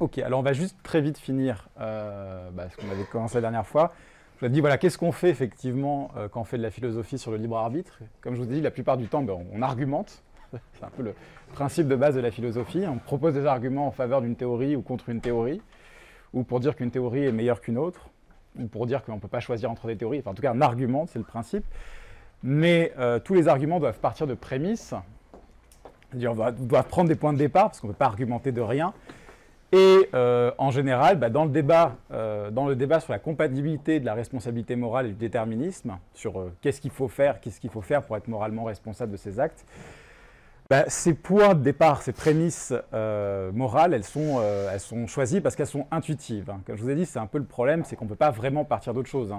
Ok, alors on va juste très vite finir ce qu'on avait commencé la dernière fois. Je vous ai dit, voilà, qu'est-ce qu'on fait effectivement quand on fait de la philosophie sur le libre arbitre? Comme je vous ai dit, la plupart du temps, on argumente. C'est un peu le principe de base de la philosophie. On propose des arguments en faveur d'une théorie ou contre une théorie, ou pour dire qu'une théorie est meilleure qu'une autre, ou pour dire qu'on ne peut pas choisir entre des théories. Enfin, en tout cas, un argument, c'est le principe. Mais tous les arguments doivent partir de prémices. C'est-à-dire, on doit prendre des points de départ, parce qu'on ne peut pas argumenter de rien. Et en général, dans le débat sur la compatibilité de la responsabilité morale et du déterminisme, sur qu'est-ce qu'il faut faire pour être moralement responsable de ses actes, ces points de départ, ces prémices morales, elles sont choisies parce qu'elles sont intuitives. Comme je vous ai dit, c'est un peu le problème, c'est qu'on ne peut pas vraiment partir d'autre chose.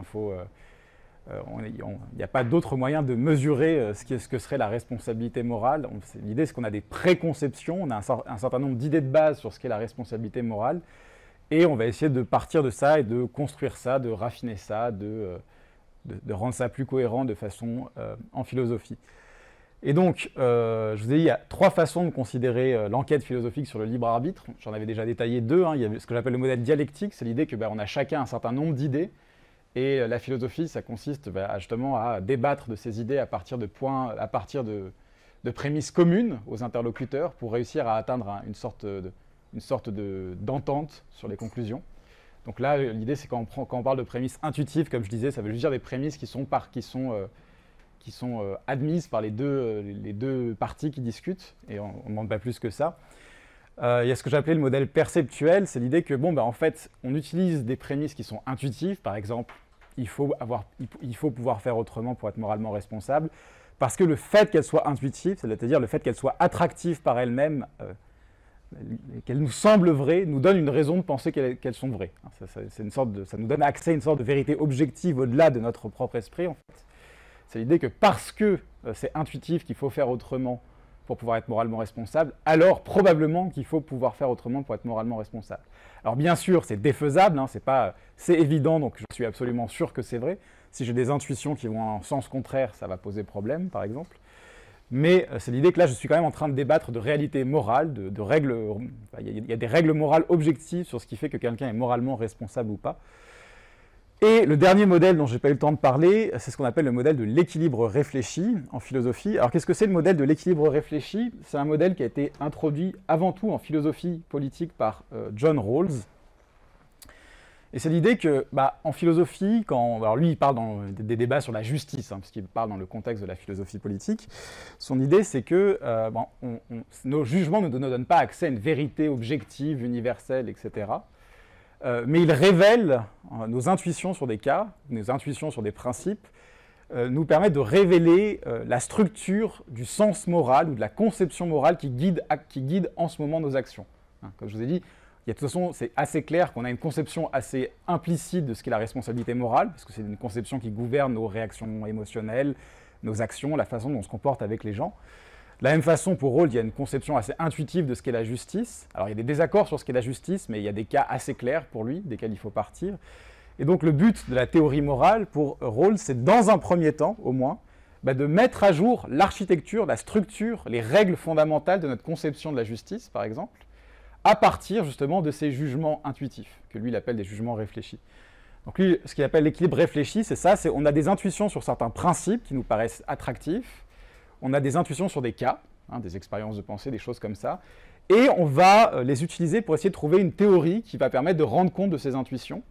Il n'y a pas d'autre moyen de mesurer ce que serait la responsabilité morale. L'idée, c'est qu'on a des préconceptions, on a un certain nombre d'idées de base sur ce qu'est la responsabilité morale, et on va essayer de partir de ça et de construire ça, de raffiner ça, de rendre ça plus cohérent de façon en philosophie. Et donc, je vous ai dit, il y a 3 façons de considérer l'enquête philosophique sur le libre arbitre. J'en avais déjà détaillé 2. Il y a ce que j'appelle le modèle dialectique, c'est l'idée qu'on a chacun un certain nombre d'idées. Et la philosophie, ça consiste justement à débattre de ces idées à partir de prémices communes aux interlocuteurs pour réussir à atteindre une sorte d'entente sur les conclusions. Donc là, l'idée, c'est quand on parle de prémices intuitives, comme je disais, ça veut juste dire des prémices qui sont admises par les deux parties qui discutent, et on ne demande pas plus que ça. Il y a ce que j'appelais le modèle perceptuel, c'est l'idée que, en fait, on utilise des prémices qui sont intuitives, par exemple, il faut pouvoir faire autrement pour être moralement responsable, parce que le fait qu'elles soient intuitives, c'est-à-dire le fait qu'elles soient attractives par elles-mêmes, qu'elles nous semblent vraies, nous donne une raison de penser qu'elles sont vraies. Ça nous donne accès à une sorte de vérité objective au-delà de notre propre esprit, en fait. C'est l'idée que parce que c'est intuitif qu'il faut faire autrement pour pouvoir être moralement responsable, alors probablement qu'il faut pouvoir faire autrement pour être moralement responsable. Alors bien sûr, c'est défaisable, c'est évident, donc je suis absolument sûr que c'est vrai. Si j'ai des intuitions qui vont en sens contraire, ça va poser problème, par exemple. Mais c'est l'idée que là, je suis quand même en train de débattre de réalité morale, de règles. Il y a des règles morales objectives sur ce qui fait que quelqu'un est moralement responsable ou pas. Et le dernier modèle dont je n'ai pas eu le temps de parler, c'est ce qu'on appelle le modèle de l'équilibre réfléchi en philosophie. Alors qu'est-ce que c'est le modèle de l'équilibre réfléchi? C'est un modèle qui a été introduit avant tout en philosophie politique par John Rawls. Et c'est l'idée que, en philosophie, alors lui il parle dans des débats sur la justice, puisqu'il parle dans le contexte de la philosophie politique, son idée c'est que nos jugements ne nous donnent pas accès à une vérité objective, universelle, etc. Mais il révèle nos intuitions sur des cas, nos intuitions sur des principes, nous permettent de révéler la structure du sens moral ou de la conception morale qui guide en ce moment nos actions. Comme je vous ai dit, de toute façon, c'est assez clair qu'on a une conception assez implicite de ce qu'est la responsabilité morale, parce que c'est une conception qui gouverne nos réactions émotionnelles, nos actions, la façon dont on se comporte avec les gens. De la même façon, pour Rawls, il y a une conception assez intuitive de ce qu'est la justice. Alors, il y a des désaccords sur ce qu'est la justice, mais il y a des cas assez clairs pour lui, desquels il faut partir. Et donc, le but de la théorie morale, pour Rawls, c'est dans un premier temps, au moins, de mettre à jour l'architecture, la structure, les règles fondamentales de notre conception de la justice, par exemple, à partir, justement, de ces jugements intuitifs, que lui, il appelle des jugements réfléchis. Donc, lui, ce qu'il appelle l'équilibre réfléchi, c'est ça, on a des intuitions sur certains principes qui nous paraissent attractifs, on a des intuitions sur des cas, des expériences de pensée, des choses comme ça, et on va les utiliser pour essayer de trouver une théorie qui va permettre de rendre compte de ces intuitions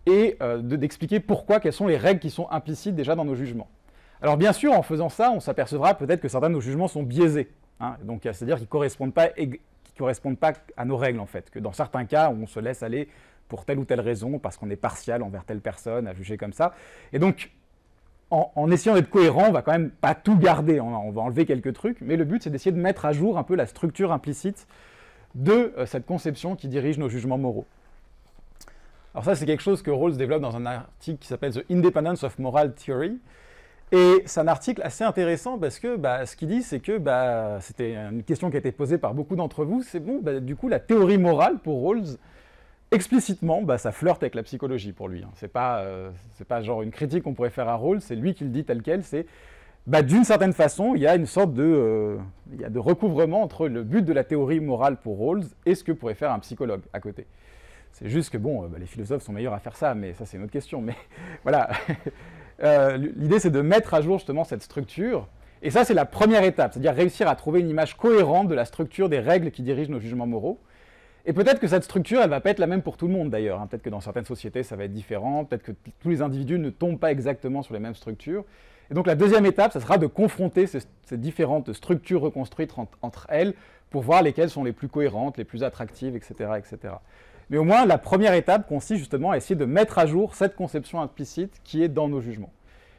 et d'expliquer quelles sont les règles qui sont implicites déjà dans nos jugements. Alors bien sûr, en faisant ça, on s'apercevra peut-être que certains de nos jugements sont biaisés, donc c'est-à-dire qu'ils ne correspondent pas à nos règles en fait, que dans certains cas, on se laisse aller pour telle ou telle raison, parce qu'on est partial envers telle personne, à juger comme ça, et donc en essayant d'être cohérent, on va quand même pas tout garder, on va enlever quelques trucs, mais le but c'est d'essayer de mettre à jour un peu la structure implicite de cette conception qui dirige nos jugements moraux. Alors ça c'est quelque chose que Rawls développe dans un article qui s'appelle The Independence of Moral Theory, et c'est un article assez intéressant parce que ce qu'il dit c'est que, c'était une question qui a été posée par beaucoup d'entre vous, c'est du coup la théorie morale pour Rawls, explicitement, ça flirte avec la psychologie pour lui. C'est pas genre une critique qu'on pourrait faire à Rawls, c'est lui qui le dit tel quel, c'est d'une certaine façon, il y a une sorte de recouvrement entre le but de la théorie morale pour Rawls et ce que pourrait faire un psychologue à côté. C'est juste que, bon, les philosophes sont meilleurs à faire ça, mais ça, c'est une autre question. Mais voilà, l'idée, c'est de mettre à jour justement cette structure. Et ça, c'est la première étape, c'est-à-dire réussir à trouver une image cohérente de la structure des règles qui dirigent nos jugements moraux. Et peut-être que cette structure, elle ne va pas être la même pour tout le monde d'ailleurs. Hein. Peut-être que dans certaines sociétés, ça va être différent. Peut-être que tous les individus ne tombent pas exactement sur les mêmes structures. Et donc la deuxième étape, ça sera de confronter ces différentes structures reconstruites entre elles pour voir lesquelles sont les plus cohérentes, les plus attractives, etc., etc. Mais au moins, la première étape consiste justement à essayer de mettre à jour cette conception implicite qui est dans nos jugements.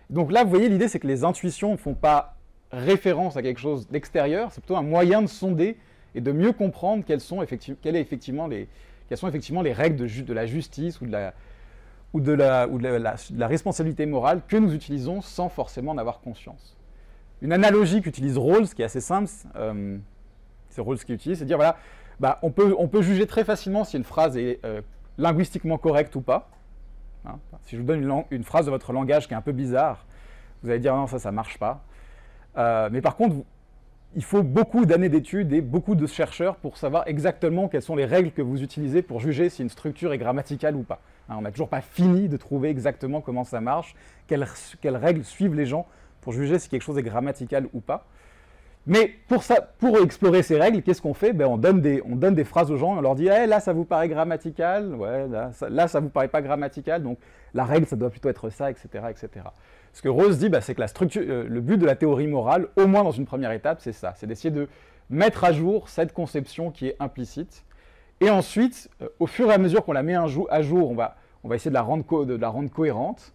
Donc là, vous voyez, l'idée, c'est que les intuitions ne font pas référence à quelque chose d'extérieur, c'est plutôt un moyen de sonder et de mieux comprendre quelles sont effectivement les règles de la justice ou de la responsabilité morale que nous utilisons sans forcément en avoir conscience. Une analogie qu'utilise Rawls, qui est assez simple, c'est Rawls qui utilise, c'est de dire, voilà, on peut juger très facilement si une phrase est linguistiquement correcte ou pas. Hein, si je vous donne une phrase de votre langage qui est un peu bizarre, vous allez dire non, ça ne marche pas. Mais par contre, il faut beaucoup d'années d'études et beaucoup de chercheurs pour savoir exactement quelles sont les règles que vous utilisez pour juger si une structure est grammaticale ou pas. Hein, on n'a toujours pas fini de trouver exactement comment ça marche, quelles règles suivent les gens pour juger si quelque chose est grammatical ou pas. Mais pour explorer ces règles, qu'est-ce qu'on fait? On donne des phrases aux gens, on leur dit hey, « là, ça vous paraît grammatical, ouais, là, ça vous paraît pas grammatical, donc la règle, ça doit plutôt être ça, etc. etc. » Ce que Rawls dit, c'est que le but de la théorie morale, au moins dans une première étape, c'est ça, c'est d'essayer de mettre à jour cette conception qui est implicite. Et ensuite, au fur et à mesure qu'on la met à jour, on va essayer de la rendre cohérente,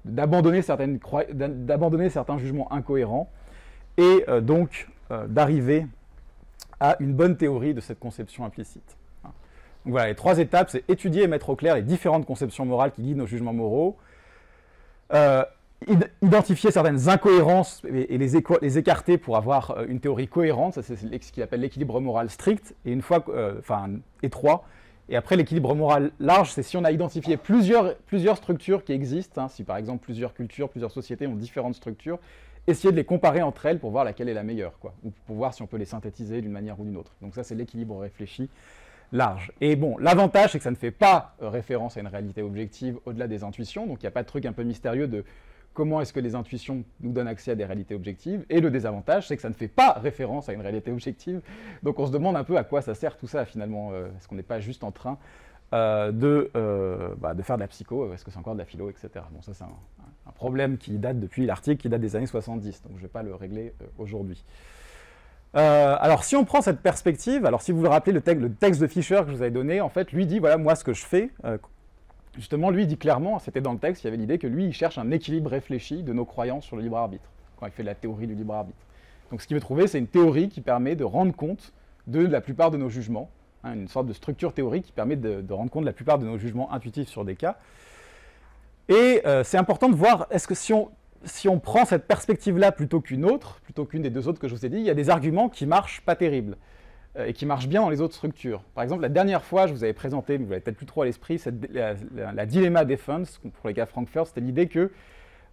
d'abandonner certains jugements incohérents, et donc d'arriver à une bonne théorie de cette conception implicite. Donc voilà, les trois étapes, c'est étudier et mettre au clair les différentes conceptions morales qui guident nos jugements moraux, identifier certaines incohérences et les écarter pour avoir une théorie cohérente, ça c'est ce qu'il appelle l'équilibre moral strict, et une fois, étroit. Et après, l'équilibre moral large, c'est si on a identifié plusieurs structures qui existent, hein, si par exemple plusieurs cultures, plusieurs sociétés ont différentes structures, essayer de les comparer entre elles pour voir laquelle est la meilleure, quoi, ou pour voir si on peut les synthétiser d'une manière ou d'une autre. Donc ça, c'est l'équilibre réfléchi large. Et bon, l'avantage, c'est que ça ne fait pas référence à une réalité objective au-delà des intuitions, donc il n'y a pas de truc un peu mystérieux de comment est-ce que les intuitions nous donnent accès à des réalités objectives, et le désavantage, c'est que ça ne fait pas référence à une réalité objective, donc on se demande un peu à quoi ça sert tout ça, finalement, est-ce qu'on n'est pas juste en train de faire de la psycho, est-ce que c'est encore de la philo, etc. Bon, ça c'est un problème qui date depuis l'article, qui date des années 70, donc je ne vais pas le régler aujourd'hui. Alors si on prend cette perspective, alors si vous vous rappelez le texte de Fisher que je vous avais donné, en fait, lui dit, voilà, moi ce que je fais, justement, lui dit clairement, c'était dans le texte, il y avait l'idée que lui, il cherche un équilibre réfléchi de nos croyances sur le libre arbitre, quand il fait la théorie du libre arbitre. Donc ce qu'il veut trouver, c'est une théorie qui permet de rendre compte de la plupart de nos jugements, hein, une sorte de structure théorique qui permet de rendre compte de la plupart de nos jugements intuitifs sur des cas. Et c'est important de voir, est-ce que si on prend cette perspective-là plutôt qu'une autre, plutôt qu'une des deux autres que je vous ai dit, il y a des arguments qui marchent pas terribles et qui marchent bien dans les autres structures. Par exemple, la dernière fois, je vous avais présenté, mais vous l'avez peut-être plus trop à l'esprit, la dilemma defense pour les cas Frankfurt, c'était l'idée que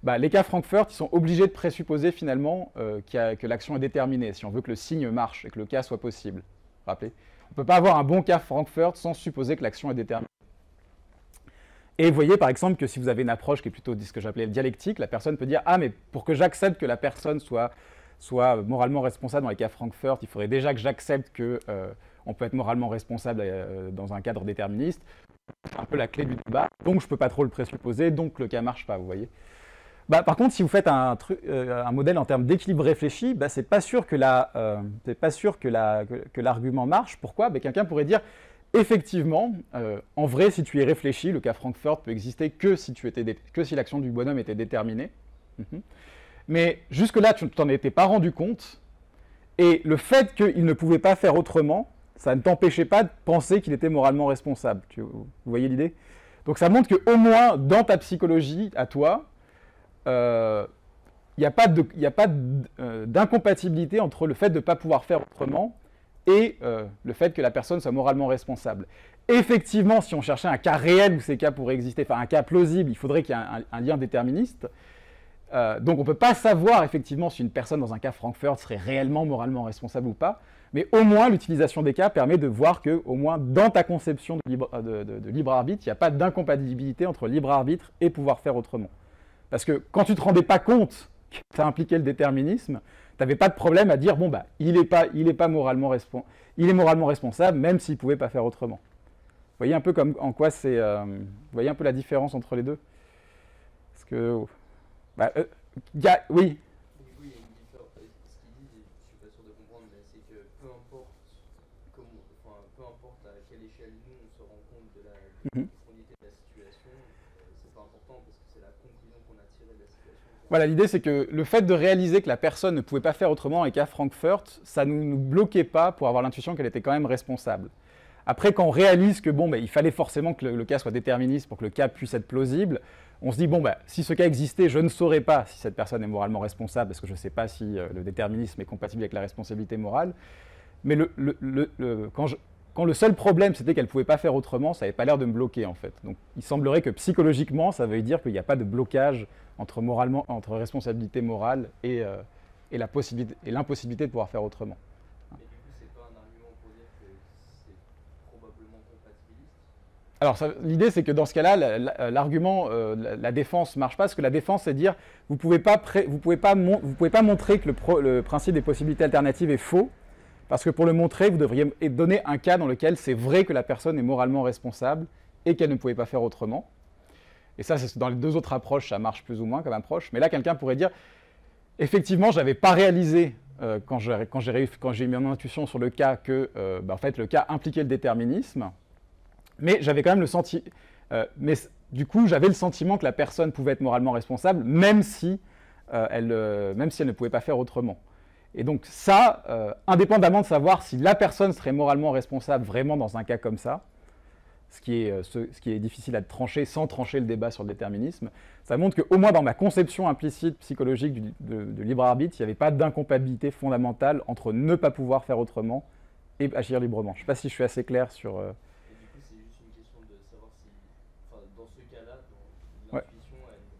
les cas Frankfurt, ils sont obligés de présupposer finalement que l'action est déterminée, si on veut que le signe marche et que le cas soit possible. Vous vous rappelez ? On ne peut pas avoir un bon cas Frankfurt sans supposer que l'action est déterminée. Et vous voyez par exemple que si vous avez une approche qui est plutôt ce que j'appelais dialectique, la personne peut dire « Ah, mais pour que j'accepte que la personne soit moralement responsable dans les cas Frankfurt, il faudrait déjà que j'accepte qu'on peut être moralement responsable dans un cadre déterministe. » C'est un peu la clé du débat, donc je ne peux pas trop le présupposer, donc le cas ne marche pas, vous voyez. Par contre, si vous faites un modèle en termes d'équilibre réfléchi, c'est pas sûr que l'argument marche. Pourquoi ? Quelqu'un pourrait dire effectivement, en vrai, si tu y réfléchis, le cas Frankfurt peut exister que si l'action du bonhomme était déterminée. Mais jusque-là, tu ne t'en étais pas rendu compte. Et le fait qu'il ne pouvait pas faire autrement, ça ne t'empêchait pas de penser qu'il était moralement responsable. Vous voyez l'idée ? Donc ça montre qu'au moins, dans ta psychologie, à toi, il n'y a pas d'incompatibilité entre le fait de ne pas pouvoir faire autrement et le fait que la personne soit moralement responsable. Effectivement, si on cherchait un cas réel où ces cas pourraient exister, enfin un cas plausible, il faudrait qu'il y ait un lien déterministe. Donc on ne peut pas savoir effectivement si une personne dans un cas Frankfurt serait réellement moralement responsable ou pas, mais au moins l'utilisation des cas permet de voir que, au moins dans ta conception de libre arbitre, il n'y a pas d'incompatibilité entre libre arbitre et pouvoir faire autrement. Parce que quand tu ne te rendais pas compte que ça impliquait le déterminisme, tu n'avais pas de problème à dire bon bah il est moralement responsable même s'il ne pouvait pas faire autrement. Vous voyez un peu comme en quoi c'est, vous voyez un peu la différence entre les deux. Parce que bah, oui. Du coup, il y a une différence. Ce qu'ils disent, et je suis pas sûr de comprendre, mais c'est que peu importe à quelle échelle nous on se rend compte de la profondité de la situation, c'est pas important parce que c'est la conclusion qu'on a tirée de la situation. Voilà, l'idée c'est que le fait de réaliser que la personne ne pouvait pas faire autrement et qu'à Frankfurt, ça ne nous bloquait pas pour avoir l'intuition qu'elle était quand même responsable. Après, quand on réalise que bon, il fallait forcément que le cas soit déterministe pour que le cas puisse être plausible, on se dit, bon, si ce cas existait, je ne saurais pas si cette personne est moralement responsable, parce que je ne sais pas si le déterminisme est compatible avec la responsabilité morale. Mais quand le seul problème, c'était qu'elle ne pouvait pas faire autrement, ça n'avait pas l'air de me bloquer, en fait. Donc, il semblerait que psychologiquement, ça veut dire qu'il n'y a pas de blocage entre responsabilité morale et l'impossibilité de pouvoir faire autrement. Mais du coup, c'est pas un argument pour dire que c'est probablement compatibiliste. Alors, l'idée, c'est que dans ce cas-là, l'argument, la défense ne marche pas, parce que la défense, c'est dire vous ne pouvez pas montrer que le principe des possibilités alternatives est faux, parce que pour le montrer, vous devriez donner un cas dans lequel c'est vrai que la personne est moralement responsable et qu'elle ne pouvait pas faire autrement. Et ça, dans les deux autres approches, ça marche plus ou moins comme approche. Mais là, quelqu'un pourrait dire effectivement, je n'avais pas réalisé quand j'ai mis mon intuition sur le cas que en fait, le cas impliquait le déterminisme. Mais j'avais quand même du coup, j'avais le sentiment que la personne pouvait être moralement responsable, même si elle ne pouvait pas faire autrement. Et donc ça, indépendamment de savoir si la personne serait moralement responsable vraiment dans un cas comme ça, ce qui est difficile à trancher sans trancher le débat sur le déterminisme, ça montre qu'au moins dans ma conception implicite psychologique de libre arbitre, il n'y avait pas d'incompatibilité fondamentale entre ne pas pouvoir faire autrement et agir librement. Je ne sais pas si je suis assez clair sur... C'est juste une question de savoir si, dans ce cas-là, l'intuition,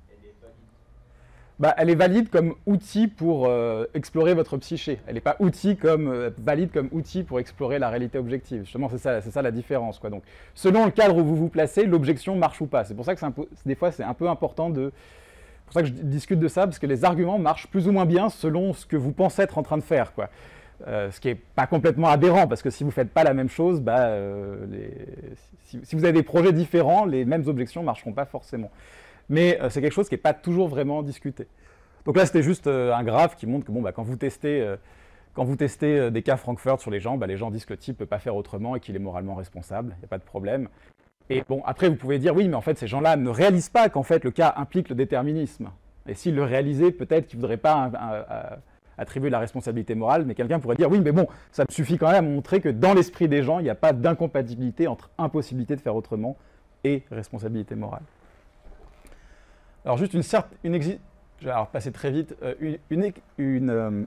elle est valide. Elle est valide comme outil pour explorer votre psyché. Elle n'est pas valide comme outil pour explorer la réalité objective. Justement, c'est ça la différence, quoi. Donc, selon le cadre où vous vous placez, l'objection marche ou pas. C'est pour ça que des fois, c'est un peu important c'est pour ça que je discute de ça, parce que les arguments marchent plus ou moins bien selon ce que vous pensez être en train de faire, quoi. Ce qui n'est pas complètement aberrant, parce que si vous ne faites pas la même chose, si vous avez des projets différents, les mêmes objections ne marcheront pas forcément. Mais c'est quelque chose qui n'est pas toujours vraiment discuté. Donc là, c'était juste un graphe qui montre que quand vous testez des cas Frankfurt sur les gens disent que le type ne peut pas faire autrement et qu'il est moralement responsable, il n'y a pas de problème. Et bon, après, vous pouvez dire, oui, mais en fait, ces gens-là ne réalisent pas qu'en fait, le cas implique le déterminisme. Et s'ils le réalisaient, peut-être qu'ils ne voudraient pas attribuer la responsabilité morale, mais quelqu'un pourrait dire, oui, mais bon, ça me suffit quand même à montrer que dans l'esprit des gens, il n'y a pas d'incompatibilité entre impossibilité de faire autrement et responsabilité morale. Alors juste je vais passer très vite, une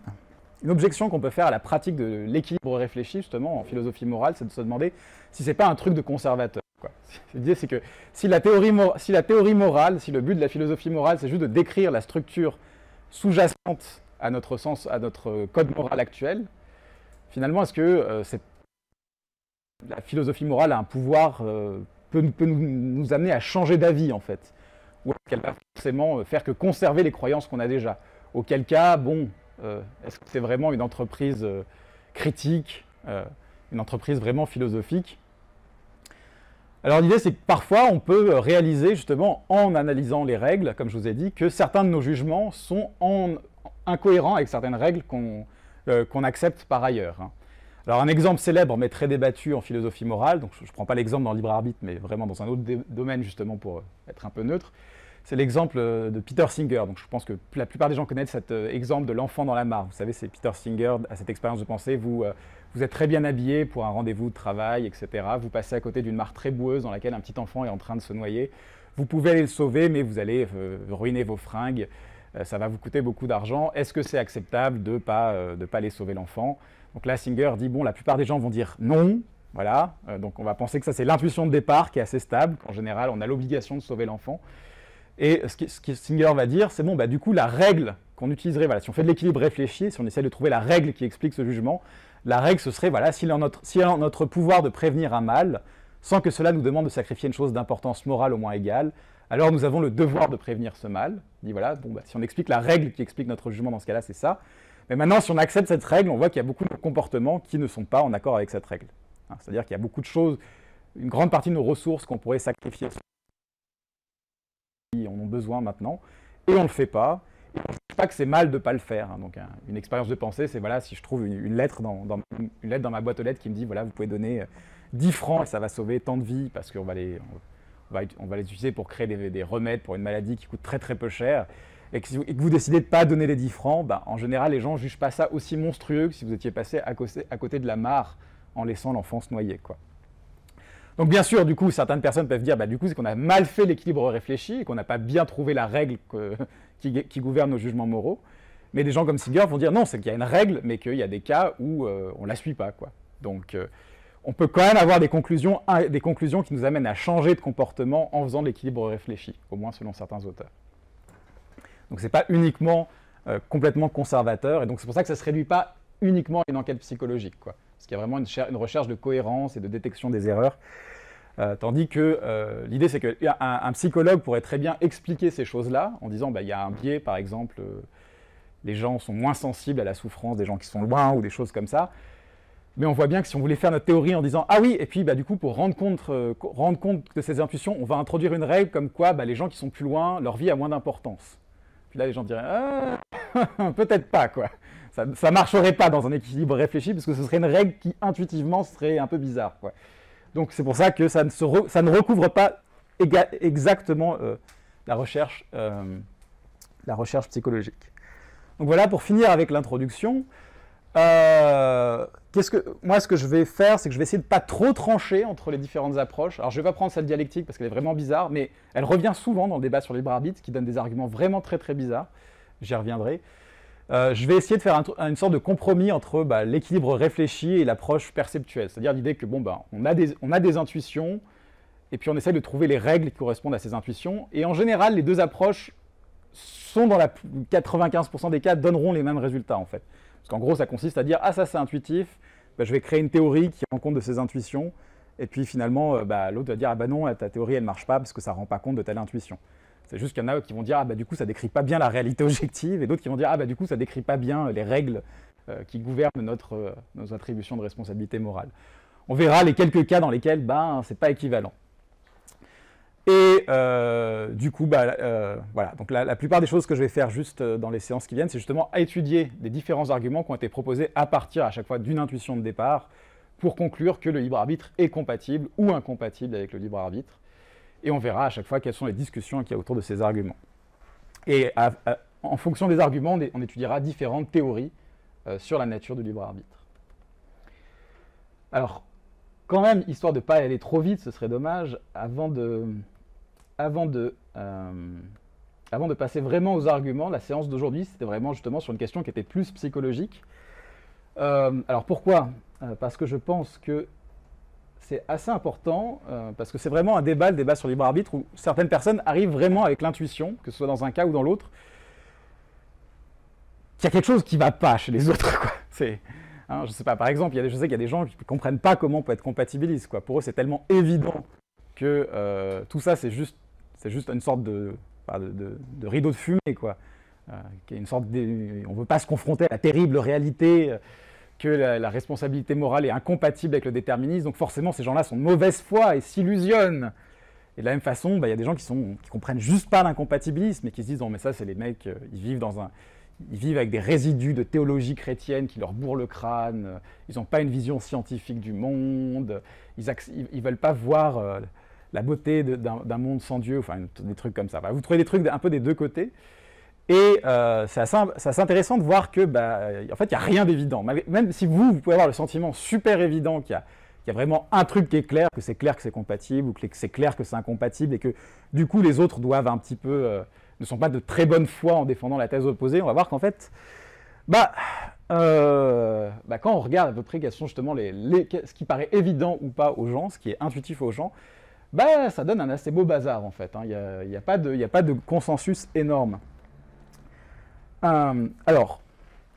objection qu'on peut faire à la pratique de l'équilibre réfléchi, justement, en philosophie morale, c'est de se demander si c'est pas un truc de conservateur, quoi. L'idée, c'est que si le but de la philosophie morale, c'est juste de décrire la structure sous-jacente à notre code moral actuel, finalement, est-ce que la philosophie morale a un pouvoir, peut nous amener à changer d'avis, en fait, ou est-ce qu'elle va forcément faire que conserver les croyances qu'on a déjà? Auquel cas, est-ce que c'est vraiment une entreprise critique, une entreprise vraiment philosophique? Alors l'idée, c'est que parfois, on peut réaliser, justement, en analysant les règles, comme je vous ai dit, que certains de nos jugements sont incohérents avec certaines règles qu'on accepte par ailleurs. Alors un exemple célèbre, mais très débattu en philosophie morale, donc je ne prends pas l'exemple dans le libre arbitre, mais vraiment dans un autre domaine, justement, pour être un peu neutre, c'est l'exemple de Peter Singer. Donc je pense que la plupart des gens connaissent cet exemple de l'enfant dans la mare. Vous savez, c'est Peter Singer, à cette expérience de pensée, vous êtes très bien habillé pour un rendez-vous de travail, etc. Vous passez à côté d'une mare très boueuse dans laquelle un petit enfant est en train de se noyer. Vous pouvez aller le sauver, mais vous allez ruiner vos fringues. Ça va vous coûter beaucoup d'argent. Est-ce que c'est acceptable de ne pas aller sauver l'enfant? Donc là, Singer dit, bon, la plupart des gens vont dire non. Voilà. Donc on va penser que ça, c'est l'intuition de départ qui est assez stable. En général, on a l'obligation de sauver l'enfant. Et ce que Singer va dire, c'est bon, bah, du coup, la règle qu'on utiliserait, voilà, si on fait de l'équilibre réfléchi, si on essaie de trouver la règle qui explique ce jugement, la règle, ce serait, voilà, s'il est en notre pouvoir de prévenir un mal, sans que cela nous demande de sacrifier une chose d'importance morale au moins égale, alors nous avons le devoir de prévenir ce mal. Il dit, voilà, bon, bah, si on explique la règle qui explique notre jugement dans ce cas-là, c'est ça. Mais maintenant, si on accepte cette règle, on voit qu'il y a beaucoup de comportements qui ne sont pas en accord avec cette règle. Hein, c'est-à-dire qu'il y a beaucoup de choses, une grande partie de nos ressources qu'on pourrait sacrifier, qui en ont besoin maintenant, et on ne le fait pas. Et on ne dit pas que c'est mal de ne pas le faire. Hein. Donc, une expérience de pensée, c'est voilà, si je trouve une lettre une lettre dans ma boîte aux lettres qui me dit, voilà, vous pouvez donner 10 francs et ça va sauver tant de vies, parce qu'on va les utiliser pour créer des remèdes pour une maladie qui coûte très très peu cher, et que vous décidez de ne pas donner les 10 francs, ben, en général, les gens ne jugent pas ça aussi monstrueux que si vous étiez passé à côté de la mare en laissant l'enfant se noyer, quoi. Donc bien sûr, du coup, certaines personnes peuvent dire, bah, du coup, c'est qu'on a mal fait l'équilibre réfléchi et qu'on n'a pas bien trouvé la règle qui gouverne nos jugements moraux. Mais des gens comme Singer vont dire, non, c'est qu'il y a une règle, mais qu'il y a des cas où on ne la suit pas, quoi. Donc on peut quand même avoir des conclusions qui nous amènent à changer de comportement en faisant de l'équilibre réfléchi, au moins selon certains auteurs. Donc c'est pas uniquement complètement conservateur, et donc c'est pour ça que ça ne se réduit pas uniquement à une enquête psychologique, quoi. Parce qu'il y a vraiment une recherche de cohérence et de détection des erreurs. Tandis que l'idée, c'est qu'un psychologue pourrait très bien expliquer ces choses-là en disant, bah, il y a un biais, par exemple, les gens sont moins sensibles à la souffrance des gens qui sont loin ou des choses comme ça. Mais on voit bien que si on voulait faire notre théorie en disant, ah oui, et puis bah, du coup, pour rendre compte de ces intuitions, on va introduire une règle comme quoi bah, les gens qui sont plus loin, leur vie a moins d'importance. Puis là, les gens diraient, ah, peut-être pas, quoi. Ça ne marcherait pas dans un équilibre réfléchi, parce que ce serait une règle qui, intuitivement, serait un peu bizarre, quoi. Donc c'est pour ça que ça ne recouvre pas exactement la recherche psychologique. Donc voilà, pour finir avec l'introduction, moi ce que je vais faire, c'est que je vais essayer de ne pas trop trancher entre les différentes approches. Alors je ne vais pas prendre cette dialectique parce qu'elle est vraiment bizarre, mais elle revient souvent dans le débat sur le libre arbitre, qui donne des arguments vraiment très très bizarres. J'y reviendrai. Je vais essayer de faire une sorte de compromis entre l'équilibre réfléchi et l'approche perceptuelle. C'est-à-dire l'idée que on a des intuitions, et puis on essaie de trouver les règles qui correspondent à ces intuitions. Et en général, les deux approches sont dans 95% des cas, donneront les mêmes résultats, en fait. Parce qu'en gros, ça consiste à dire « Ah, ça c'est intuitif, je vais créer une théorie qui rend compte de ces intuitions. » Et puis finalement, l'autre va dire « Ah bah non, ta théorie, elle ne marche pas parce que ça ne rend pas compte de telle intuition. » C'est juste qu'il y en a qui vont dire « Ah bah du coup, ça ne décrit pas bien la réalité objective. » Et d'autres qui vont dire « Ah bah du coup, ça ne décrit pas bien les règles qui gouvernent nos attributions de responsabilité morale. » On verra les quelques cas dans lesquels ce n'est pas équivalent. Et du coup, voilà. Donc la plupart des choses que je vais faire juste dans les séances qui viennent, c'est justement à étudier les différents arguments qui ont été proposés à partir à chaque fois d'une intuition de départ pour conclure que le libre arbitre est compatible ou incompatible avec le libre arbitre. Et on verra à chaque fois quelles sont les discussions qu'il y a autour de ces arguments. Et en fonction des arguments, on étudiera différentes théories sur la nature du libre arbitre. Alors, quand même, histoire de ne pas aller trop vite, ce serait dommage, avant de passer vraiment aux arguments, la séance d'aujourd'hui, c'était vraiment justement sur une question qui était plus psychologique. Alors pourquoi ? Parce que je pense que c'est assez important, parce que c'est vraiment le débat sur le libre arbitre, où certaines personnes arrivent vraiment avec l'intuition, que ce soit dans un cas ou dans l'autre, qu'il y a quelque chose qui ne va pas chez les autres, quoi. Je sais pas, par exemple, je sais qu'il y a des gens qui ne comprennent pas comment on peut être compatibiliste, quoi. Pour eux, c'est tellement évident que tout ça, c'est juste une sorte de rideau de fumée, quoi. Qui est une sorte on ne veut pas se confronter à la terrible réalité que la responsabilité morale est incompatible avec le déterminisme, donc forcément, ces gens-là sont de mauvaise foi et s'illusionnent. Et de la même façon, il y a des gens qui comprennent juste pas l'incompatibilisme et qui se disent « Non, mais ça, c'est les mecs, ils vivent avec des résidus de théologie chrétienne qui leur bourrent le crâne, ils n'ont pas une vision scientifique du monde, ils ne veulent pas voir la beauté d'un monde sans Dieu, enfin des trucs comme ça. Vous trouvez des trucs un peu des deux côtés. Et c'est assez intéressant de voir que, en fait, il n'y a rien d'évident. Même si vous pouvez avoir le sentiment super évident qu'il y a vraiment un truc qui est clair que c'est compatible, ou que c'est clair que c'est incompatible, et que du coup les autres doivent un petit peu... ne sont pas de très bonne foi en défendant la thèse opposée, on va voir qu'en fait, quand on regarde à peu près quels sont justement ce qui paraît évident ou pas aux gens, ce qui est intuitif aux gens, bah, ça donne un assez beau bazar en fait. Il n'y a pas de consensus énorme. Alors,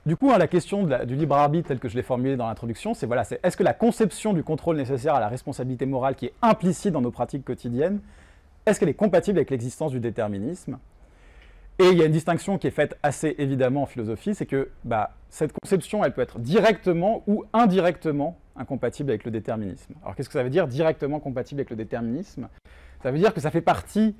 du coup, la question du libre arbitre tel que je l'ai formulé dans l'introduction, c'est voilà, est-ce que la conception du contrôle nécessaire à la responsabilité morale qui est implicite dans nos pratiques quotidiennes, est-ce qu'elle est compatible avec l'existence du déterminisme? Et il y a une distinction qui est faite assez évidemment en philosophie, c'est que cette conception, elle peut être directement ou indirectement incompatible avec le déterminisme. Alors qu'est-ce que ça veut dire directement compatible avec le déterminisme? Ça veut dire que ça fait partie,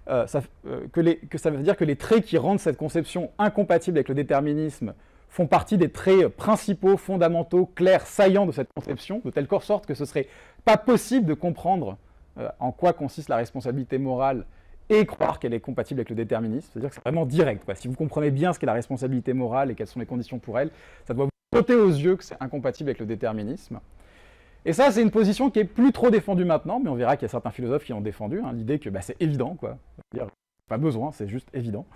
ça veut dire que les traits qui rendent cette conception incompatible avec le déterminisme font partie des traits principaux, fondamentaux, clairs, saillants de cette conception, de telle sorte que ce ne serait pas possible de comprendre en quoi consiste la responsabilité morale et croire qu'elle est compatible avec le déterminisme. C'est-à-dire que c'est vraiment direct, quoi. Si vous comprenez bien ce qu'est la responsabilité morale et quelles sont les conditions pour elle, ça doit vous sauter aux yeux que c'est incompatible avec le déterminisme. Et ça, c'est une position qui est plus trop défendue maintenant, mais on verra qu'il y a certains philosophes qui l'ont défendue, l'idée que c'est évident, quoi. C'est-à-dire, pas besoin, c'est juste évident.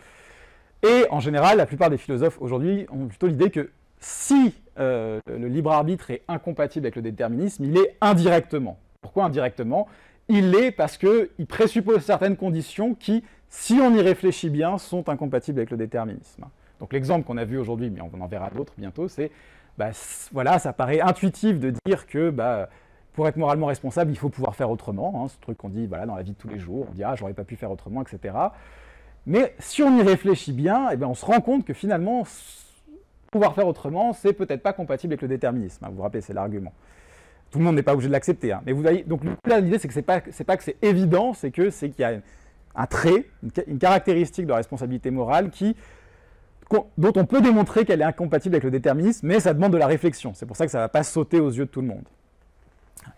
Et en général, la plupart des philosophes aujourd'hui ont plutôt l'idée que si le libre arbitre est incompatible avec le déterminisme, il est indirectement. Pourquoi indirectement? Il l'est parce qu'il présuppose certaines conditions qui, si on y réfléchit bien, sont incompatibles avec le déterminisme. Donc l'exemple qu'on a vu aujourd'hui, mais on en verra d'autres bientôt, c'est, voilà, ça paraît intuitif de dire que pour être moralement responsable, il faut pouvoir faire autrement. Ce truc qu'on dit voilà, dans la vie de tous les jours, on dit « ah, j'aurais pas pu faire autrement », etc. Mais si on y réfléchit bien, on se rend compte que finalement, pouvoir faire autrement, c'est peut-être pas compatible avec le déterminisme. Vous vous rappelez, c'est l'argument. Tout le monde n'est pas obligé de l'accepter. Mais vous voyez, donc là, l'idée, c'est que c'est pas que c'est évident, c'est qu'il y a un trait, une caractéristique de responsabilité morale dont on peut démontrer qu'elle est incompatible avec le déterminisme, mais ça demande de la réflexion. C'est pour ça que ça ne va pas sauter aux yeux de tout le monde.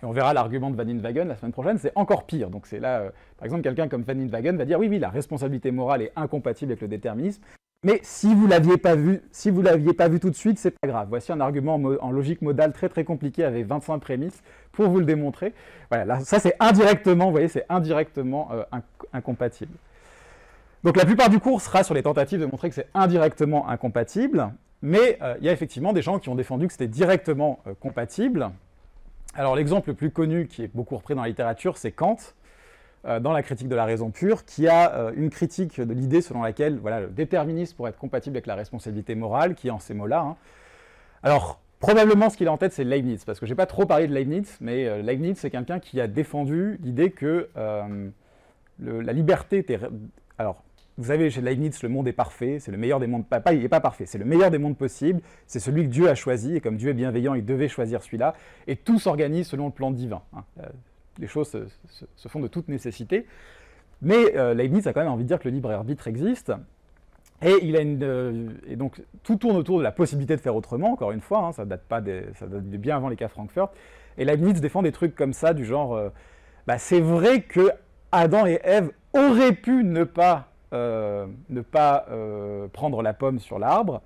Et on verra l'argument de Van Inwagen la semaine prochaine, c'est encore pire. Donc c'est là, par exemple, quelqu'un comme Van Inwagen va dire oui, la responsabilité morale est incompatible avec le déterminisme, mais si vous l'aviez pas vu tout de suite, c'est pas grave. Voici un argument en logique modale très très compliqué avec 25 prémices pour vous le démontrer. Voilà, là, ça c'est indirectement, vous voyez, c'est indirectement incompatible. Donc la plupart du cours sera sur les tentatives de montrer que c'est indirectement incompatible, mais il y a effectivement des gens qui ont défendu que c'était directement compatible. Alors l'exemple le plus connu, qui est beaucoup repris dans la littérature, c'est Kant, dans la critique de la raison pure, qui a une critique de l'idée selon laquelle voilà, le déterminisme pourrait être compatible avec la responsabilité morale, qui est en ces mots-là. Alors, probablement ce qu'il a en tête, c'est Leibniz, parce que je n'ai pas trop parlé de Leibniz, mais Leibniz, c'est quelqu'un qui a défendu l'idée que la liberté était... Alors, vous savez, chez Leibniz, le monde est parfait, c'est le meilleur des mondes... il n'est pas parfait, c'est le meilleur des mondes possibles, c'est celui que Dieu a choisi, et comme Dieu est bienveillant, il devait choisir celui-là, et tout s'organise selon le plan divin. Les choses se font de toute nécessité. Mais Leibniz a quand même envie de dire que le libre arbitre existe, et donc tout tourne autour de la possibilité de faire autrement, encore une fois, ça date de bien avant les cas Frankfurt, et Leibniz défend des trucs comme ça, du genre, c'est vrai que Adam et Ève auraient pu ne pas prendre la pomme sur l'arbre,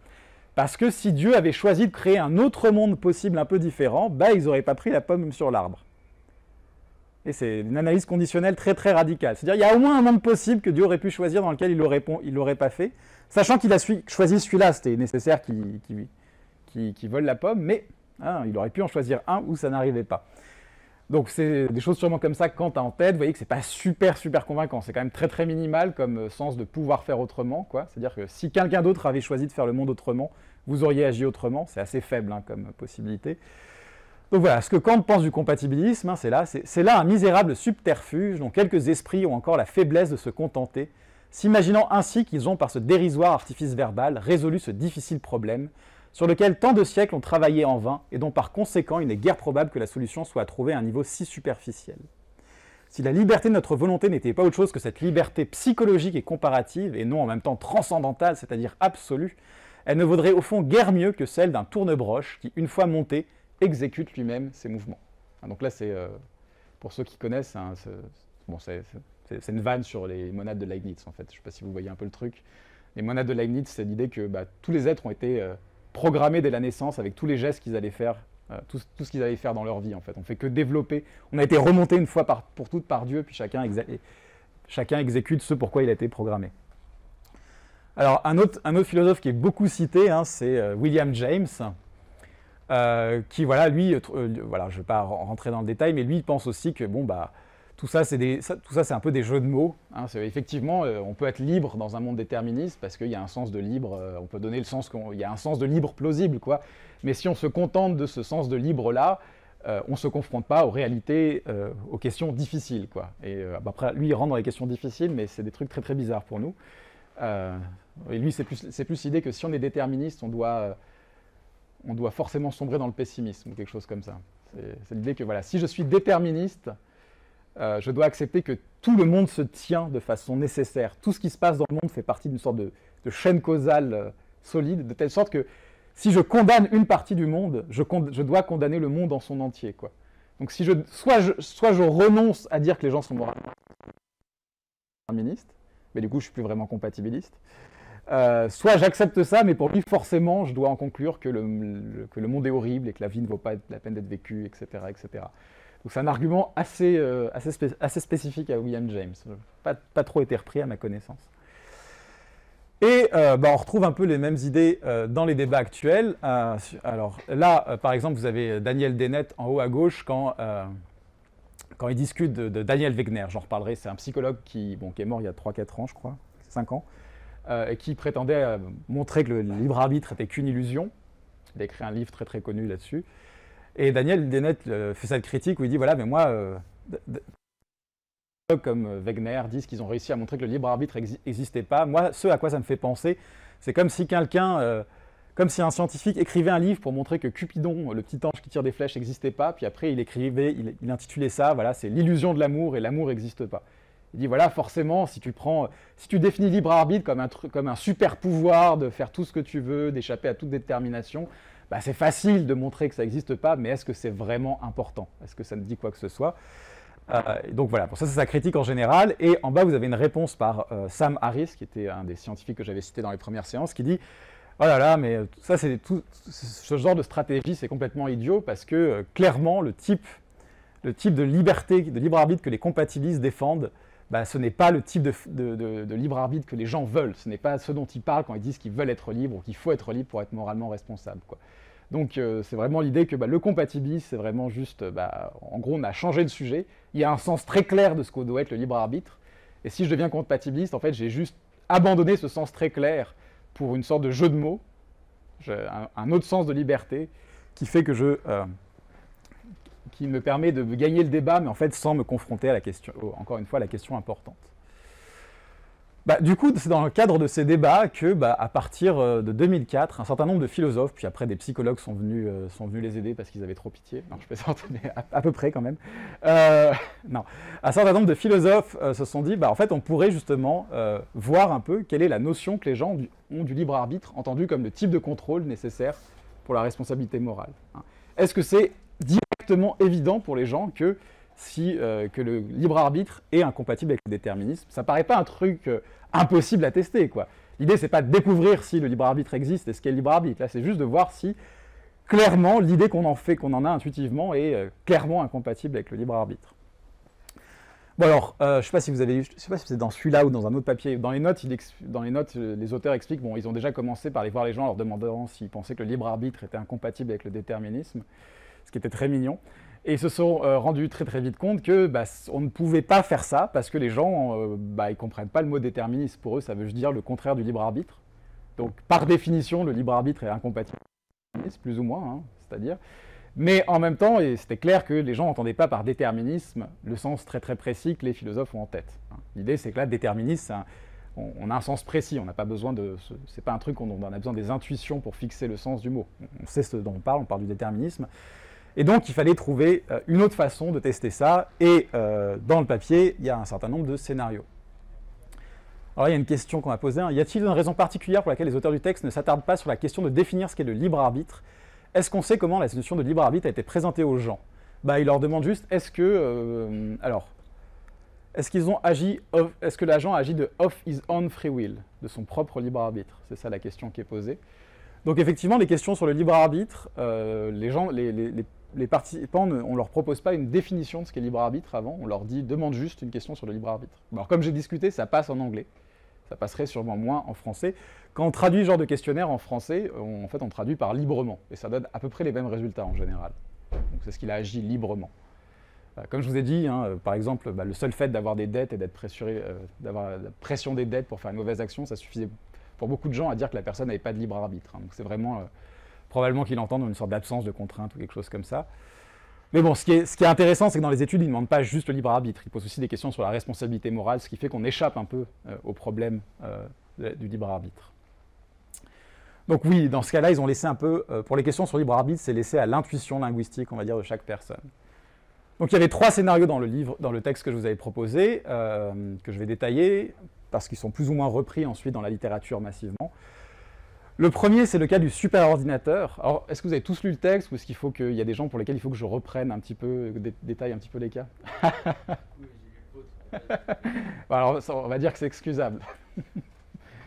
parce que si Dieu avait choisi de créer un autre monde possible un peu différent, ils n'auraient pas pris la pomme sur l'arbre. Et c'est une analyse conditionnelle très très radicale. C'est-à-dire qu'il y a au moins un monde possible que Dieu aurait pu choisir dans lequel il l'aurait pas fait, sachant qu'il a choisi celui-là, c'était nécessaire qu'il vole la pomme, mais il aurait pu en choisir un où ça n'arrivait pas. Donc c'est des choses sûrement comme ça que Kant a en tête. Vous voyez que c'est pas super convaincant, c'est quand même très très minimal comme sens de pouvoir faire autrement, quoi. C'est-à-dire que si quelqu'un d'autre avait choisi de faire le monde autrement, vous auriez agi autrement, c'est assez faible comme possibilité. Donc voilà, ce que Kant pense du compatibilisme, c'est là un misérable subterfuge dont quelques esprits ont encore la faiblesse de se contenter, s'imaginant ainsi qu'ils ont par ce dérisoire artifice verbal résolu ce difficile problème, sur lequel tant de siècles ont travaillé en vain, et dont par conséquent il n'est guère probable que la solution soit à trouver à un niveau si superficiel. Si la liberté de notre volonté n'était pas autre chose que cette liberté psychologique et comparative, et non en même temps transcendantale, c'est-à-dire absolue, elle ne vaudrait au fond guère mieux que celle d'un tourne-broche qui, une fois monté, exécute lui-même ses mouvements. Donc là, c'est, pour ceux qui connaissent, c'est une vanne sur les monades de Leibniz, en fait. Je ne sais pas si vous voyez un peu le truc. Les monades de Leibniz, c'est l'idée que tous les êtres ont été programmés dès la naissance avec tous les gestes qu'ils allaient faire, tout ce qu'ils allaient faire dans leur vie, en fait. On ne fait que développer. On a été remonté une fois pour toutes par Dieu, puis chacun exécute ce pourquoi il a été programmé. Alors, un autre philosophe qui est beaucoup cité, c'est William James, qui, voilà, lui, je ne vais pas rentrer dans le détail, mais lui, il pense aussi que, tout ça, c'est un peu des jeux de mots. Hein. Effectivement, on peut être libre dans un monde déterministe parce qu'il y a un sens de libre, on peut donner le sens qu'il y a un sens de libre plausible, quoi. Mais si on se contente de ce sens de libre-là, on ne se confronte pas aux réalités, aux questions difficiles, quoi. Et après, lui, il rentre dans les questions difficiles, mais c'est des trucs très très bizarres pour nous. Et lui, c'est plus l'idée que si on est déterministe, on doit forcément sombrer dans le pessimisme ou quelque chose comme ça. C'est l'idée que voilà, si je suis déterministe, je dois accepter que tout le monde se tient de façon nécessaire. Tout ce qui se passe dans le monde fait partie d'une sorte de chaîne causale solide, de telle sorte que si je condamne une partie du monde, je dois condamner le monde en son entier, quoi. Donc si soit je renonce à dire que les gens sont moralement déterministes, mais du coup je suis plus vraiment compatibiliste, soit j'accepte ça, mais pour lui forcément je dois en conclure que le monde est horrible et que la vie ne vaut pas la peine d'être vécue, etc., etc. Donc c'est un argument assez spécifique à William James, pas trop été repris à ma connaissance. Et on retrouve un peu les mêmes idées dans les débats actuels. Alors là, par exemple, vous avez Daniel Dennett en haut à gauche quand il discute de Daniel Wegner. J'en reparlerai, c'est un psychologue qui est mort il y a 3-4 ans, je crois, 5 ans, et qui prétendait montrer que le libre arbitre était qu'une illusion. Il a écrit un livre très très connu là-dessus. Et Daniel Dennett fait cette critique où il dit, voilà, mais moi, comme Wegner disent qu'ils ont réussi à montrer que le libre arbitre n'existait pas. Moi, ce à quoi ça me fait penser, c'est comme si comme si un scientifique écrivait un livre pour montrer que Cupidon, le petit ange qui tire des flèches, n'existait pas, puis après il intitulait ça, voilà, c'est l'illusion de l'amour et l'amour n'existe pas. Il dit voilà, forcément, si tu définis libre arbitre comme un super pouvoir de faire tout ce que tu veux, d'échapper à toute détermination, bah, c'est facile de montrer que ça n'existe pas, mais est-ce que c'est vraiment important? Est-ce que ça ne dit quoi que ce soit? Donc voilà, pour ça c'est sa critique en général. Et en bas, vous avez une réponse par Sam Harris, qui était un des scientifiques que j'avais cité dans les premières séances, qui dit « Oh là là, mais ça, ce genre de stratégie, c'est complètement idiot, parce que clairement, le type de liberté, de libre arbitre que les compatibilistes défendent, bah, ce n'est pas le type de libre arbitre que les gens veulent. Ce n'est pas ce dont ils parlent quand ils disent qu'ils veulent être libres ou qu'il faut être libre pour être moralement responsable, quoi. » Donc c'est vraiment l'idée que le compatibilisme, c'est vraiment juste, en gros, on a changé de sujet. Il y a un sens très clair de ce que doit être le libre arbitre. Et si je deviens compatibiliste, en fait, j'ai juste abandonné ce sens très clair pour une sorte de jeu de mots, un autre sens de liberté, qui fait que qui me permet de gagner le débat, mais en fait sans me confronter à la question, encore une fois, à la question importante. Du coup, c'est dans le cadre de ces débats que, à partir de 2004, un certain nombre de philosophes, puis après des psychologues sont venus les aider parce qu'ils avaient trop pitié. Non, je plaisante, mais à peu près quand même. Non, un certain nombre de philosophes se sont dit, en fait, on pourrait justement voir un peu quelle est la notion que les gens ont du libre arbitre, entendu comme le type de contrôle nécessaire pour la responsabilité morale. Est-ce que c'est directement évident pour les gens que que le libre arbitre est incompatible avec le déterminisme? Ça paraît pas un truc impossible à tester, quoi. L'idée, c'est pas de découvrir si le libre arbitre existe et ce qu'est le libre arbitre. Là, c'est juste de voir si, clairement, l'idée qu'on en a intuitivement est clairement incompatible avec le libre arbitre. Bon alors, je ne sais pas si c'est dans celui-là ou dans un autre papier. Dans les notes, les auteurs expliquent, ils ont déjà commencé par aller voir les gens en leur demandant s'ils pensaient que le libre arbitre était incompatible avec le déterminisme, ce qui était très mignon. Et ils se sont rendus très très vite compte que on ne pouvait pas faire ça parce que les gens ils comprennent pas le mot déterminisme. Pour eux, ça veut juste dire le contraire du libre arbitre. Donc par définition, le libre arbitre est incompatible avec le déterminisme, plus ou moins, hein, c'est-à-dire. Mais en même temps, et c'était clair que les gens n'entendaient pas par déterminisme le sens très très précis que les philosophes ont en tête. L'idée, c'est que là, déterminisme, on a un sens précis. On n'a pas besoin c'est pas un truc on a besoin des intuitions pour fixer le sens du mot. On sait ce dont on parle du déterminisme. Et donc, il fallait trouver une autre façon de tester ça. Et dans le papier, il y a un certain nombre de scénarios. Alors, il y a une question qu'on m'a posée. Y a-t-il une raison particulière pour laquelle les auteurs du texte ne s'attardent pas sur la question de définir ce qu'est le libre arbitre? Est-ce qu'on sait comment la notion de libre arbitre a été présentée aux gens? Ils leur demandent juste, est-ce que l'agent agit de off his own free will, de son propre libre arbitre? C'est ça la question qui est posée. Donc, effectivement, les questions sur le libre arbitre, les participants, on ne leur propose pas une définition de ce qu'est libre arbitre avant, on leur demande juste une question sur le libre arbitre. Alors comme j'ai discuté, ça passe en anglais, ça passerait sûrement moins en français. Quand on traduit ce genre de questionnaire en français, en fait on traduit par librement, et ça donne à peu près les mêmes résultats en général. Donc c'est ce qu'il a agi librement. Comme je vous ai dit, hein, par exemple, le seul fait d'avoir des dettes et d'être pressuré, d'avoir la pression des dettes pour faire une mauvaise action, ça suffisait pour beaucoup de gens à dire que la personne n'avait pas de libre arbitre. Hein. Donc c'est vraiment probablement qu'il entend une sorte d'absence de contrainte ou quelque chose comme ça. Mais bon, ce qui est intéressant, c'est que dans les études, ils ne demandent pas juste le libre arbitre, ils posent aussi des questions sur la responsabilité morale, ce qui fait qu'on échappe un peu au problème du libre arbitre. Donc oui, dans ce cas-là, ils ont laissé un peu, pour les questions sur libre arbitre, c'est laissé à l'intuition linguistique, on va dire, de chaque personne. Donc il y avait 3 scénarios dans le texte que je vous avais proposé, que je vais détailler, parce qu'ils sont plus ou moins repris ensuite dans la littérature massivement. Le premier, c'est le cas du superordinateur. Alors, est-ce que vous avez tous lu le texte, ou est-ce qu'il y a des gens pour lesquels il faut que je reprenne un petit peu, détaille un petit peu les cas? Oui, j'ai lu le vôtre. Bon, alors, on va dire que c'est excusable,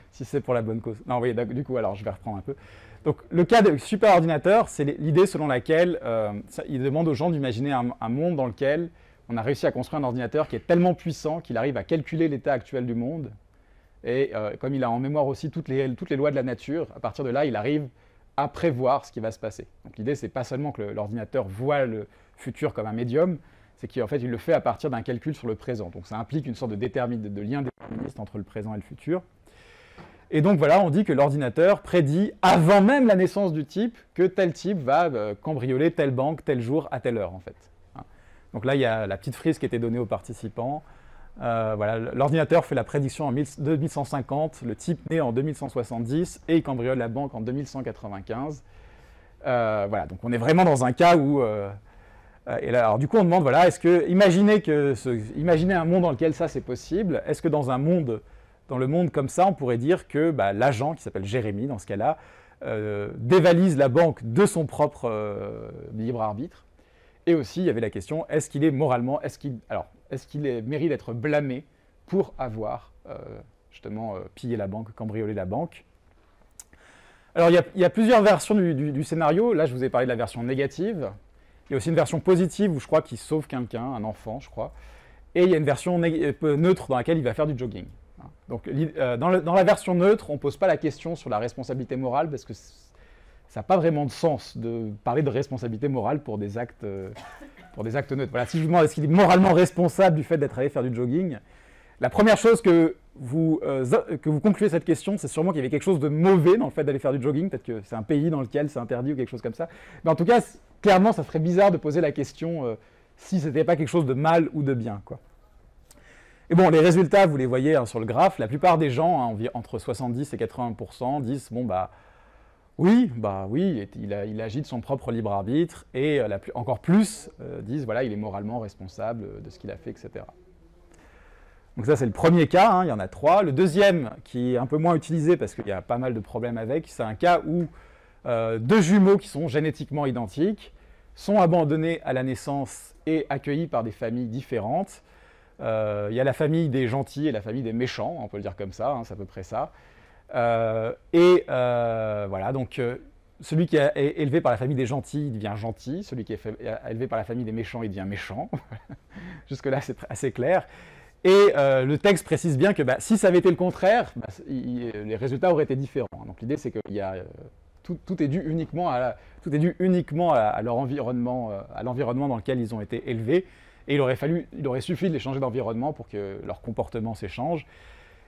si c'est pour la bonne cause. Non, oui, du coup, alors je vais reprendre un peu. Donc, le cas de superordinateur, c'est l'idée selon laquelle il demande aux gens d'imaginer un monde dans lequel on a réussi à construire un ordinateur qui est tellement puissant qu'il arrive à calculer l'état actuel du monde. Et comme il a en mémoire aussi toutes les lois de la nature, à partir de là, il arrive à prévoir ce qui va se passer. Donc l'idée, c'est pas seulement que l'ordinateur voit le futur comme un médium, c'est qu'en fait, il le fait à partir d'un calcul sur le présent. Donc ça implique une sorte de lien déterministe entre le présent et le futur. Et donc voilà, on dit que l'ordinateur prédit, avant même la naissance du type, que tel type va cambrioler telle banque, tel jour, à telle heure, en fait. Donc là, il y a la petite frise qui était donnée aux participants. Voilà, l'ordinateur fait la prédiction en 2150, le type naît en 2170 et il cambriole la banque en 2195. Voilà, donc on est vraiment dans un cas où... et là, alors du coup on demande, voilà, imaginez un monde dans lequel ça c'est possible, est-ce que dans le monde comme ça, on pourrait dire que l'agent, qui s'appelle Jérémy dans ce cas-là, dévalise la banque de son propre libre arbitre? Et aussi, il y avait la question, est-ce qu'il est moralement, est-ce qu'il mérite d'être blâmé pour avoir justement pillé la banque, cambriolé la banque? Alors, il y a plusieurs versions du scénario. Là, je vous ai parlé de la version négative. Il y a aussi une version positive où je crois qu'il sauve quelqu'un, un enfant, je crois. Et il y a une version neutre dans laquelle il va faire du jogging. Donc, dans la version neutre, on ne pose pas la question sur la responsabilité morale parce que ça n'a pas vraiment de sens de parler de responsabilité morale pour des actes neutres. Voilà, si je vous demande est-ce qu'il est moralement responsable du fait d'être allé faire du jogging, la première chose que vous concluez cette question, c'est sûrement qu'il y avait quelque chose de mauvais dans le fait d'aller faire du jogging, peut-être que c'est un pays dans lequel c'est interdit ou quelque chose comme ça. Mais en tout cas, clairement, ça serait bizarre de poser la question si ce n'était pas quelque chose de mal ou de bien, quoi. Et bon, les résultats, vous les voyez sur le graphe, la plupart des gens, entre 70 et 80%, disent, bon, oui, il agit de son propre libre arbitre, et encore plus disent, voilà, il est moralement responsable de ce qu'il a fait, etc. Donc ça, c'est le premier cas, hein, il y en a 3. Le deuxième, qui est un peu moins utilisé parce qu'il y a pas mal de problèmes avec, c'est un cas où 2 jumeaux qui sont génétiquement identiques sont abandonnés à la naissance et accueillis par des familles différentes. Il y a la famille des gentils et la famille des méchants, on peut le dire comme ça, hein, c'est à peu près ça. Voilà, donc celui qui est élevé par la famille des gentils, il devient gentil. Celui qui est élevé par la famille des méchants, il devient méchant. Jusque-là, c'est assez clair. Et le texte précise bien que si ça avait été le contraire, les résultats auraient été différents. Donc l'idée, c'est que tout est dû uniquement à leur environnement, à l'environnement dans lequel ils ont été élevés. Et il aurait suffi de les changer d'environnement pour que leur comportement s'échange.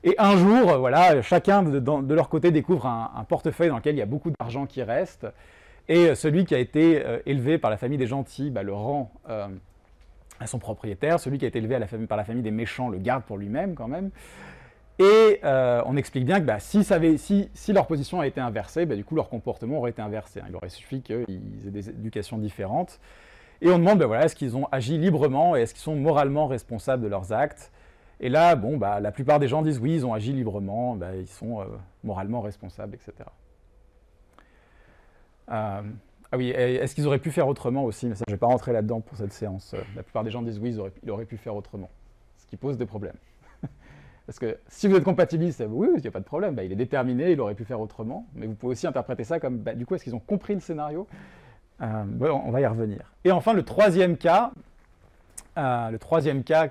Et un jour, voilà, chacun de leur côté découvre un portefeuille dans lequel il y a beaucoup d'argent qui reste. Et celui qui a été élevé par la famille des gentils le rend à son propriétaire. Celui qui a été élevé par la famille des méchants le garde pour lui-même quand même. Et on explique bien que si leur position a été inversée, du coup leur comportement aurait été inversé. Il aurait suffi qu'ils aient des éducations différentes. Et on demande, voilà, est-ce qu'ils ont agi librement et est-ce qu'ils sont moralement responsables de leurs actes? Et là, la plupart des gens disent oui, ils ont agi librement, ils sont moralement responsables, etc. Ah oui, est-ce qu'ils auraient pu faire autrement aussi? Mais ça, je ne vais pas rentrer là-dedans pour cette séance. La plupart des gens disent oui, ils auraient pu faire autrement, ce qui pose des problèmes. Parce que si vous êtes compatibiliste, oui, il n'y a pas de problème, il est déterminé, il aurait pu faire autrement, mais vous pouvez aussi interpréter ça comme, du coup, est-ce qu'ils ont compris le scénario? On va y revenir. Et enfin, le troisième cas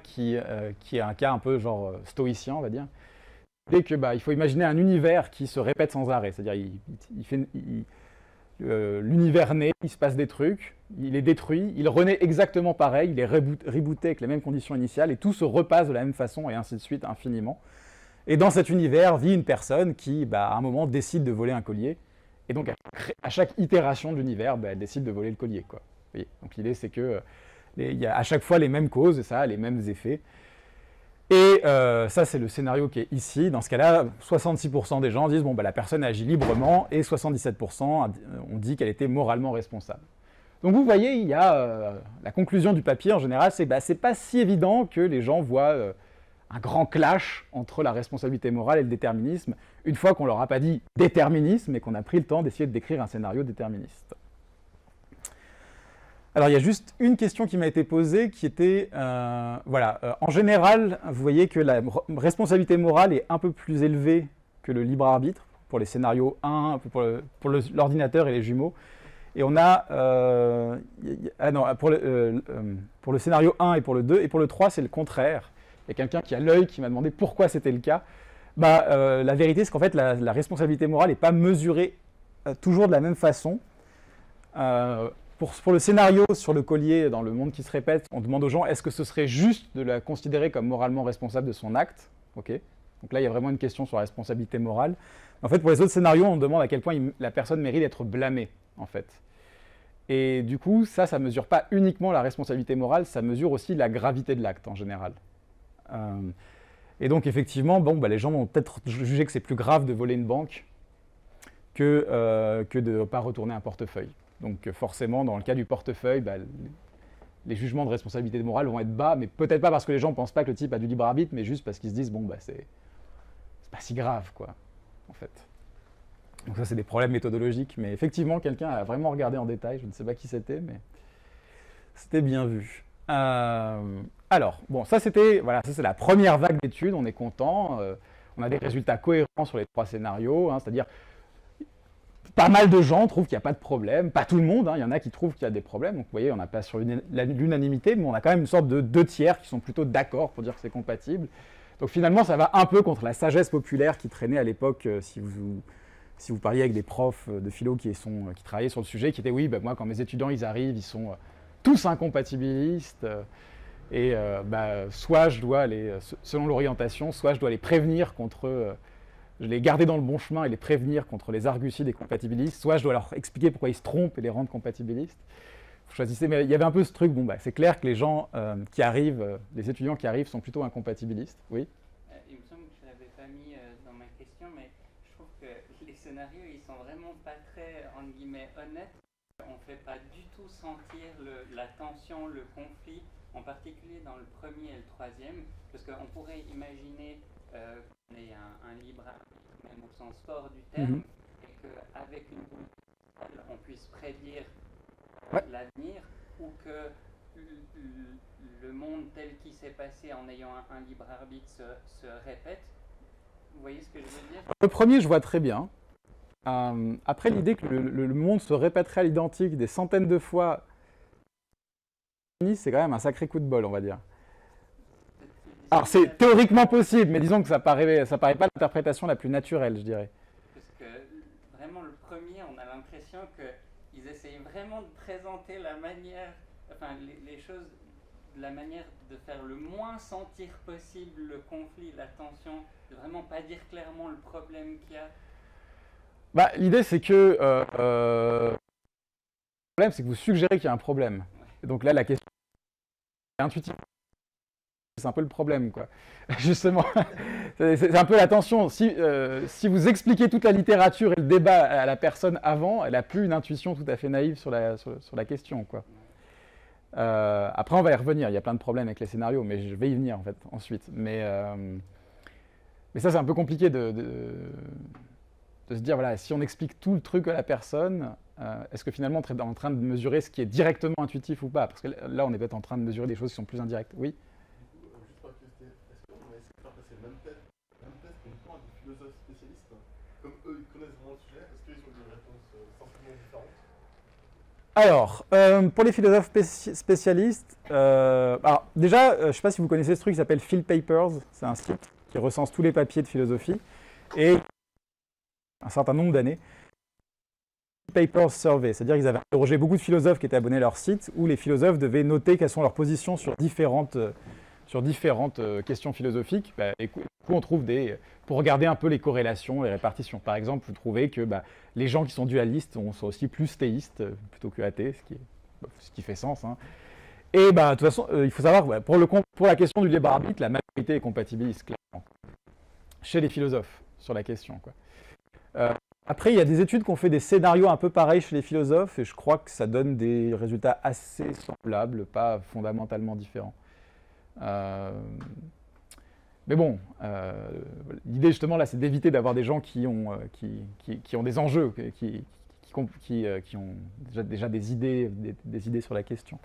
qui est un cas un peu genre stoïcien, on va dire, c'est que il faut imaginer un univers qui se répète sans arrêt. C'est-à-dire, l'univers naît, il se passe des trucs, il est détruit, il renaît exactement pareil, il est rebooté avec les mêmes conditions initiales, et tout se repasse de la même façon, et ainsi de suite, infiniment. Et dans cet univers vit une personne qui, à un moment, décide de voler un collier, et donc à chaque itération de l'univers, elle décide de voler le collier, quoi. Vous voyez, donc l'idée, c'est que il y a à chaque fois les mêmes causes, et ça a les mêmes effets. Et ça, c'est le scénario qui est ici. Dans ce cas-là, 66% des gens disent bon, la personne agit librement, et 77% ont dit qu'elle était moralement responsable. Donc vous voyez, il y a la conclusion du papier en général, c'est pas si évident que les gens voient un grand clash entre la responsabilité morale et le déterminisme, une fois qu'on leur a pas dit déterminisme et qu'on a pris le temps d'essayer de décrire un scénario déterministe. Alors, il y a juste une question qui m'a été posée qui était, en général, vous voyez que la responsabilité morale est un peu plus élevée que le libre arbitre pour les scénarios 1, pour l'ordinateur et les jumeaux. Et on a, pour le scénario 1 et pour le 2, et pour le 3, c'est le contraire. Il y a quelqu'un qui a l'œil qui m'a demandé pourquoi c'était le cas. La vérité, c'est qu'en fait, la responsabilité morale n'est pas mesurée toujours de la même façon. Pour le scénario sur le collier dans le monde qui se répète, on demande aux gens est-ce que ce serait juste de la considérer comme moralement responsable de son acte, okay. Donc là, il y a vraiment une question sur la responsabilité morale. En fait, pour les autres scénarios, on demande à quel point la personne mérite d'être blâmée, en fait. Et du coup, ça ne mesure pas uniquement la responsabilité morale, ça mesure aussi la gravité de l'acte, en général. Et donc, effectivement, les gens vont peut-être juger que c'est plus grave de voler une banque que de ne pas retourner un portefeuille. Donc forcément, dans le cas du portefeuille, les jugements de responsabilité morale vont être bas, mais peut-être pas parce que les gens ne pensent pas que le type a du libre arbitre, mais juste parce qu'ils se disent, c'est pas si grave, quoi, en fait. Donc ça, c'est des problèmes méthodologiques, mais effectivement, quelqu'un a vraiment regardé en détail, je ne sais pas qui c'était, mais c'était bien vu. Alors, ça c'est la première vague d'études, on est content, on a des résultats cohérents sur les 3 scénarios, c'est-à-dire pas mal de gens trouvent qu'il n'y a pas de problème, pas tout le monde, il y en a qui trouvent qu'il y a des problèmes, donc vous voyez, on n'a pas sur l'unanimité, mais on a quand même une sorte de 2 tiers qui sont plutôt d'accord pour dire que c'est compatible. Donc finalement, ça va un peu contre la sagesse populaire qui traînait à l'époque, si vous parliez avec des profs de philo qui travaillaient sur le sujet, qui étaient oui, moi quand mes étudiants ils arrivent, ils sont tous incompatibilistes, et soit je dois selon l'orientation, soit je dois les prévenir contre... je les garder dans le bon chemin et les prévenir contre les arguties des compatibilistes, soit je dois leur expliquer pourquoi ils se trompent et les rendre compatibilistes. Vous choisissez, mais il y avait un peu ce truc, c'est clair que les gens qui arrivent, les étudiants qui arrivent sont plutôt incompatibilistes, oui. Il me semble que je ne l'avais pas mis dans ma question, mais je trouve que les scénarios, ils sont vraiment pas très, entre guillemets, honnêtes. On ne fait pas du tout sentir la tension, le conflit, en particulier dans le premier et le troisième, parce qu'on pourrait imaginer qu'on ait un libre arbitre, même au sens fort du terme, et qu'avec une boule de cristal, on puisse prédire l'avenir, ou que le monde tel qu'il s'est passé en ayant un libre arbitre se répète. Vous voyez ce que je veux dire? Le premier, je vois très bien. Après, l'idée que le monde se répéterait à l'identique des centaines de fois, c'est quand même un sacré coup de bol, on va dire. Alors, c'est théoriquement possible, mais disons que ça paraît pas l'interprétation la plus naturelle, je dirais. Parce que, vraiment, le premier, on a l'impression qu'ils essayent vraiment de présenter la manière, les choses de la manière de faire le moins sentir possible le conflit, la tension, de vraiment pas dire clairement le problème qu'il y a. L'idée, c'est que le problème, c'est que vous suggérez qu'il y a un problème. Et donc là, la question est intuitive. C'est un peu le problème, quoi. Justement, c'est un peu la tension. Si vous expliquez toute la littérature et le débat à la personne avant, elle n'a plus une intuition tout à fait naïve sur la question, quoi. Après, on va y revenir. Il y a plein de problèmes avec les scénarios, mais je vais y venir, en fait, ensuite. Mais ça, c'est un peu compliqué de se dire, voilà, si on explique tout le truc à la personne, est-ce que finalement on est en train de mesurer ce qui est directement intuitif ou pas? Parce que là, on est peut-être en train de mesurer des choses qui sont plus indirectes. Oui. Juste par curiosité, est-ce qu'on va essayer de faire passer le même test uniquement à des philosophes spécialistes? Comme eux, ils connaissent vraiment le sujet, est-ce qu'ils ont des réponses sensiblement différentes? Alors, pour les philosophes spécialistes, alors déjà, je ne sais pas si vous connaissez ce truc qui s'appelle Phil Papers, c'est un site qui recense tous les papiers de philosophie, et un certain nombre d'années, Papers Survey, c'est-à-dire qu'ils avaient interrogé beaucoup de philosophes qui étaient abonnés à leur site, où les philosophes devaient noter quelles sont leurs positions sur différentes questions philosophiques. Et du coup, on trouve pour regarder un peu les corrélations, les répartitions. Par exemple, vous trouvez que les gens qui sont dualistes sont aussi plus théistes plutôt que athées, ce qui fait sens. Hein. Et de toute façon, il faut savoir, pour la question du libre arbitre, la majorité est compatibiliste, clairement, chez les philosophes, sur la question, quoi. Après, il y a des études qui ont fait des scénarios un peu pareils chez les philosophes, et je crois que ça donne des résultats assez semblables, pas fondamentalement différents. Mais bon, l'idée justement là, c'est d'éviter d'avoir des gens qui ont des enjeux, qui ont déjà des idées sur la question.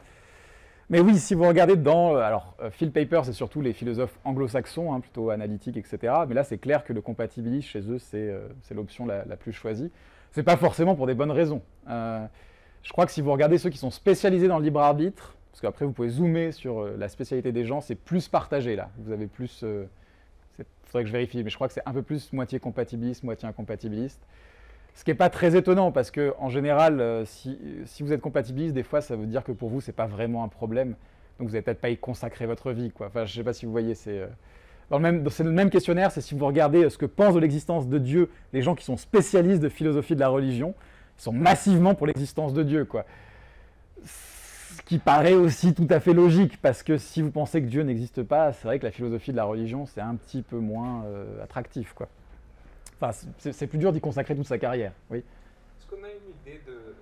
Mais oui, si vous regardez alors Phil Papers, c'est surtout les philosophes anglo-saxons, hein, plutôt analytiques, etc. Mais là, c'est clair que le compatibilisme chez eux, c'est l'option la plus choisie. C'est pas forcément pour des bonnes raisons. Je crois que si vous regardez ceux qui sont spécialisés dans le libre arbitre, parce qu'après vous pouvez zoomer sur la spécialité des gens, c'est plus partagé là. Vous avez plus, faudrait que je vérifie, mais je crois que c'est un peu plus moitié compatibiliste, moitié incompatibiliste. Ce qui n'est pas très étonnant parce que en général, si vous êtes compatibiliste, des fois ça veut dire que pour vous c'est pas vraiment un problème, donc vous n'allez peut-être pas y consacrer votre vie, quoi. Enfin, je sais pas si vous voyez, c'est le même questionnaire, c'est si vous regardez ce que pensent de l'existence de Dieu les gens qui sont spécialistes de philosophie de la religion, ils sont massivement pour l'existence de Dieu, quoi. Ce qui paraît aussi tout à fait logique, parce que si vous pensez que Dieu n'existe pas, c'est vrai que la philosophie de la religion, c'est un petit peu moins attractif, quoi. Enfin, c'est plus dur d'y consacrer toute sa carrière, oui. Est-ce qu'on a une idée de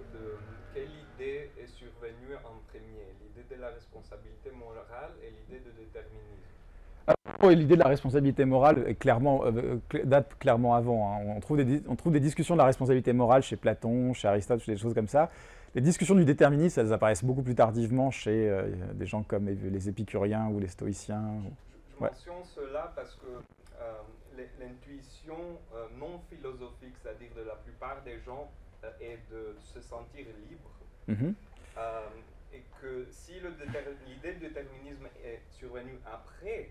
quelle idée est survenue en premier? L'idée de la responsabilité morale et l'idée de déterminisme? L'idée de la responsabilité morale date clairement avant. Hein. On trouve des discussions de la responsabilité morale chez Platon, chez Aristote, chez des choses comme ça. Les discussions du déterminisme, elles apparaissent beaucoup plus tardivement chez des gens comme les épicuriens ou les stoïciens. Je mentionne cela parce que l'intuition non philosophique, c'est-à-dire de la plupart des gens, est de se sentir libre. Mm-hmm. Et que si l'idée de déterminisme est survenue après,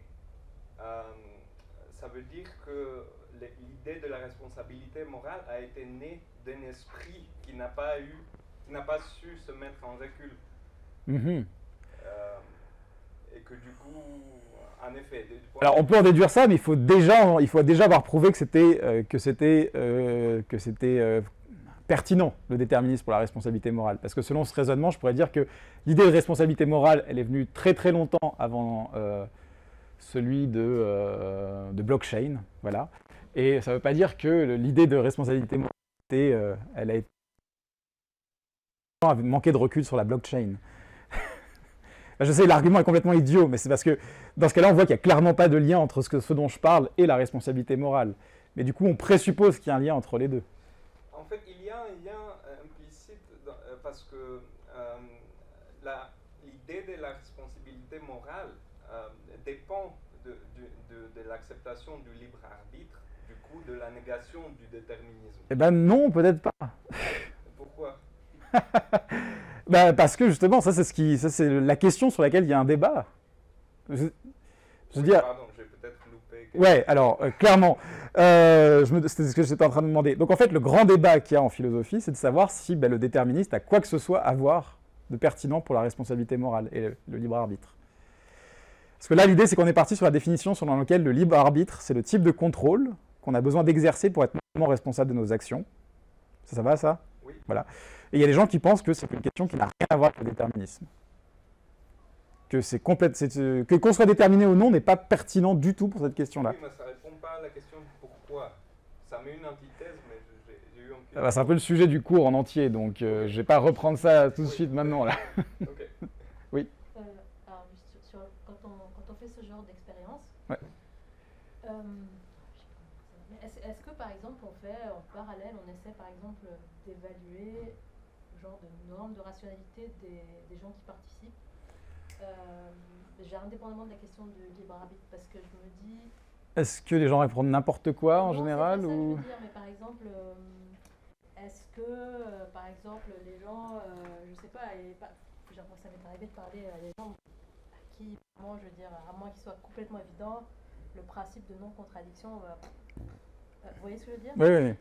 ça veut dire que l'idée de la responsabilité morale a été née d'un esprit qui n'a pas su se mettre en recul. Mm-hmm. Et que du coup, en effet... Alors on peut en déduire ça, mais il faut déjà avoir prouvé que c'était pertinent, le déterminisme pour la responsabilité morale. Parce que selon ce raisonnement, je pourrais dire que l'idée de responsabilité morale, elle est venue très très longtemps avant celui de blockchain. Voilà. Et ça ne veut pas dire que l'idée de responsabilité morale, elle a été manqué de recul sur la blockchain. Je sais, l'argument est complètement idiot, mais c'est parce que dans ce cas-là, on voit qu'il n'y a clairement pas de lien entre ce dont je parle et la responsabilité morale. Mais du coup, on présuppose qu'il y a un lien entre les deux. En fait, il y a un lien implicite parce que l'idée de la responsabilité morale dépend de l'acceptation du libre arbitre, du coup de la négation du déterminisme. Eh ben non, peut-être pas. Pourquoi? Parce que justement, ça c'est la question sur laquelle il y a un débat. Je veux dire. Pardon, j'ai peut-être loupé. Ouais, alors clairement, c'était ce que j'étais en train de demander. Donc en fait, le grand débat qu'il y a en philosophie, c'est de savoir si le déterministe a quoi que ce soit à voir de pertinent pour la responsabilité morale et le libre arbitre. Parce que là, l'idée, c'est qu'on est parti sur la définition selon laquelle le libre arbitre, c'est le type de contrôle qu'on a besoin d'exercer pour être normalement responsable de nos actions. Ça va, ça? Oui. Voilà. Et il y a des gens qui pensent que c'est une question qui n'a rien à voir avec le déterminisme. Que qu'on soit déterminé ou non n'est pas pertinent du tout pour cette question-là. Oui, mais ça ne répond pas à la question de pourquoi. Ça met une antithèse, mais j'ai eu un peu... C'est un peu le sujet du cours en entier, donc je ne vais pas reprendre ça tout de suite maintenant. Là. Ok. Oui. Alors, quand on fait ce genre d'expérience, ouais. Est-ce que par exemple en parallèle, on essaie par exemple d'évaluer le genre de normes de rationalité des gens qui participent, indépendamment de la question du libre arbitre, parce que je me dis... Est-ce que les gens répondent n'importe quoi en général c'est pas ça ou... que je veux dire, mais par exemple, est-ce que par exemple les gens, je sais pas, ça m'est arrivé de parler à des gens à qui, moi, je veux dire, à moins qu'il soit complètement évident, le principe de non-contradiction... vous voyez ce que je veux dire? Oui, oui.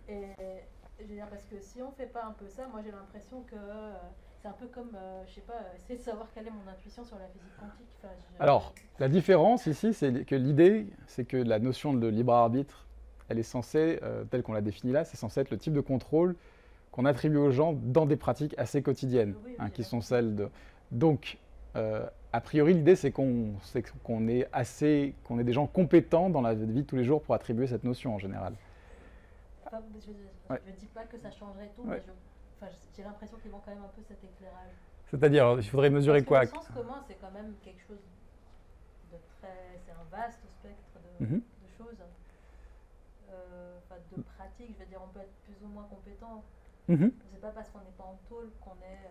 Et Je veux dire, parce que si on fait pas un peu ça, moi j'ai l'impression que c'est un peu comme, je sais pas, essayer de savoir quelle est mon intuition sur la physique quantique. Enfin, Alors, la différence ici, c'est que l'idée, c'est que la notion de libre arbitre, elle est censée, telle qu'on l'a définie là, c'est censé être le type de contrôle qu'on attribue aux gens dans des pratiques assez quotidiennes, Oui, qui sont d'accord. celles de... Donc, a priori, l'idée, c'est qu'on est des gens compétents dans la vie de tous les jours pour attribuer cette notion en général. Enfin, Ouais. je dis pas que ça changerait tout, Ouais. mais enfin, j'ai l'impression qu'il manque quand même un peu cet éclairage. C'est-à-dire, il faudrait mesurer Parce quoi? que le sens commun, c'est quand même quelque chose de très... C'est un vaste spectre Mhm. de choses. Enfin, de pratiques, je veux dire, on peut être plus ou moins compétent. Mhm. C'est pas parce qu'on n'est pas en tôle qu'on est...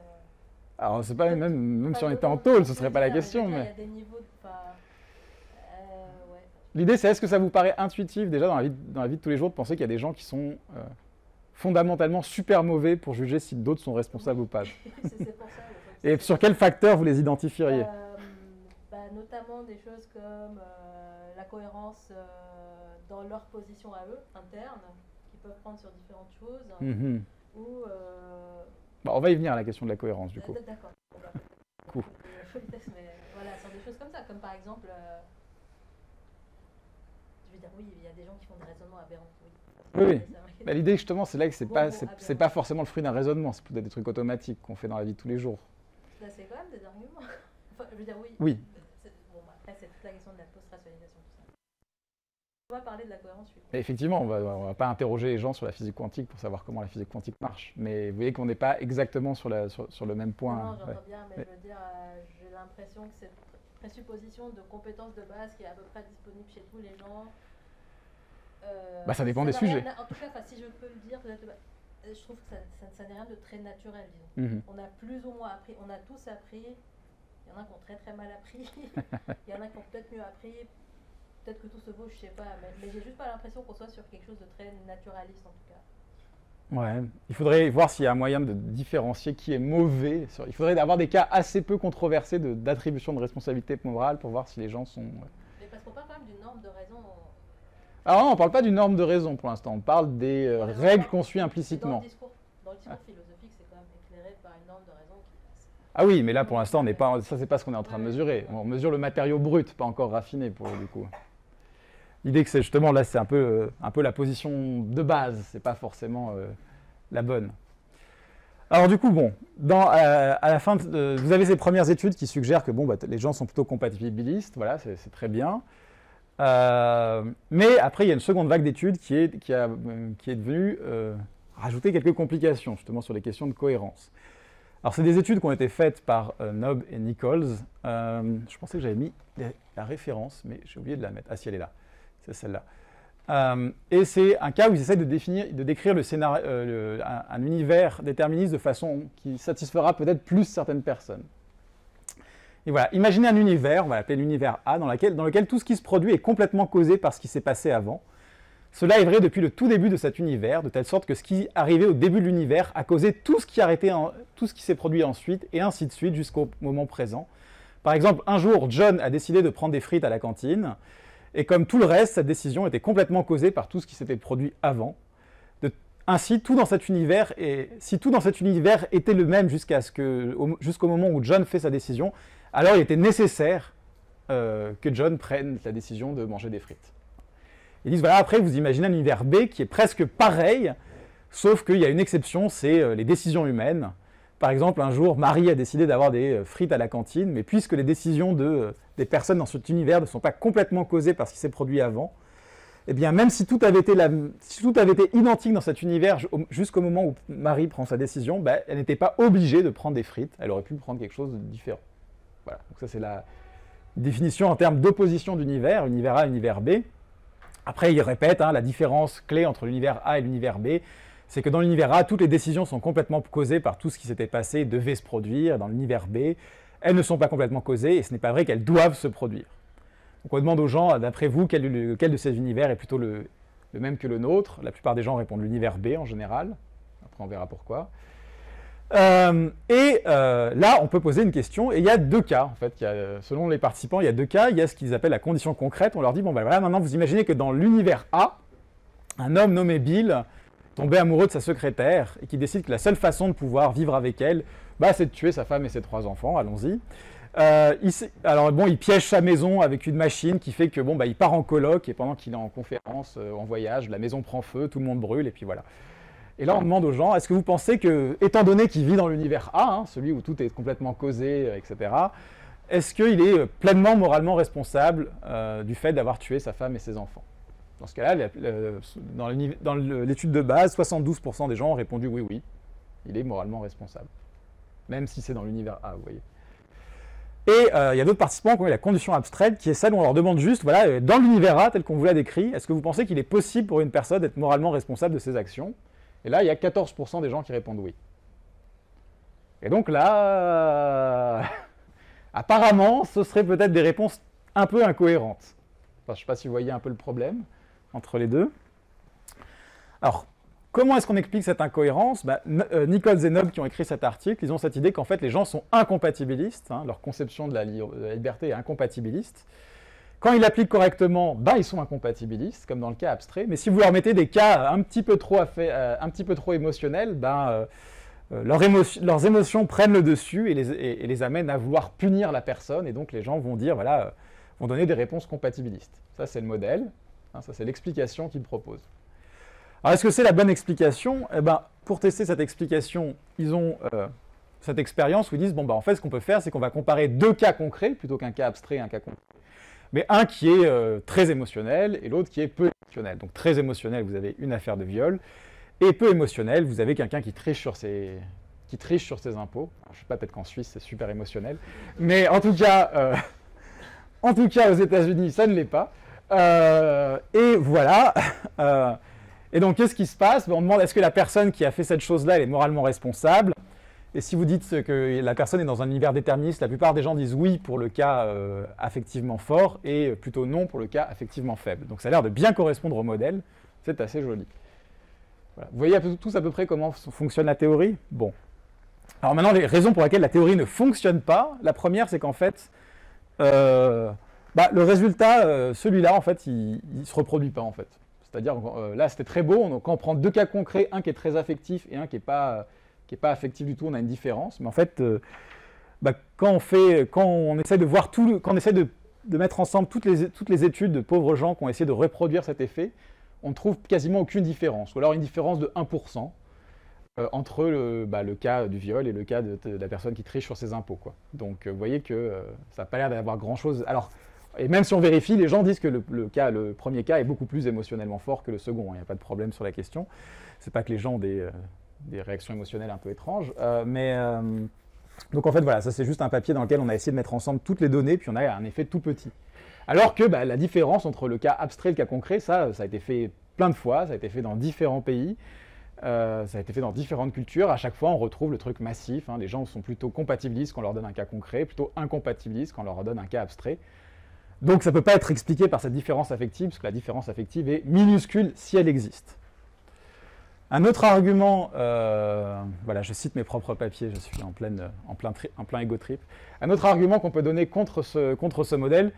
Alors, c'est pas même Enfin, si on était en je tôle, veux ce serait pas la dire, je veux question, dire, mais... Il y a des niveaux de... Enfin, ouais. L'idée, c'est est-ce que ça vous paraît intuitif, déjà dans la vie de tous les jours, de penser qu'il y a des gens qui sont fondamentalement super mauvais pour juger si d'autres sont responsables ou pas? C'est pour ça. Et sur quels facteurs vous les identifieriez? Notamment des choses comme la cohérence dans leur position à eux, interne, qu'ils peuvent prendre sur différentes choses, Mhm. ou... Bon, on va y venir à la question de la cohérence, du coup. D'accord. Bon, bah, Cool. politesse, mais voilà, sur des choses comme ça, comme par exemple... je veux dire, oui, il y a des gens qui font des raisonnements aberrants. Oui, oui. Ça m'inquiète. Bah, l'idée, justement, c'est là que c'est Bon, pas, bon, c'est aberrant. pas forcément le fruit d'un raisonnement, c'est plutôt des trucs automatiques qu'on fait dans la vie de tous les jours. Ça, c'est quand même des arguments. Enfin, je veux dire, oui. Oui. Bon, bah, après, c'est toute la question de la post-rationalisation, tout ça. On va parler de la cohérence, je suis Et effectivement, on va pas interroger les gens sur la physique quantique pour savoir comment la physique quantique marche. Mais vous voyez qu'on n'est pas exactement sur le même point. Non, j'entends Ouais. bien, mais Ouais. je veux dire, j'ai l'impression que cette présupposition de compétences de base qui est à peu près disponible chez tous les gens. Bah, ça dépend des n'a rien sujets. en tout cas, si je peux le dire, peut-être, je trouve que ça n'est rien de très naturel, disons. Mhm. On a plus ou moins appris, on a tous appris. Il y en a qui ont très très mal appris. Il y en a qui ont peut-être mieux appris. Peut-être que tout se vaut, je sais pas. Mais j'ai juste pas l'impression qu'on soit sur quelque chose de très naturaliste en tout cas. Ouais. Il faudrait voir s'il y a un moyen de différencier qui est mauvais. Il faudrait avoir des cas assez peu controversés d'attribution de responsabilité morale pour voir si les gens sont... Mais parce qu'on parle quand même d'une norme de raison. Alors non, on ne parle pas d'une norme de raison pour l'instant, on parle des règles qu'on suit Dans implicitement. le discours philosophique, c'est quand même éclairé par une norme de raison qui Ah oui, mais là pour l'instant, ça c'est pas ce qu'on est en train de mesurer. On mesure le matériau brut, pas encore raffiné pour du coup. L'idée que c'est justement, là c'est un peu la position de base, c'est pas forcément la bonne. Alors du coup, bon, à la fin, vous avez ces premières études qui suggèrent que bon, bah, les gens sont plutôt compatibilistes, voilà, c'est très bien. Mais après, il y a une seconde vague d'études qui est devenue rajouter quelques complications, justement, sur les questions de cohérence. Alors, c'est des études qui ont été faites par Knob et Nichols. Je pensais que j'avais mis la référence, mais j'ai oublié de la mettre. Ah, si, elle est là. C'est celle-là. Et c'est un cas où ils essaient de décrire un univers déterministe de façon qui satisfera peut-être plus certaines personnes. Et voilà, imaginez un univers, on va l'appeler l'univers A, dans lequel tout ce qui se produit est complètement causé par ce qui s'est passé avant. Cela est vrai depuis le tout début de cet univers, de telle sorte que ce qui arrivait au début de l'univers a causé tout ce qui s'est produit ensuite, et ainsi de suite jusqu'au moment présent. Par exemple, un jour, John a décidé de prendre des frites à la cantine, et comme tout le reste, cette décision était complètement causée par tout ce qui s'était produit avant. Ainsi, si tout dans cet univers était le même jusqu'au moment où John fait sa décision, alors il était nécessaire que John prenne la décision de manger des frites. Ils disent, voilà, après vous imaginez un univers B qui est presque pareil, sauf qu'il y a une exception, c'est les décisions humaines. Par exemple, un jour, Marie a décidé d'avoir des frites à la cantine, mais puisque les décisions des personnes dans cet univers ne sont pas complètement causées par ce qui s'est produit avant, eh bien, même si tout avait été identique dans cet univers jusqu'au moment où Marie prend sa décision, bah, elle n'était pas obligée de prendre des frites, elle aurait pu prendre quelque chose de différent. Voilà, donc ça c'est la définition en termes d'opposition d'univers, univers A, univers B. Après, il répète, la différence clé entre l'univers A et l'univers B, c'est que dans l'univers A, toutes les décisions sont complètement causées par tout ce qui s'était passé et devait se produire. Dans l'univers B, elles ne sont pas complètement causées et ce n'est pas vrai qu'elles doivent se produire. Donc on demande aux gens, d'après vous, quel de ces univers est plutôt le même que le nôtre. La plupart des gens répondent l'univers B en général. Après, on verra pourquoi. Là, on peut poser une question, et il y a deux cas, en fait. Selon les participants, il y a deux cas. Il y a ce qu'ils appellent la condition concrète. On leur dit, bon, ben voilà, maintenant, vous imaginez que dans l'univers A, un homme nommé Bill tombé amoureux de sa secrétaire et qui décide que la seule façon de pouvoir vivre avec elle, c'est de tuer sa femme et ses 3 enfants, allons-y. Alors bon, il piège sa maison avec une machine qui fait que il part en coloc et pendant qu'il est en conférence, en voyage, la maison prend feu, tout le monde brûle et puis voilà. Et là, on demande aux gens, est-ce que vous pensez que, étant donné qu'il vit dans l'univers A, celui où tout est complètement causé, etc., est-ce qu'il est pleinement moralement responsable du fait d'avoir tué sa femme et ses enfants? Dans ce cas-là, dans l'étude de base, 72% des gens ont répondu oui, il est moralement responsable. Même si c'est dans l'univers A, vous voyez. Et il y a d'autres participants qui ont eu la condition abstraite, qui est celle où on leur demande juste, voilà, dans l'univers A, tel qu'on vous l'a décrit, est-ce que vous pensez qu'il est possible pour une personne d'être moralement responsable de ses actions? Et là, il y a 14% des gens qui répondent oui. Et donc là, apparemment, ce serait peut-être des réponses un peu incohérentes. Enfin, je ne sais pas si vous voyez un peu le problème entre les deux. Alors, comment est-ce qu'on explique cette incohérence? Nichols et Nob, qui ont écrit cet article, ils ont cette idée qu'en fait, les gens sont incompatibilistes, leur conception de la liberté est incompatibiliste. Quand ils l'appliquent correctement, ils sont incompatibilistes, comme dans le cas abstrait. Mais si vous leur mettez des cas un petit peu trop émotionnels, leurs émotions prennent le dessus et les amènent à vouloir punir la personne. Et donc les gens vont dire, vont donner des réponses compatibilistes. Ça, c'est le modèle. Ça, c'est l'explication qu'ils proposent. Alors, est-ce que c'est la bonne explication? Pour tester cette explication, ils ont cette expérience où ils disent, en fait, ce qu'on peut faire, c'est qu'on va comparer 2 cas concrets, plutôt qu'un cas abstrait et un cas concret. Mais un qui est très émotionnel et l'autre qui est peu émotionnel. Donc très émotionnel, vous avez une affaire de viol, et peu émotionnel, vous avez quelqu'un qui triche sur ses impôts. Alors, je ne sais pas, peut-être qu'en Suisse, c'est super émotionnel. Mais en tout cas, aux États-Unis, ça ne l'est pas. Et voilà. Et donc, qu'est-ce qui se passe? On demande, est-ce que la personne qui a fait cette chose-là, elle est moralement responsable? Et si vous dites que la personne est dans un univers déterministe, la plupart des gens disent oui pour le cas affectivement fort et plutôt non pour le cas affectivement faible. Donc ça a l'air de bien correspondre au modèle. C'est assez joli. Voilà. Vous voyez tous à peu près comment fonctionne la théorie? Bon. Alors maintenant, les raisons pour lesquelles la théorie ne fonctionne pas. La première, c'est qu'en fait, le résultat, celui-là, en fait, il ne se reproduit pas, en fait. C'est-à-dire, là, c'était très beau. Donc, quand on prend 2 cas concrets, un qui est très affectif et un qui n'est pas affectif du tout, on a une différence. Mais en fait, quand on essaie de voir quand on essaie de mettre ensemble toutes les études de pauvres gens qui ont essayé de reproduire cet effet, on ne trouve quasiment aucune différence. Ou alors une différence de 1% entre le cas du viol et le cas de la personne qui triche sur ses impôts, quoi. Donc vous voyez que ça n'a pas l'air d'avoir grand-chose. Alors, et même si on vérifie, les gens disent que le premier cas est beaucoup plus émotionnellement fort que le second. Il n'y a pas de problème sur la question. C'est pas que les gens ont des réactions émotionnelles un peu étranges. Donc en fait, voilà, ça c'est juste un papier dans lequel on a essayé de mettre ensemble toutes les données, puis on a un effet tout petit. Alors que la différence entre le cas abstrait et le cas concret, ça a été fait plein de fois, ça a été fait dans différents pays, ça a été fait dans différentes cultures. À chaque fois, on retrouve le truc massif. Les gens sont plutôt compatibilistes quand on leur donne un cas concret, plutôt incompatibilistes quand on leur donne un cas abstrait. Donc ça ne peut pas être expliqué par cette différence affective, parce que la différence affective est minuscule si elle existe. Un autre argument, voilà, je cite mes propres papiers, je suis en plein ego trip. Un autre argument qu'on peut donner contre ce modèle,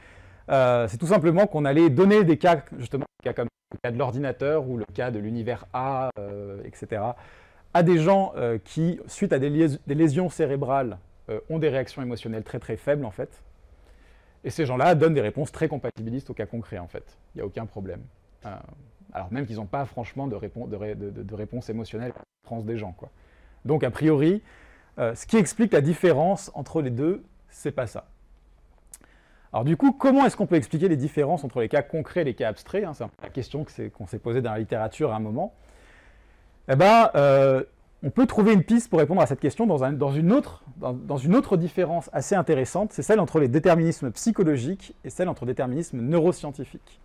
c'est tout simplement qu'on allait donner des cas, justement, des cas comme le cas de l'ordinateur ou le cas de l'univers A, etc., à des gens qui, suite à des lésions cérébrales, ont des réactions émotionnelles très très faibles, en fait. Et ces gens-là donnent des réponses très compatibilistes au cas concret, en fait. Il n'y a aucun problème. Alors même qu'ils n'ont pas franchement de réponse émotionnelle à la souffrance des gens, quoi. Donc a priori, ce qui explique la différence entre les deux, c'est pas ça. Alors du coup, comment est-ce qu'on peut expliquer les différences entre les cas concrets et les cas abstraits, C'est un peu la question qu'on s'est posée dans la littérature à un moment. On peut trouver une piste pour répondre à cette question dans une autre différence assez intéressante, c'est celle entre les déterminismes psychologiques et celle entre déterminisme neuroscientifique.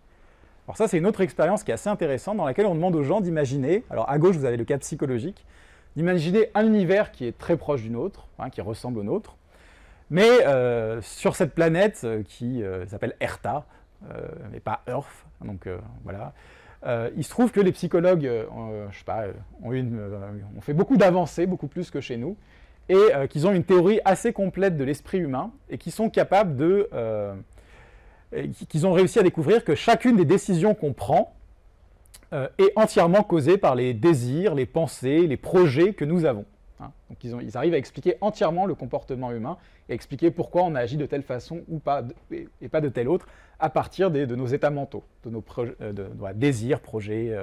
Alors ça, c'est une autre expérience qui est assez intéressante, dans laquelle on demande aux gens d'imaginer, alors à gauche, vous avez le cas psychologique, d'imaginer un univers qui est très proche du nôtre, qui ressemble au nôtre, mais sur cette planète qui s'appelle Erta, mais pas Earth, donc voilà. Il se trouve que les psychologues, je sais pas, ont fait beaucoup d'avancées, beaucoup plus que chez nous, et qu'ils ont une théorie assez complète de l'esprit humain, et qui sont capables qu'ils ont réussi à découvrir que chacune des décisions qu'on prend est entièrement causée par les désirs, les pensées, les projets que nous avons. Hein. Donc ils arrivent à expliquer entièrement le comportement humain et à expliquer pourquoi on agit de telle façon ou pas, et pas de telle autre, à partir de nos états mentaux, de nos désirs, projets,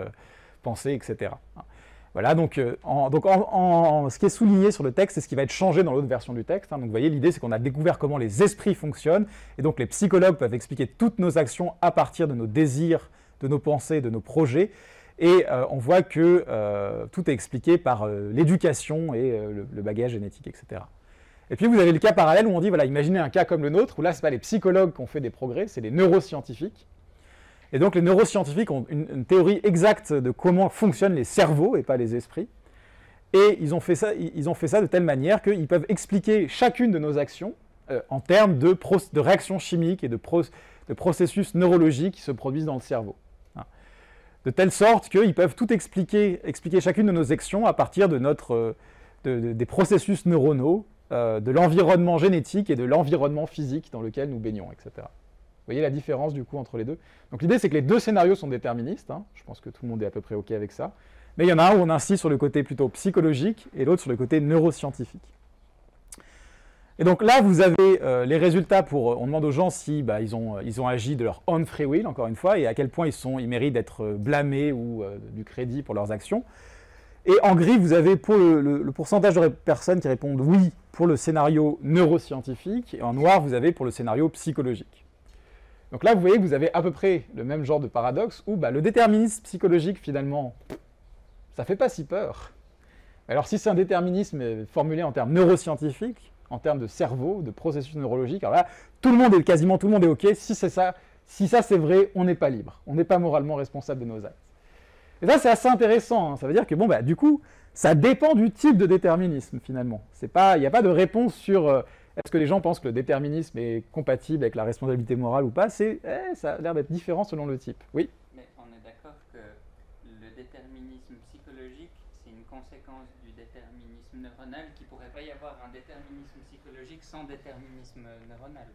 pensées, etc. Hein. Voilà, donc, ce qui est souligné sur le texte, c'est ce qui va être changé dans l'autre version du texte. Hein. Donc vous voyez, l'idée, c'est qu'on a découvert comment les esprits fonctionnent, et donc les psychologues peuvent expliquer toutes nos actions à partir de nos désirs, de nos pensées, de nos projets, et on voit que tout est expliqué par l'éducation et le bagage génétique, etc. Et puis vous avez le cas parallèle où on dit, voilà, imaginez un cas comme le nôtre, où là, ce n'est pas les psychologues qui ont fait des progrès, c'est les neuroscientifiques. Et donc les neuroscientifiques ont une théorie exacte de comment fonctionnent les cerveaux et pas les esprits. Et ils ont fait ça de telle manière qu'ils peuvent expliquer chacune de nos actions en termes de réactions chimiques et de processus neurologiques qui se produisent dans le cerveau. Hein. De telle sorte qu'ils peuvent tout expliquer chacune de nos actions à partir de des processus neuronaux, de l'environnement génétique et de l'environnement physique dans lequel nous baignons, etc. Vous voyez la différence du coup entre les deux. Donc l'idée c'est que les deux scénarios sont déterministes, hein. Je pense que tout le monde est à peu près OK avec ça. Mais il y en a un où on insiste sur le côté plutôt psychologique et l'autre sur le côté neuroscientifique. Et donc là vous avez les résultats on demande aux gens si ils ont agi de leur own free will, encore une fois, et à quel point ils méritent d'être blâmés ou du crédit pour leurs actions. Et en gris, vous avez pour le pourcentage de personnes qui répondent oui pour le scénario neuroscientifique, et en noir, vous avez pour le scénario psychologique. Donc là, vous voyez que vous avez à peu près le même genre de paradoxe où le déterminisme psychologique, finalement, ça ne fait pas si peur. Alors si c'est un déterminisme formulé en termes neuroscientifiques, en termes de cerveau, de processus neurologiques, alors là, quasiment tout le monde est OK. Si ça c'est vrai, on n'est pas libre. On n'est pas moralement responsable de nos actes. Et ça, c'est assez intéressant. Hein. Ça veut dire que, du coup, ça dépend du type de déterminisme, finalement. Il n'y a pas de réponse sur est-ce que les gens pensent que le déterminisme est compatible avec la responsabilité morale ou pas. Ça a l'air d'être différent selon le type. Oui ? Mais on est d'accord que le déterminisme psychologique, c'est une conséquence du déterminisme neuronal, qu'il ne pourrait pas y avoir un déterminisme psychologique sans déterminisme neuronal.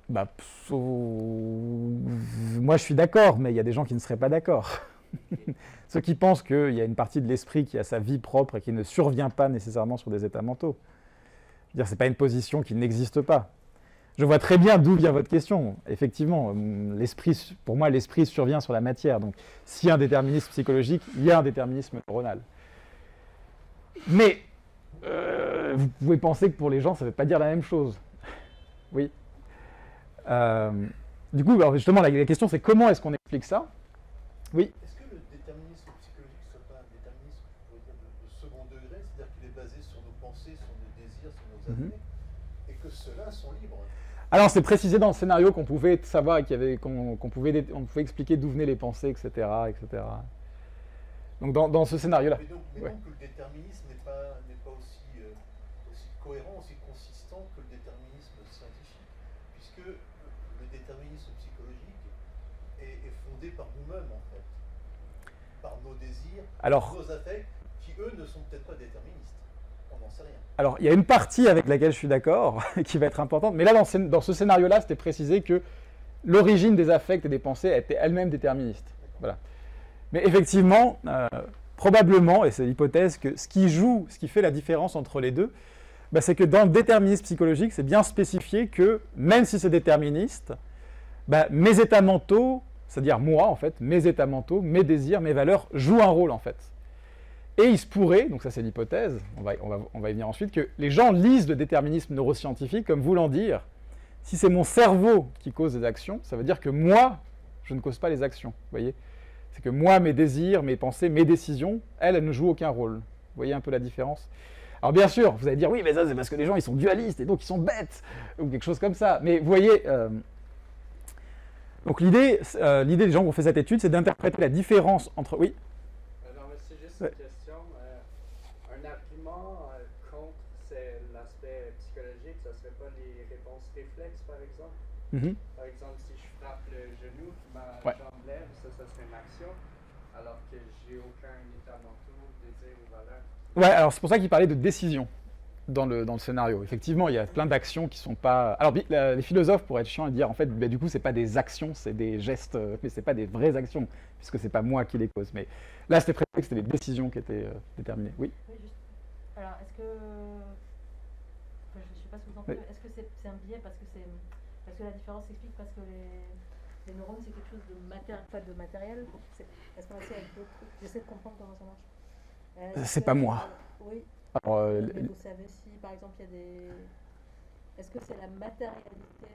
Moi, je suis d'accord, mais il y a des gens qui ne seraient pas d'accord. Okay. Ceux qui pensent qu'il y a une partie de l'esprit qui a sa vie propre et qui ne survient pas nécessairement sur des états mentaux. Je veux dire, ce n'est pas une position qui n'existe pas. Je vois très bien d'où vient votre question. Effectivement, pour moi, l'esprit survient sur la matière. Donc, s'il y a un déterminisme psychologique, il y a un déterminisme neuronal. Mais, vous pouvez penser que pour les gens, ça ne veut pas dire la même chose. Oui. Du coup, alors justement, la question, c'est comment est-ce qu'on explique ça ? Oui. Est-ce que le déterminisme psychologique ne soit pas un déterminisme, on pourrait dire, de second degré, c'est-à-dire qu'il est basé sur nos pensées, sur nos désirs, sur nos années, et que ceux-là sont libres? Alors, c'est précisé dans le scénario qu'on pouvait savoir et qu'on pouvait expliquer d'où venaient les pensées, etc. etc. Donc, dans ce scénario-là. Mais donc que le déterminisme n'est pas aussi cohérent, aussi consistant que le déterminisme scientifique, puisque le déterminisme psychologique est fondé par nous-mêmes, en fait, par nos désirs, nos affects, qui eux ne sont peut-être pas déterministes. On n'en sait rien. Alors, il y a une partie avec laquelle je suis d'accord, qui va être importante, mais là, dans ce scénario-là, c'était précisé que l'origine des affects et des pensées était elle-même déterministe. Voilà. Mais effectivement, probablement, et c'est l'hypothèse, que ce qui fait la différence entre les deux, c'est que dans le déterminisme psychologique, c'est bien spécifié que, même si c'est déterministe, mes états mentaux, c'est-à-dire moi, en fait, mes états mentaux, mes désirs, mes valeurs, jouent un rôle, en fait. Et il se pourrait, donc ça c'est l'hypothèse, on va y venir ensuite, que les gens lisent le déterminisme neuroscientifique comme voulant dire, si c'est mon cerveau qui cause des actions, ça veut dire que moi, je ne cause pas les actions, vous voyez ? C'est que moi, mes désirs, mes pensées, mes décisions, elles ne jouent aucun rôle. Vous voyez un peu la différence ? Alors bien sûr, vous allez dire, oui, mais ça c'est parce que les gens, ils sont dualistes, et donc ils sont bêtes, ou quelque chose comme ça. Mais vous voyez, donc l'idée des gens qui ont fait cette étude, c'est d'interpréter la différence entre... Oui ? Non, mais c'est juste une question. Un argument contre l'aspect psychologique, ça serait pas les réponses réflexes, par exemple? Par exemple, si je frappe le genou, ma jambe lève, ça serait une action, alors que j'ai aucun état mental, désir ou valeur. Ouais, alors c'est pour ça qu'il parlait de décision. dans le scénario. Effectivement, il y a plein d'actions qui sont pas... Alors, les philosophes pourraient être chiants et dire, en fait, du coup, c'est pas des actions, c'est des gestes, mais c'est pas des vraies actions, puisque c'est pas moi qui les cause. Mais là, c'était prévu que c'était des décisions qui étaient déterminées. Oui. Oui, juste. Alors, est-ce que... je ne sais pas ce que vous en pensez. Est-ce que c'est un biais parce que la différence s'explique parce que les neurones, c'est quelque chose de matériel. Est-ce qu'on essaie avec d'autres trucs? J'essaie de comprendre comment ça marche. C'est pas moi. Oui. Alors, mais vous savez si, par exemple, il y a des... Est-ce que c'est la matérialité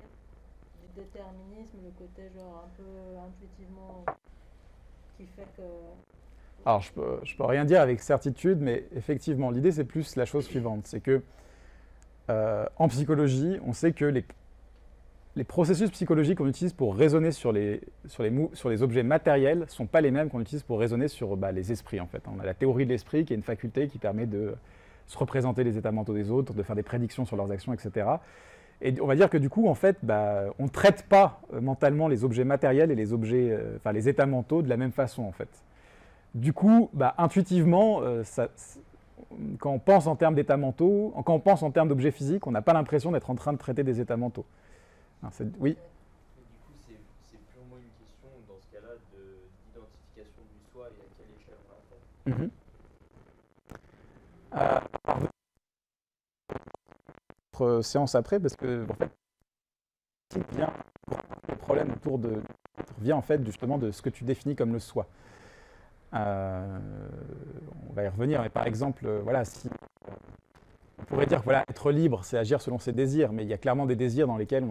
du déterminisme, le côté genre un peu intuitivement qui fait que... Alors, je peux rien dire avec certitude, mais effectivement, l'idée, c'est plus la chose suivante. C'est que, en psychologie, on sait que les processus psychologiques qu'on utilise pour raisonner sur les objets matériels ne sont pas les mêmes qu'on utilise pour raisonner sur les esprits, en fait. On a la théorie de l'esprit, qui est une faculté qui permet de se représenter les états mentaux des autres, de faire des prédictions sur leurs actions, etc. Et on va dire que du coup, en fait, on ne traite pas mentalement les objets matériels et les objets, les états mentaux de la même façon, en fait. Du coup, intuitivement, quand on pense en termes d'états mentaux, quand on pense en termes d'objets physiques, on n'a pas l'impression d'être en train de traiter des états mentaux. Alors, oui. Et du coup, c'est purement une question, dans ce cas-là, d'identification du soi et à quelle échelle on la fait. Notre séance après, parce que en fait, vient le problème vient en fait justement de ce que tu définis comme le soi. On va y revenir, mais par exemple, si on pourrait dire que être libre, c'est agir selon ses désirs, mais il y a clairement des désirs dans lesquels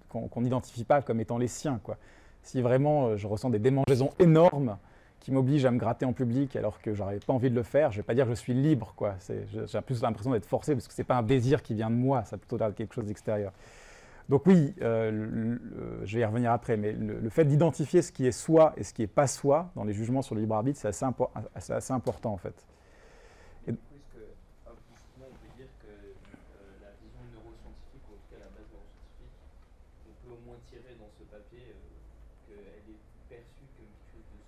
qu'on n'identifie pas comme étant les siens, quoi. Si vraiment je ressens des démangeaisons énormes qui m'obligent à me gratter en public alors que j'aurais pas envie de le faire, je vais pas dire que je suis libre, quoi. J'ai plus l'impression d'être forcé parce que c'est pas un désir qui vient de moi, ça plutôt quelque chose d'extérieur. Donc oui, je vais y revenir après, mais le fait d'identifier ce qui est soi et ce qui n'est pas soi dans les jugements sur le libre arbitre, c'est assez important en fait. Et du coup, est-ce que implicitement on peut dire que la vision neuroscientifique, ou en tout cas la base neuroscientifique, on peut au moins tirer dans ce papier qu'elle est perçue comme quelque chose de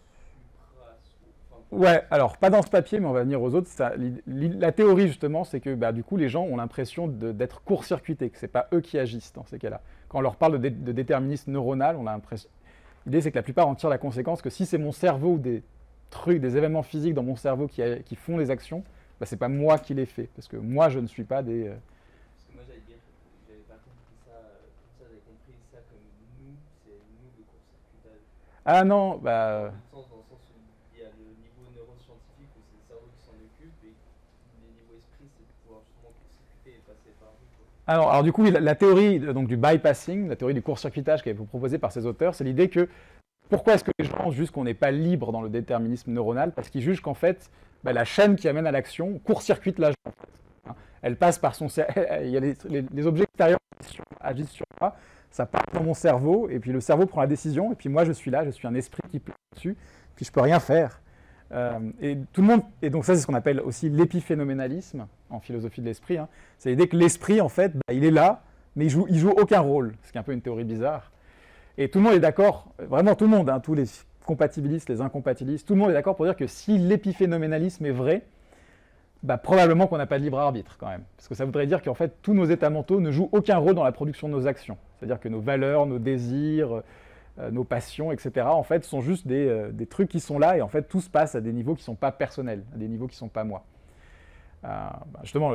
Ouais, alors pas dans ce papier, mais on va venir aux autres. La théorie justement, c'est que du coup les gens ont l'impression d'être court-circuités, que c'est pas eux qui agissent dans ces cas-là. Quand on leur parle de déterminisme neuronal, on a l'impression. L'idée c'est que la plupart en tirent la conséquence que si c'est mon cerveau ou des trucs, des événements physiques dans mon cerveau qui font les actions, c'est pas moi qui les fais, parce que moi je ne suis pas des. Parce que moi j'avais pas compris ça, comme ça, j'avais compris ça comme nous, c'est nous le court-circuitage. Ah non, Dans le sens où il y a le niveau neuroscientifique où c'est le cerveau qui s'en occupe, et le niveau esprit c'est de pouvoir justement court-circuiter et passer par lui, quoi. Alors du coup, la théorie donc, du bypassing, la théorie du court-circuitage qui est proposée par ces auteurs, c'est l'idée que pourquoi est-ce que les gens jugent qu'on n'est pas libre dans le déterminisme neuronal? Parce qu'ils jugent qu'en fait, la chaîne qui amène à l'action court-circuite l'agent. Elle passe par son cerveau. Il y a les objets extérieurs qui agissent sur moi, ça passe dans mon cerveau, et puis le cerveau prend la décision, et puis moi je suis là, je suis un esprit qui plane dessus, puis je peux rien faire. Et tout le monde, et donc ça c'est ce qu'on appelle aussi l'épiphénoménalisme en philosophie de l'esprit. C'est l'idée que l'esprit en fait, il est là, mais il joue aucun rôle, ce qui est un peu une théorie bizarre. Et tout le monde est d'accord, vraiment tout le monde, tous les compatibilistes, les incompatibilistes, tout le monde est d'accord pour dire que si l'épiphénoménalisme est vrai, probablement qu'on n'a pas de libre arbitre quand même. Parce que ça voudrait dire qu'en fait, tous nos états mentaux ne jouent aucun rôle dans la production de nos actions. C'est-à-dire que nos valeurs, nos désirs, nos passions, etc., en fait, sont juste des trucs qui sont là, et en fait, tout se passe à des niveaux qui ne sont pas personnels, à des niveaux qui ne sont pas moi. Justement,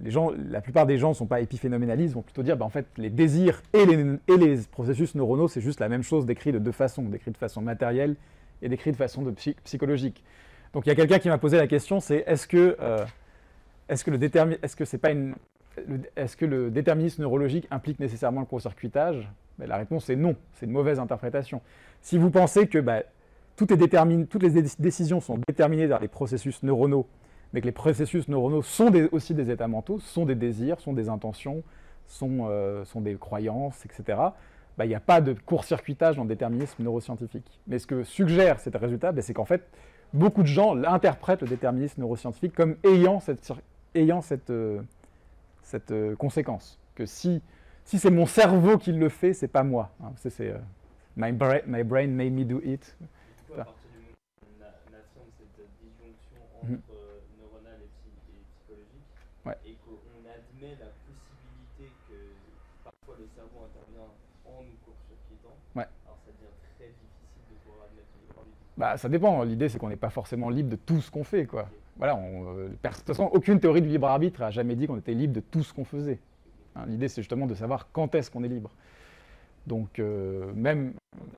la plupart des gens ne sont pas épiphénoménalistes, vont plutôt dire, en fait, les désirs et les processus neuronaux, c'est juste la même chose décrit de deux façons, décrit de façon matérielle et décrit de façon psychologique. Donc il y a quelqu'un qui m'a posé la question, c'est est-ce que le déterminisme neurologique implique nécessairement le court-circuitage? La réponse est non, c'est une mauvaise interprétation. Si vous pensez que toutes les décisions sont déterminées par les processus neuronaux, mais que les processus neuronaux sont aussi des états mentaux, sont des désirs, sont des intentions, sont des croyances, etc., il n'y a pas de court-circuitage dans le déterminisme neuroscientifique. Mais ce que suggère cet résultat, c'est qu'en fait, beaucoup de gens interprètent le déterminisme neuroscientifique comme ayant cette conséquence. Que si c'est mon cerveau qui le fait, c'est pas moi. C'est my brain made me do it. Du coup, à partir du moment où on affirme cette disjonction entre neuronale et psychologique, et qu'on Bah, ça dépend. L'idée, c'est qu'on n'est pas forcément libre de tout ce qu'on fait, quoi. Voilà, de toute façon, aucune théorie du libre arbitre n'a jamais dit qu'on était libre de tout ce qu'on faisait. Hein, l'idée, c'est justement de savoir quand est-ce qu'on est libre. Donc, même...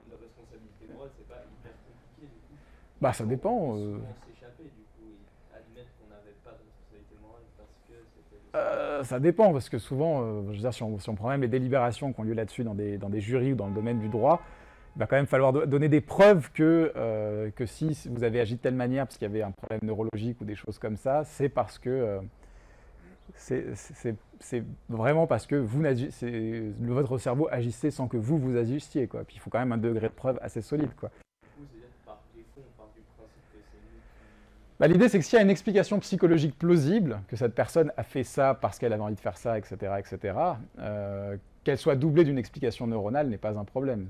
La responsabilité morale, c'est pas hyper compliqué, du coup. Bah, ça dépend. On peut souvent s'échapper, du coup, et admettre qu'on n'avait pas de responsabilité morale parce que c'était... Ça dépend, parce que souvent, je veux dire, si on prend même les délibérations qui ont lieu là-dessus dans des jurys ou dans le domaine du droit, il va quand même falloir donner des preuves que si vous avez agi de telle manière parce qu'il y avait un problème neurologique ou des choses comme ça, c'est parce que c'est vraiment parce que votre cerveau agissait sans que vous agissiez, quoi. Puis il faut quand même un degré de preuve assez solide, quoi. Du coup, c'est-à-dire que par défaut, on part du principe que c'est nous qui... Bah, l'idée, c'est que s'il y a une explication psychologique plausible, que cette personne a fait ça parce qu'elle avait envie de faire ça, etc., etc., qu'elle soit doublée d'une explication neuronale n'est pas un problème.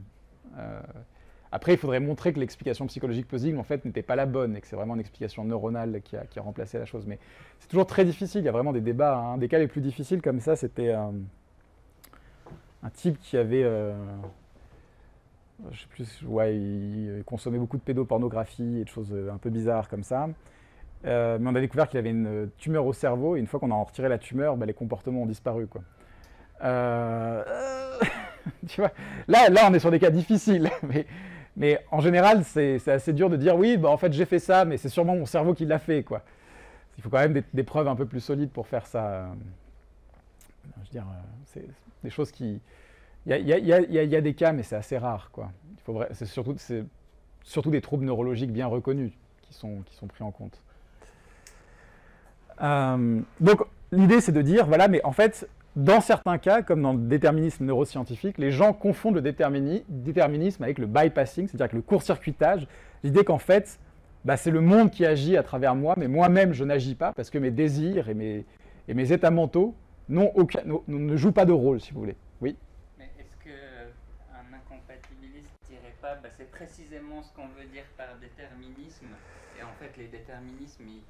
Après, il faudrait montrer que l'explication psychologique plausible, en fait, n'était pas la bonne et que c'est vraiment une explication neuronale qui a remplacé la chose. Mais c'est toujours très difficile, il y a vraiment des débats. Hein. Un des cas les plus difficiles comme ça, c'était un type qui avait... je sais plus, ouais, il consommait beaucoup de pédopornographie et de choses un peu bizarres comme ça. Mais on a découvert qu'il avait une tumeur au cerveau et une fois qu'on a retiré la tumeur, bah, les comportements ont disparu, quoi. Tu vois, là, on est sur des cas difficiles, mais en général, c'est assez dur de dire oui, bah, en fait, j'ai fait ça, mais c'est sûrement mon cerveau qui l'a fait, quoi. Il faut quand même des preuves un peu plus solides pour faire ça. Je veux dire, c'est des choses qui... Il y a des cas, mais c'est assez rare, quoi. C'est surtout des troubles neurologiques bien reconnus qui sont pris en compte. Donc, l'idée, c'est de dire, voilà, mais en fait... Dans certains cas, comme dans le déterminisme neuroscientifique, les gens confondent le déterminisme avec le bypassing, c'est-à-dire avec le court-circuitage. L'idée qu'en fait, bah, c'est le monde qui agit à travers moi, mais moi-même, je n'agis pas parce que mes désirs et mes états mentaux ne jouent pas de rôle, si vous voulez. Oui. Mais est-ce qu'un incompatibiliste ne dirait pas, bah, c'est précisément ce qu'on veut dire par déterminisme, et en fait, les déterminismes, ils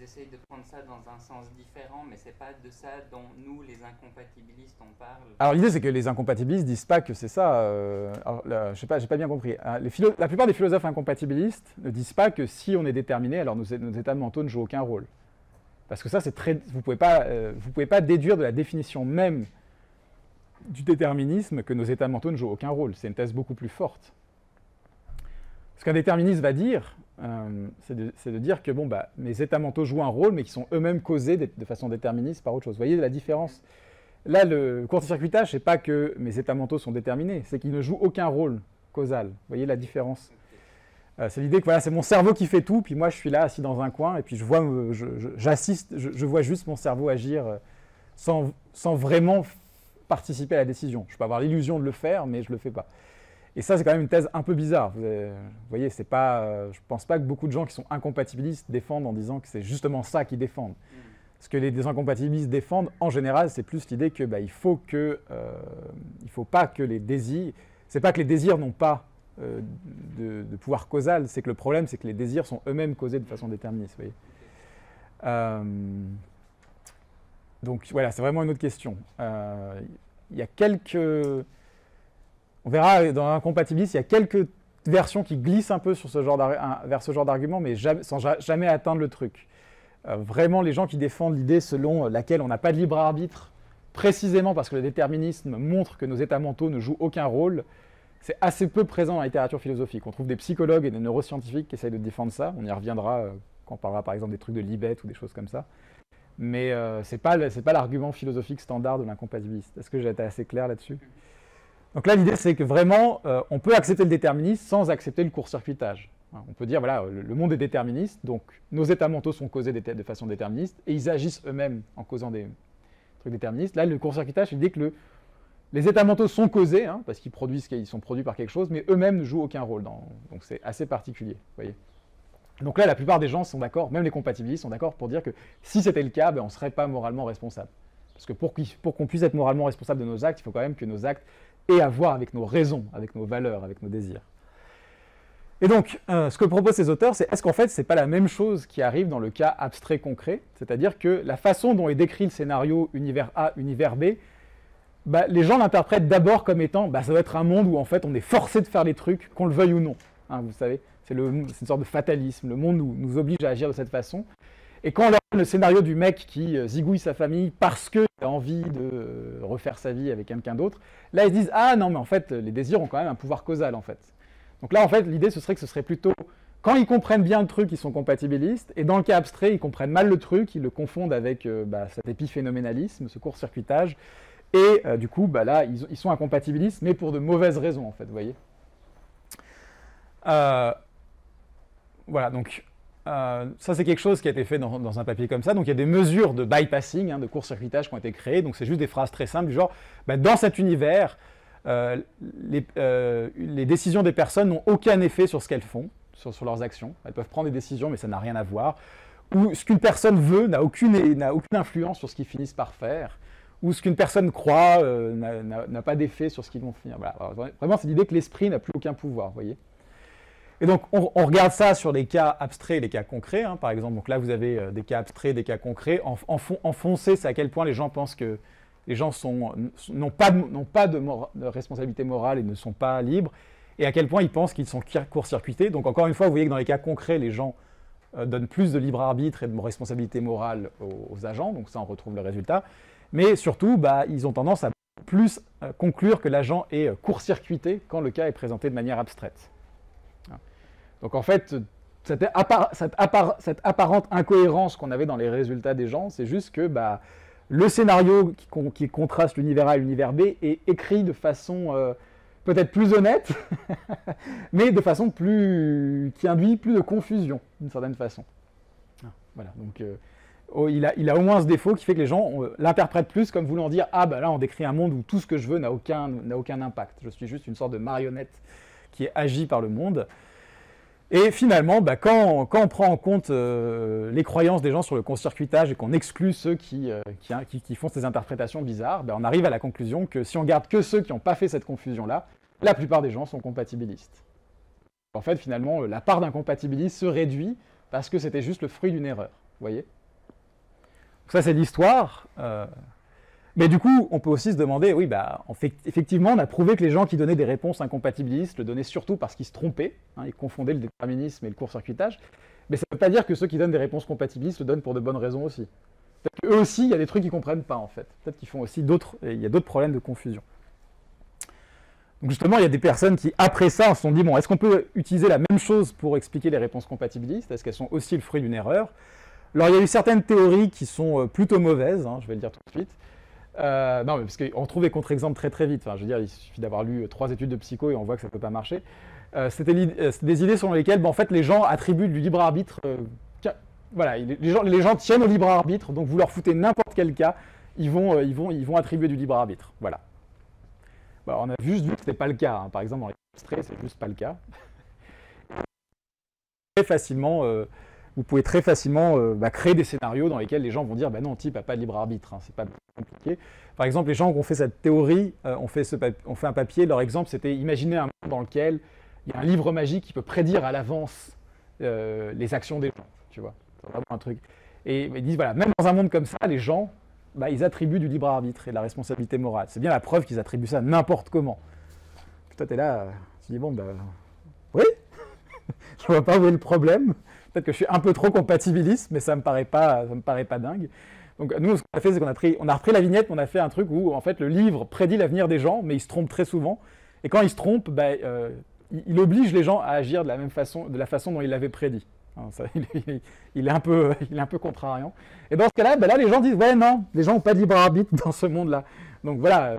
essayent de prendre ça dans un sens différent, mais c'est pas de ça dont nous, les incompatibilistes, on parle. Alors l'idée, c'est que les incompatibilistes disent pas que c'est ça. Je sais pas, j'ai pas bien compris. La plupart des philosophes incompatibilistes ne disent pas que si on est déterminé, alors nos états mentaux ne jouent aucun rôle. Parce que ça, c'est très. Vous pouvez pas déduire de la définition même du déterminisme que nos états mentaux ne jouent aucun rôle. C'est une thèse beaucoup plus forte. Ce qu'un déterministe va dire, c'est de dire que bon, bah, mes états mentaux jouent un rôle, mais qui sont eux-mêmes causés de façon déterministe par autre chose. Vous voyez la différence? Là, le court-circuitage, c'est pas que mes états mentaux sont déterminés, c'est qu'ils ne jouent aucun rôle causal. Vous voyez la différence? C'est l'idée que voilà, c'est mon cerveau qui fait tout, puis moi je suis là assis dans un coin, et puis je vois juste mon cerveau agir sans vraiment participer à la décision. Je peux avoir l'illusion de le faire, mais je ne le fais pas. Et ça, c'est quand même une thèse un peu bizarre. Vous voyez, c'est pas, je ne pense pas que beaucoup de gens qui sont incompatibilistes défendent en disant que c'est justement ça qu'ils défendent. Ce que les incompatibilistes défendent, en général, c'est plus l'idée que il faut pas que les désirs... C'est pas que les désirs n'ont pas de pouvoir causal, c'est que le problème, c'est que les désirs sont eux-mêmes causés de façon déterministe. Vous voyez. Donc voilà, c'est vraiment une autre question. Il y a quelques... On verra dans l'incompatibilisme, il y a quelques versions qui glissent un peu sur vers ce genre d'argument, mais sans jamais atteindre le truc. Vraiment, les gens qui défendent l'idée selon laquelle on n'a pas de libre arbitre, précisément parce que le déterminisme montre que nos états mentaux ne jouent aucun rôle, c'est assez peu présent dans la littérature philosophique. On trouve des psychologues et des neuroscientifiques qui essayent de défendre ça. On y reviendra quand on parlera par exemple des trucs de Libet ou des choses comme ça. Mais ce n'est pas l'argument philosophique standard de l'incompatibiliste. Est-ce que j'ai été assez clair là-dessus ? Donc là, l'idée, c'est que vraiment, on peut accepter le déterminisme sans accepter le court-circuitage. On peut dire, voilà, le monde est déterministe, donc nos états mentaux sont causés de façon déterministe, et ils agissent eux-mêmes en causant des trucs déterministes. Là, le court-circuitage, c'est l'idée que les états mentaux sont causés, parce qu'ils sont produits par quelque chose, mais eux-mêmes ne jouent aucun rôle. Donc c'est assez particulier, vous voyez. Donc là, la plupart des gens sont d'accord, même les compatibilistes sont d'accord pour dire que si c'était le cas, on ne serait pas moralement responsable. Parce que pour qu'on puisse être moralement responsable de nos actes, il faut quand même que nos actes aient à voir avec nos raisons, avec nos valeurs, avec nos désirs. Et donc, ce que proposent ces auteurs, c'est est-ce qu'en fait, ce n'est pas la même chose qui arrive dans le cas abstrait concret, c'est-à-dire que la façon dont est décrit le scénario univers A, univers B, les gens l'interprètent d'abord comme étant, ça doit être un monde où en fait on est forcé de faire les trucs, qu'on le veuille ou non. hein, vous savez. C'est une sorte de fatalisme. Le monde nous oblige à agir de cette façon. Et quand on leur donne le scénario du mec qui zigouille sa famille parce qu'il a envie de refaire sa vie avec quelqu'un d'autre, là, ils se disent « Ah non, mais en fait, les désirs ont quand même un pouvoir causal, en fait. » Donc là, en fait, l'idée, ce serait que ce serait plutôt, quand ils comprennent bien le truc, ils sont compatibilistes, et dans le cas abstrait, ils comprennent mal le truc, ils le confondent avec cet épiphénoménalisme, ce court-circuitage, et du coup, là, ils sont incompatibilistes, mais pour de mauvaises raisons, en fait, vous voyez. Voilà, donc, ça, c'est quelque chose qui a été fait dans un papier comme ça. Donc, il y a des mesures de bypassing, hein, de court-circuitage qui ont été créées. Donc, c'est juste des phrases très simples du genre, dans cet univers, les décisions des personnes n'ont aucun effet sur ce qu'elles font, sur leurs actions. Elles peuvent prendre des décisions, mais ça n'a rien à voir. Ou ce qu'une personne veut n'a aucune influence sur ce qu'ils finissent par faire. Ou ce qu'une personne croit n'a pas d'effet sur ce qu'ils vont finir. Voilà. Alors, vraiment, c'est l'idée que l'esprit n'a plus aucun pouvoir, vous voyez. Et donc, on regarde ça sur les cas abstraits et les cas concrets. Hein, par exemple, donc là, vous avez des cas abstraits, des cas concrets. En foncé, c'est à quel point les gens pensent que les gens n'ont pas de responsabilité morale et ne sont pas libres, et à quel point ils pensent qu'ils sont court-circuités. Donc, encore une fois, vous voyez que dans les cas concrets, les gens donnent plus de libre arbitre et de responsabilité morale aux agents. Donc, ça, on retrouve le résultat. Mais surtout, ils ont tendance à plus conclure que l'agent est court-circuité quand le cas est présenté de manière abstraite. Donc en fait, cette apparente incohérence qu'on avait dans les résultats des gens, c'est juste que le scénario qui contraste l'univers A et l'univers B est écrit de façon peut-être plus honnête, mais de façon qui induit plus de confusion, d'une certaine façon. Voilà, donc il a au moins ce défaut qui fait que les gens l'interprètent plus comme voulant dire « Ah, là, on décrit un monde où tout ce que je veux n'a aucun impact. Je suis juste une sorte de marionnette qui est agie par le monde. » Et finalement, quand on prend en compte les croyances des gens sur le court-circuitage et qu'on exclut ceux qui font ces interprétations bizarres, on arrive à la conclusion que si on garde que ceux qui n'ont pas fait cette confusion-là, la plupart des gens sont compatibilistes. En fait, finalement, la part d'incompatibilisme se réduit parce que c'était juste le fruit d'une erreur. Vous voyez ? Donc ça, c'est l'histoire. Mais du coup, on peut aussi se demander, oui, effectivement, on a prouvé que les gens qui donnaient des réponses incompatibilistes le donnaient surtout parce qu'ils se trompaient, hein, ils confondaient le déterminisme et le court-circuitage, mais ça ne veut pas dire que ceux qui donnent des réponses compatibilistes le donnent pour de bonnes raisons aussi. Peut-être qu'eux aussi, il y a des trucs qu'ils ne comprennent pas, en fait. Peut-être qu'ils font aussi il y a d'autres problèmes de confusion. Donc justement, il y a des personnes qui, après ça, se sont dit, est-ce qu'on peut utiliser la même chose pour expliquer les réponses compatibilistes ? Est-ce qu'elles sont aussi le fruit d'une erreur ? Alors, il y a eu certaines théories qui sont plutôt mauvaises, hein, je vais le dire tout de suite. Non, mais parce qu'on trouve des contre-exemples très vite. Enfin, je veux dire, il suffit d'avoir lu 3 études de psycho et on voit que ça ne peut pas marcher. C'était des idées selon lesquelles, en fait, les gens attribuent du libre arbitre. Voilà, les gens tiennent au libre arbitre, donc vous leur foutez n'importe quel cas, ils vont attribuer du libre arbitre. Voilà. On a juste vu que ce n'était pas le cas. Hein. Par exemple, dans les abstraits, c'est juste pas le cas. Très facilement. Vous pouvez très facilement créer des scénarios dans lesquels les gens vont dire « non, type n'a pas de libre arbitre, hein, c'est pas compliqué ». Par exemple, les gens qui ont fait cette théorie, ont fait un papier, leur exemple c'était imaginer un monde dans lequel il y a un livre magique qui peut prédire à l'avance les actions des gens, tu vois. C'est vraiment un truc. Et ils disent, voilà, même dans un monde comme ça, les gens, ils attribuent du libre arbitre et de la responsabilité morale. C'est bien la preuve qu'ils attribuent ça n'importe comment. Puis toi, tu es là, tu dis, oui, je vois pas où est le problème. Peut-être que je suis un peu trop compatibiliste, mais ça me paraît pas dingue. Donc nous, ce qu'on a fait, c'est qu'on a repris la vignette, on a fait un truc où, en fait, le livre prédit l'avenir des gens, mais il se trompe très souvent. Et quand il se trompe, il oblige les gens à agir de la façon dont il l'avait prédit. Hein, ça, il est un peu contrariant. Et dans ce cas-là, là, les gens disent, ouais, non, les gens n'ont pas de libre arbitre dans ce monde-là. Donc voilà,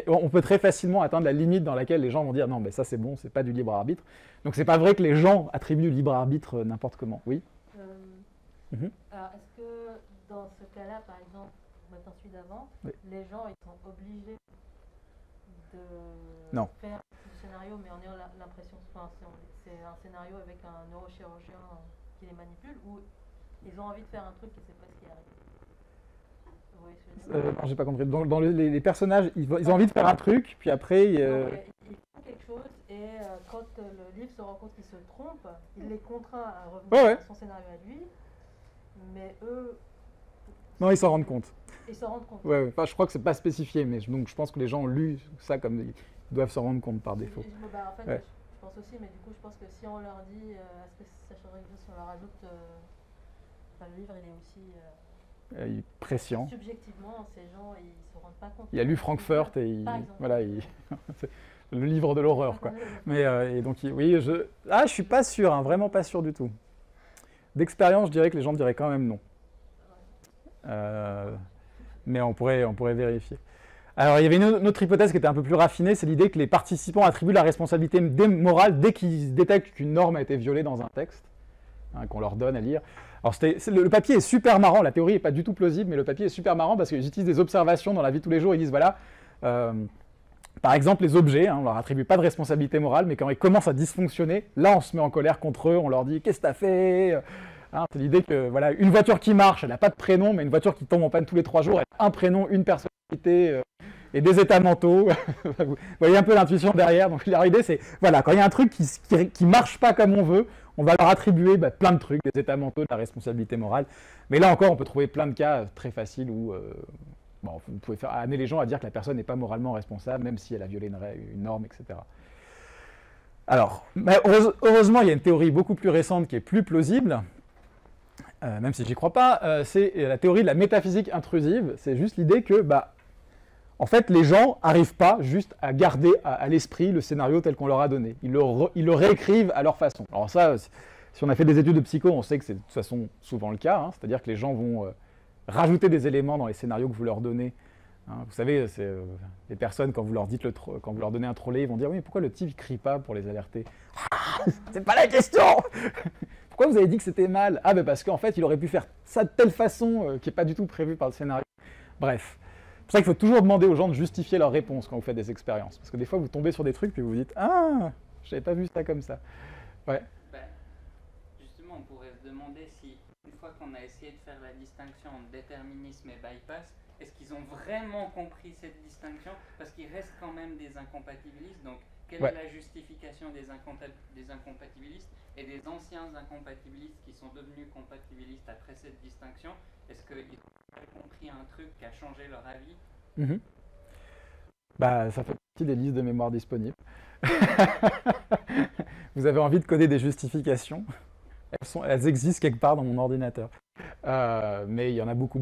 on peut très facilement atteindre la limite dans laquelle les gens vont dire, non, ça c'est bon, c'est pas du libre arbitre. Donc c'est pas vrai que les gens attribuent du libre arbitre n'importe comment. Oui. Alors est-ce que dans ce cas-là, par exemple, maintenant celui d'avant, oui, les gens ils sont obligés de faire ce scénario, mais en ayant l'impression que c'est un scénario avec un neurochirurgien qui les manipule, ou ils ont envie de faire un truc et c'est pas ce qui arrive? Non, j'ai pas compris. Dans les personnages, ils ont envie de faire un truc, puis après... Ils font quelque chose, et quand le livre se rend compte qu'ils se trompent, il les contraint à revenir à son scénario à lui, mais eux... Non, ils s'en rendent compte. Ils s'en rendent compte. Ouais. Enfin, je crois que c'est pas spécifié, mais donc je pense que les gens ont lu ça comme ils doivent s'en rendre compte par défaut. En fait, je pense pense aussi, mais du coup, je pense que si on leur dit, est-ce que ça changerait quelque chose si on leur ajoute, le livre, il est aussi prescient. Subjectivement, ces gens, ils se rendent pas compte. Il a lu Frankfurt et voilà, le livre de l'horreur, quoi. Mais et donc, oui, je suis pas sûr, hein, vraiment pas sûr du tout. D'expérience, je dirais que les gens diraient quand même non. Mais on pourrait vérifier. Alors, il y avait une autre hypothèse qui était un peu plus raffinée, c'est l'idée que les participants attribuent la responsabilité morale dès qu'ils détectent qu'une norme a été violée dans un texte, hein, qu'on leur donne à lire. Alors, le papier est super marrant, la théorie n'est pas du tout plausible, mais le papier est super marrant parce qu'ils utilisent des observations dans la vie de tous les jours. Ils disent, voilà, par exemple, les objets, hein, on ne leur attribue pas de responsabilité morale, mais quand ils commencent à dysfonctionner, là, on se met en colère contre eux, on leur dit, qu'est-ce que t'as fait? Hein, c'est l'idée que, voilà, une voiture qui marche, elle n'a pas de prénom, mais une voiture qui tombe en panne tous les 3 jours, elle a un prénom, une personnalité et des états mentaux. Vous voyez un peu l'intuition derrière. Donc, leur idée, c'est, voilà, quand il y a un truc qui marche pas comme on veut, on va leur attribuer plein de trucs, des états mentaux, de la responsabilité morale. Mais là encore, on peut trouver plein de cas très faciles où vous pouvez amener les gens à dire que la personne n'est pas moralement responsable, même si elle a violé une norme, etc. Alors, heureusement, il y a une théorie beaucoup plus récente qui est plus plausible, même si j'y crois pas, c'est la théorie de la métaphysique intrusive. C'est juste l'idée que, en fait, les gens n'arrivent pas juste à garder à l'esprit le scénario tel qu'on leur a donné. Ils le réécrivent à leur façon. Alors ça, si on a fait des études de psycho, on sait que c'est de toute façon souvent le cas, hein, c'est-à-dire que les gens vont rajouter des éléments dans les scénarios que vous leur donnez. Hein. Vous savez, les personnes, quand vous leur donnez un trolley, ils vont dire « Oui, mais pourquoi le type ne crie pas pour les alerter ?»« Ah, c'est pas la question !» Pourquoi vous avez dit que c'était mal? Ah, ben parce qu'en fait, il aurait pu faire ça de telle façon qui n'est pas du tout prévue par le scénario. Bref. C'est pour ça qu'il faut toujours demander aux gens de justifier leurs réponses quand vous faites des expériences. Parce que des fois, vous tombez sur des trucs puis vous vous dites « Ah, je n'avais pas vu ça comme ça. » Ouais. Justement, on pourrait se demander si, une fois qu'on a essayé de faire la distinction entre déterminisme et bypass, est-ce qu'ils ont vraiment compris cette distinction? Parce qu'il reste quand même des incompatibilistes. Donc, quelle est la justification des incompatibilistes et des anciens incompatibilistes qui sont devenus compatibilistes après cette distinction? Est-ce qu'ils ont compris un truc qui a changé leur avis? Ça fait partie des listes de mémoire disponibles. Vous avez envie de coder des justifications? Elles existent quelque part dans mon ordinateur. Mais il y en a beaucoup.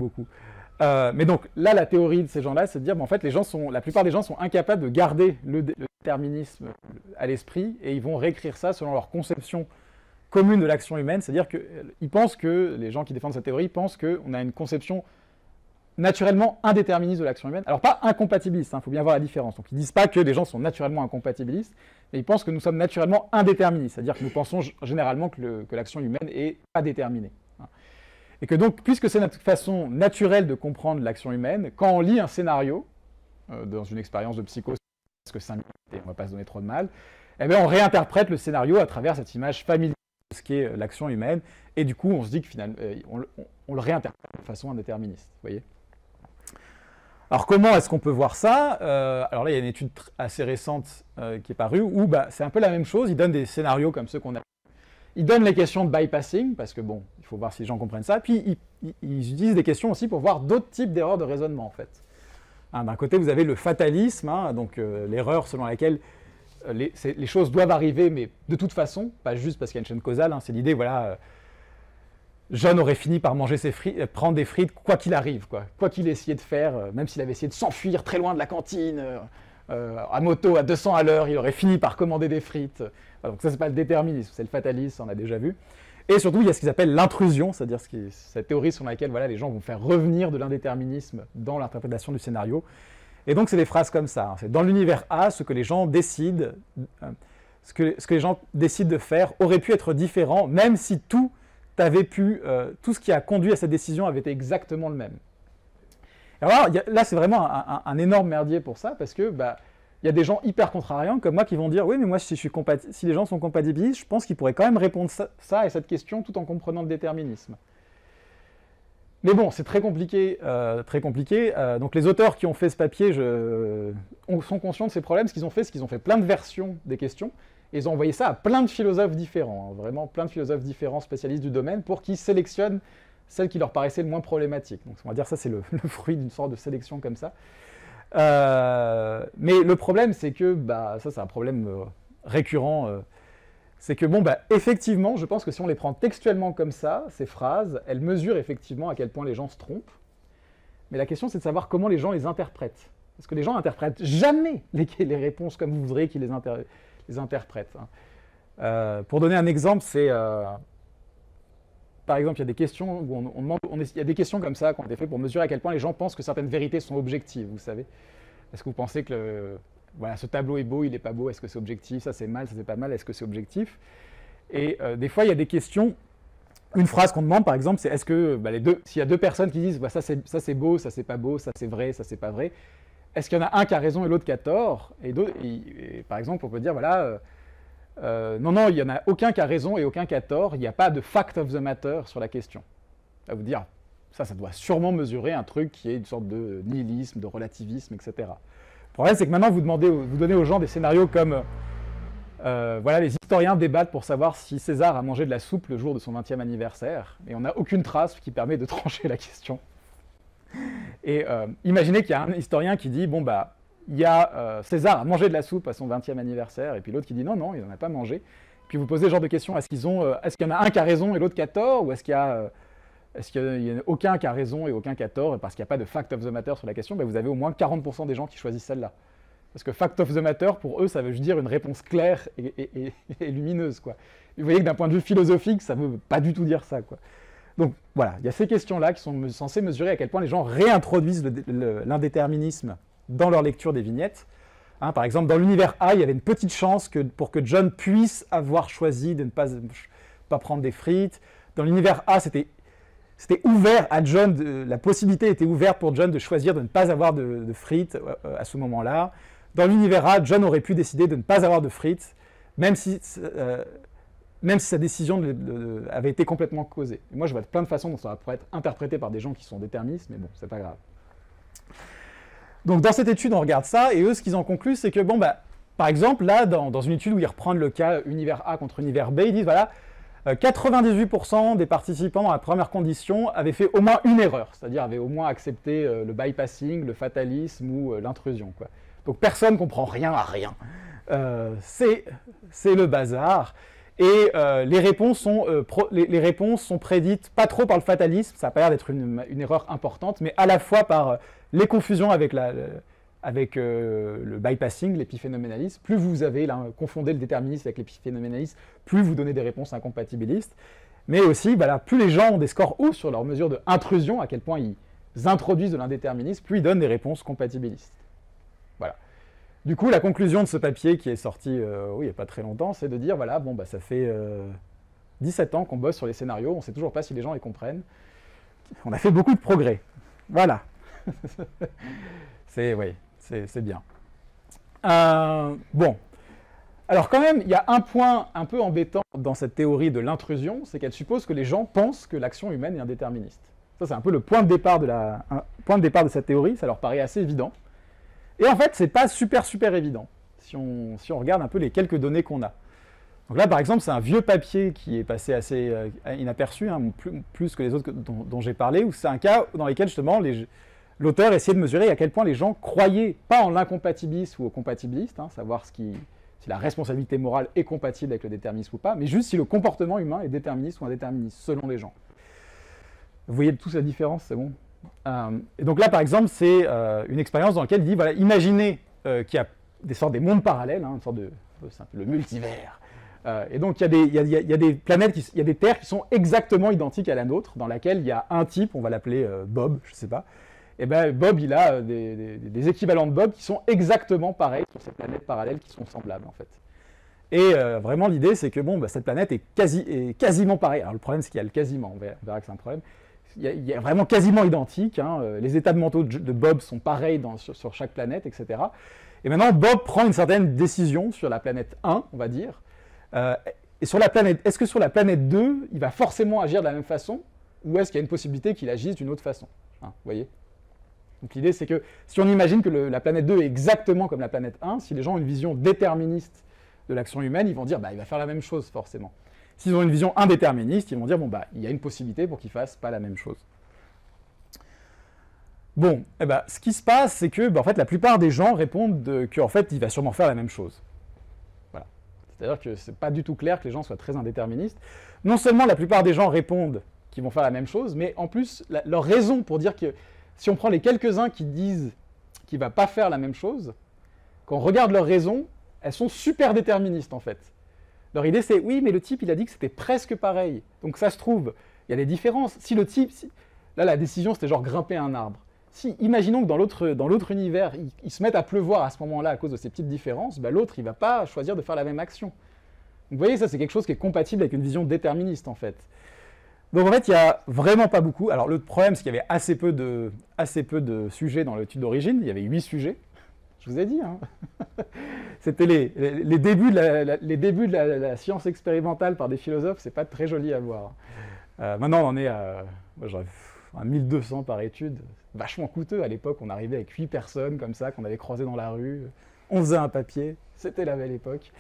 Mais donc, là, la théorie de ces gens-là, c'est de dire, en fait, la plupart des gens sont incapables de garder le déterminisme à l'esprit et ils vont réécrire ça selon leur conception commune de l'action humaine. C'est-à-dire qu'ils pensent que, les gens qui défendent cette théorie pensent qu'on a une conception naturellement indéterministe de l'action humaine. Alors, pas incompatibiliste, il faut bien voir la différence. Donc, ils ne disent pas que les gens sont naturellement incompatibilistes, mais ils pensent que nous sommes naturellement indéterministes. C'est-à-dire que nous pensons généralement que l'action humaine n'est pas déterminée. Et que donc, puisque c'est notre façon naturelle de comprendre l'action humaine, quand on lit un scénario, dans une expérience de psycho, presque 5 minutes, et on ne va pas se donner trop de mal, eh bien, on réinterprète le scénario à travers cette image familière de ce qu'est l'action humaine, et du coup, on se dit que finalement, on le réinterprète de façon indéterministe. Vous voyez ? Alors, comment est-ce qu'on peut voir ça? Alors là, il y a une étude assez récente qui est parue, où c'est un peu la même chose, ils donnent des scénarios comme ceux qu'on a. Ils donnent les questions de bypassing, parce que bon, il faut voir si les gens comprennent ça, puis ils utilisent des questions aussi pour voir d'autres types d'erreurs de raisonnement, en fait. Hein, d'un côté, vous avez le fatalisme, hein, donc l'erreur selon laquelle les choses doivent arriver, mais de toute façon, pas juste parce qu'il y a une chaîne causale, hein, c'est l'idée, voilà, John aurait fini par manger prendre des frites, quoi qu'il arrive, quoi qu'il ait essayé de faire, même s'il avait essayé de s'enfuir très loin de la cantine, à moto à 200 à l'heure, il aurait fini par commander des frites. Donc ça, c'est pas le déterminisme, c'est le fatalisme, on a déjà vu. Et surtout, il y a ce qu'ils appellent l'intrusion, c'est-à-dire cette théorie sur laquelle les gens vont faire revenir de l'indéterminisme dans l'interprétation du scénario. Et donc, c'est des phrases comme ça. Hein. C'est dans l'univers A, ce que les gens décident, ce que les gens décident de faire aurait pu être différent, même si tout ce qui a conduit à cette décision avait été exactement le même. Alors là, c'est vraiment un énorme merdier pour ça, parce que il y a des gens hyper contrariants comme moi qui vont dire « Oui, mais moi, si les gens sont compatibilistes, je pense qu'ils pourraient quand même répondre ça à cette question tout en comprenant le déterminisme. » Mais bon, c'est très compliqué. Donc les auteurs qui ont fait ce papier sont conscients de ces problèmes. Ce qu'ils ont fait plein de versions des questions, et ils ont envoyé ça à plein de philosophes différents, hein, vraiment plein de philosophes différents, spécialistes du domaine, pour qu'ils sélectionnent celles qui leur paraissaient le moins problématiques. Donc on va dire ça, c'est le fruit d'une sorte de sélection comme ça. Mais le problème, c'est que ça, c'est un problème récurrent c'est que, bon, bah, effectivement, je pense que si on les prend textuellement comme ça, ces phrases, elles mesurent effectivement à quel point les gens se trompent. Mais la question, c'est de savoir comment les gens les interprètent. Parce que les gens n'interprètent jamais les réponses comme vous voudrez qu'ils les interprètent. Hein. Pour donner un exemple, c'est... par exemple, il y a des questions où il y a des questions comme ça qui ont été faites pour mesurer à quel point les gens pensent que certaines vérités sont objectives, vous savez. Est-ce que vous pensez que voilà, ce tableau est beau, il n'est pas beau, est-ce que c'est objectif, ça c'est mal, ça c'est pas mal, est-ce que c'est objectif? Et des fois, il y a des questions, une phrase qu'on demande par exemple, c'est est-ce que s'il y a deux personnes qui disent bah, ça c'est beau, ça c'est pas beau, ça c'est vrai, ça c'est pas vrai, est-ce qu'il y en a un qui a raison et l'autre qui a tort? Et par exemple, on peut dire voilà, non, il n'y en a aucun qui a raison et aucun qui a tort, il n'y a pas de fact of the matter sur la question. Ça veut dire, ça doit sûrement mesurer un truc qui est une sorte de nihilisme, de relativisme, etc. Le problème, c'est que maintenant, vous donnez aux gens des scénarios comme, voilà, les historiens débattent pour savoir si César a mangé de la soupe le jour de son 20e anniversaire, et on n'a aucune trace qui permet de trancher la question. Et imaginez qu'il y a un historien qui dit, bon, bah, il y a César a mangé de la soupe à son 20e anniversaire, et puis l'autre qui dit non, il n'en a pas mangé. Puis vous posez ce genre de question, est-ce qu'il y en a un qui a raison et l'autre qui a tort, ou est-ce qu'il n'y a aucun qui a raison et aucun qui a tort, et parce qu'il n'y a pas de fact of the matter sur la question, ben vous avez au moins 40% des gens qui choisissent celle-là. Parce que fact of the matter, pour eux, ça veut juste dire une réponse claire et lumineuse, quoi. Vous voyez que d'un point de vue philosophique, ça ne veut pas du tout dire ça, quoi. Donc voilà, il y a ces questions-là qui sont censées mesurer à quel point les gens réintroduisent l'indéterminisme dans leur lecture des vignettes. Hein, par exemple, dans l'univers A, il y avait une petite chance pour que John puisse avoir choisi de ne pas prendre des frites. Dans l'univers A, c'était ouvert à John, la possibilité était ouverte pour John de choisir de ne pas avoir de frites à ce moment-là. Dans l'univers A, John aurait pu décider de ne pas avoir de frites, même si sa décision avait été complètement causée. Et moi, je vois plein de façons dont ça pourrait être interprété par des gens qui sont déterministes, mais bon, c'est pas grave. Donc dans cette étude, on regarde ça, et eux, ce qu'ils en concluent, c'est que, bon, bah, par exemple, là, dans une étude où ils reprennent le cas univers A contre univers B, ils disent, voilà, 98% des participants dans la première condition avaient fait au moins une erreur, c'est-à-dire avaient au moins accepté le bypassing, le fatalisme ou l'intrusion, quoi. Donc personne ne comprend rien à rien. C'est le bazar. Et les réponses sont prédites pas trop par le fatalisme, ça n'a pas l'air d'être une erreur importante, mais à la fois par les confusions avec le bypassing, l'épiphénoménalisme. Plus vous confondez le déterminisme avec l'épiphénoménalisme, plus vous donnez des réponses incompatibilistes. Mais aussi, voilà, plus les gens ont des scores hauts sur leur mesure de intrusion, à quel point ils introduisent de l'indéterminisme, plus ils donnent des réponses compatibilistes. Voilà. Du coup, la conclusion de ce papier qui est sorti il n'y a pas très longtemps, c'est de dire, voilà, bon, bah, ça fait 17 ans qu'on bosse sur les scénarios, on ne sait toujours pas si les gens les comprennent. On a fait beaucoup de progrès. Voilà. C'est bien. Bon. Alors quand même, il y a un point un peu embêtant dans cette théorie de l'intrusion, c'est qu'elle suppose que les gens pensent que l'action humaine est indéterministe. Ça, c'est un peu le point de départ de cette théorie, ça leur paraît assez évident. Et en fait, c'est pas super évident, si on regarde un peu les quelques données qu'on a. Donc là, par exemple, c'est un vieux papier qui est passé assez inaperçu, hein, plus que les autres dont j'ai parlé, où c'est un cas dans lequel, justement, l'auteur essayait de mesurer à quel point les gens croyaient, pas en l'incompatibilisme ou au compatibiliste, hein, savoir si la responsabilité morale est compatible avec le déterminisme ou pas, mais juste si le comportement humain est déterministe ou indéterministe, selon les gens. Vous voyez tous la différence, c'est bon? Et donc là, par exemple, c'est une expérience dans laquelle il dit, voilà, imaginez qu'il y a des mondes parallèles, hein, c'est un peu le multivers. Et donc il y a des planètes, il y a des terres qui sont exactement identiques à la nôtre, dans laquelle il y a un type, on va l'appeler Bob, je ne sais pas. Et bien Bob, il a des équivalents de Bob qui sont exactement pareils sur ces planètes parallèles qui sont semblables en fait. Et vraiment l'idée c'est que bon, bah, cette planète est quasiment pareille. Alors le problème c'est qu'il y a le quasiment, on verra que c'est un problème. Il y a vraiment quasiment identique, hein. Les états de mentaux de Bob sont pareils sur chaque planète, etc. Et maintenant Bob prend une certaine décision sur la planète 1, on va dire. Et sur la planète, est-ce que sur la planète 2, il va forcément agir de la même façon, ou est-ce qu'il y a une possibilité qu'il agisse d'une autre façon, hein, vous voyez? Donc l'idée c'est que si on imagine que la planète 2 est exactement comme la planète 1, si les gens ont une vision déterministe de l'action humaine, ils vont dire bah, il va faire la même chose forcément. S'ils ont une vision indéterministe, ils vont dire bon bah il y a une possibilité pour qu'ils fassent pas la même chose. Bon, eh ben, ce qui se passe, c'est que bah, en fait la plupart des gens répondent qu'en fait il va sûrement faire la même chose. Voilà. C'est-à-dire que c'est pas du tout clair que les gens soient très indéterministes. Non seulement la plupart des gens répondent qu'ils vont faire la même chose, mais en plus, leur raison pour dire que si on prend les quelques-uns qui disent qu'il ne va pas faire la même chose, quand on regarde leurs raisons, elles sont super déterministes en fait. Leur idée c'est, oui, mais le type il a dit que c'était presque pareil. Donc ça se trouve, il y a des différences. Si le type, là la décision c'était genre grimper un arbre. Si, imaginons que dans l'autre univers, ils se mettent à pleuvoir à ce moment-là à cause de ces petites différences, bah, l'autre il ne va pas choisir de faire la même action. Donc vous voyez, ça c'est quelque chose qui est compatible avec une vision déterministe en fait. Donc en fait, il n'y a vraiment pas beaucoup. Alors le problème, c'est qu'il y avait assez peu de sujets dans l'étude d'origine. Il y avait 8 sujets. Je vous ai dit. Hein. C'était les débuts de la science expérimentale par des philosophes. C'est pas très joli à voir. Maintenant, on en est à 1200 par étude. Vachement coûteux. À l'époque, on arrivait avec 8 personnes comme ça, qu'on avait croisées dans la rue. On faisait un papier. C'était la belle époque.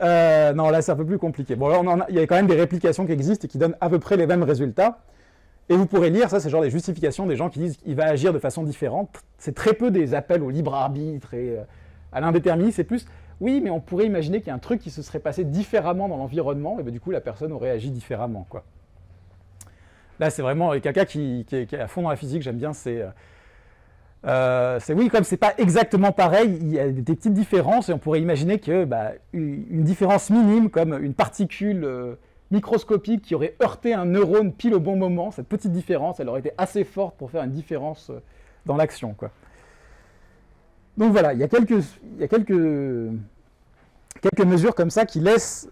Non, là, c'est un peu plus compliqué. Bon, là, il y a quand même des réplications qui existent et qui donnent à peu près les mêmes résultats. Et vous pourrez lire, ça, c'est genre des justifications des gens qui disent qu'il va agir de façon différente. C'est très peu des appels au libre arbitre et à l'indéterminisme. C'est plus, oui, mais on pourrait imaginer qu'il y a un truc qui se serait passé différemment dans l'environnement, et bien, du coup, la personne aurait agi différemment, quoi. Là, c'est vraiment quelqu'un qui est à fond dans la physique, j'aime bien, c'est oui, comme c'est pas exactement pareil, il y a des petites différences et on pourrait imaginer que une différence minime comme une particule microscopique qui aurait heurté un neurone pile au bon moment, cette petite différence, elle aurait été assez forte pour faire une différence dans l'action, quoi. Donc voilà, il y a quelques mesures comme ça qui laissent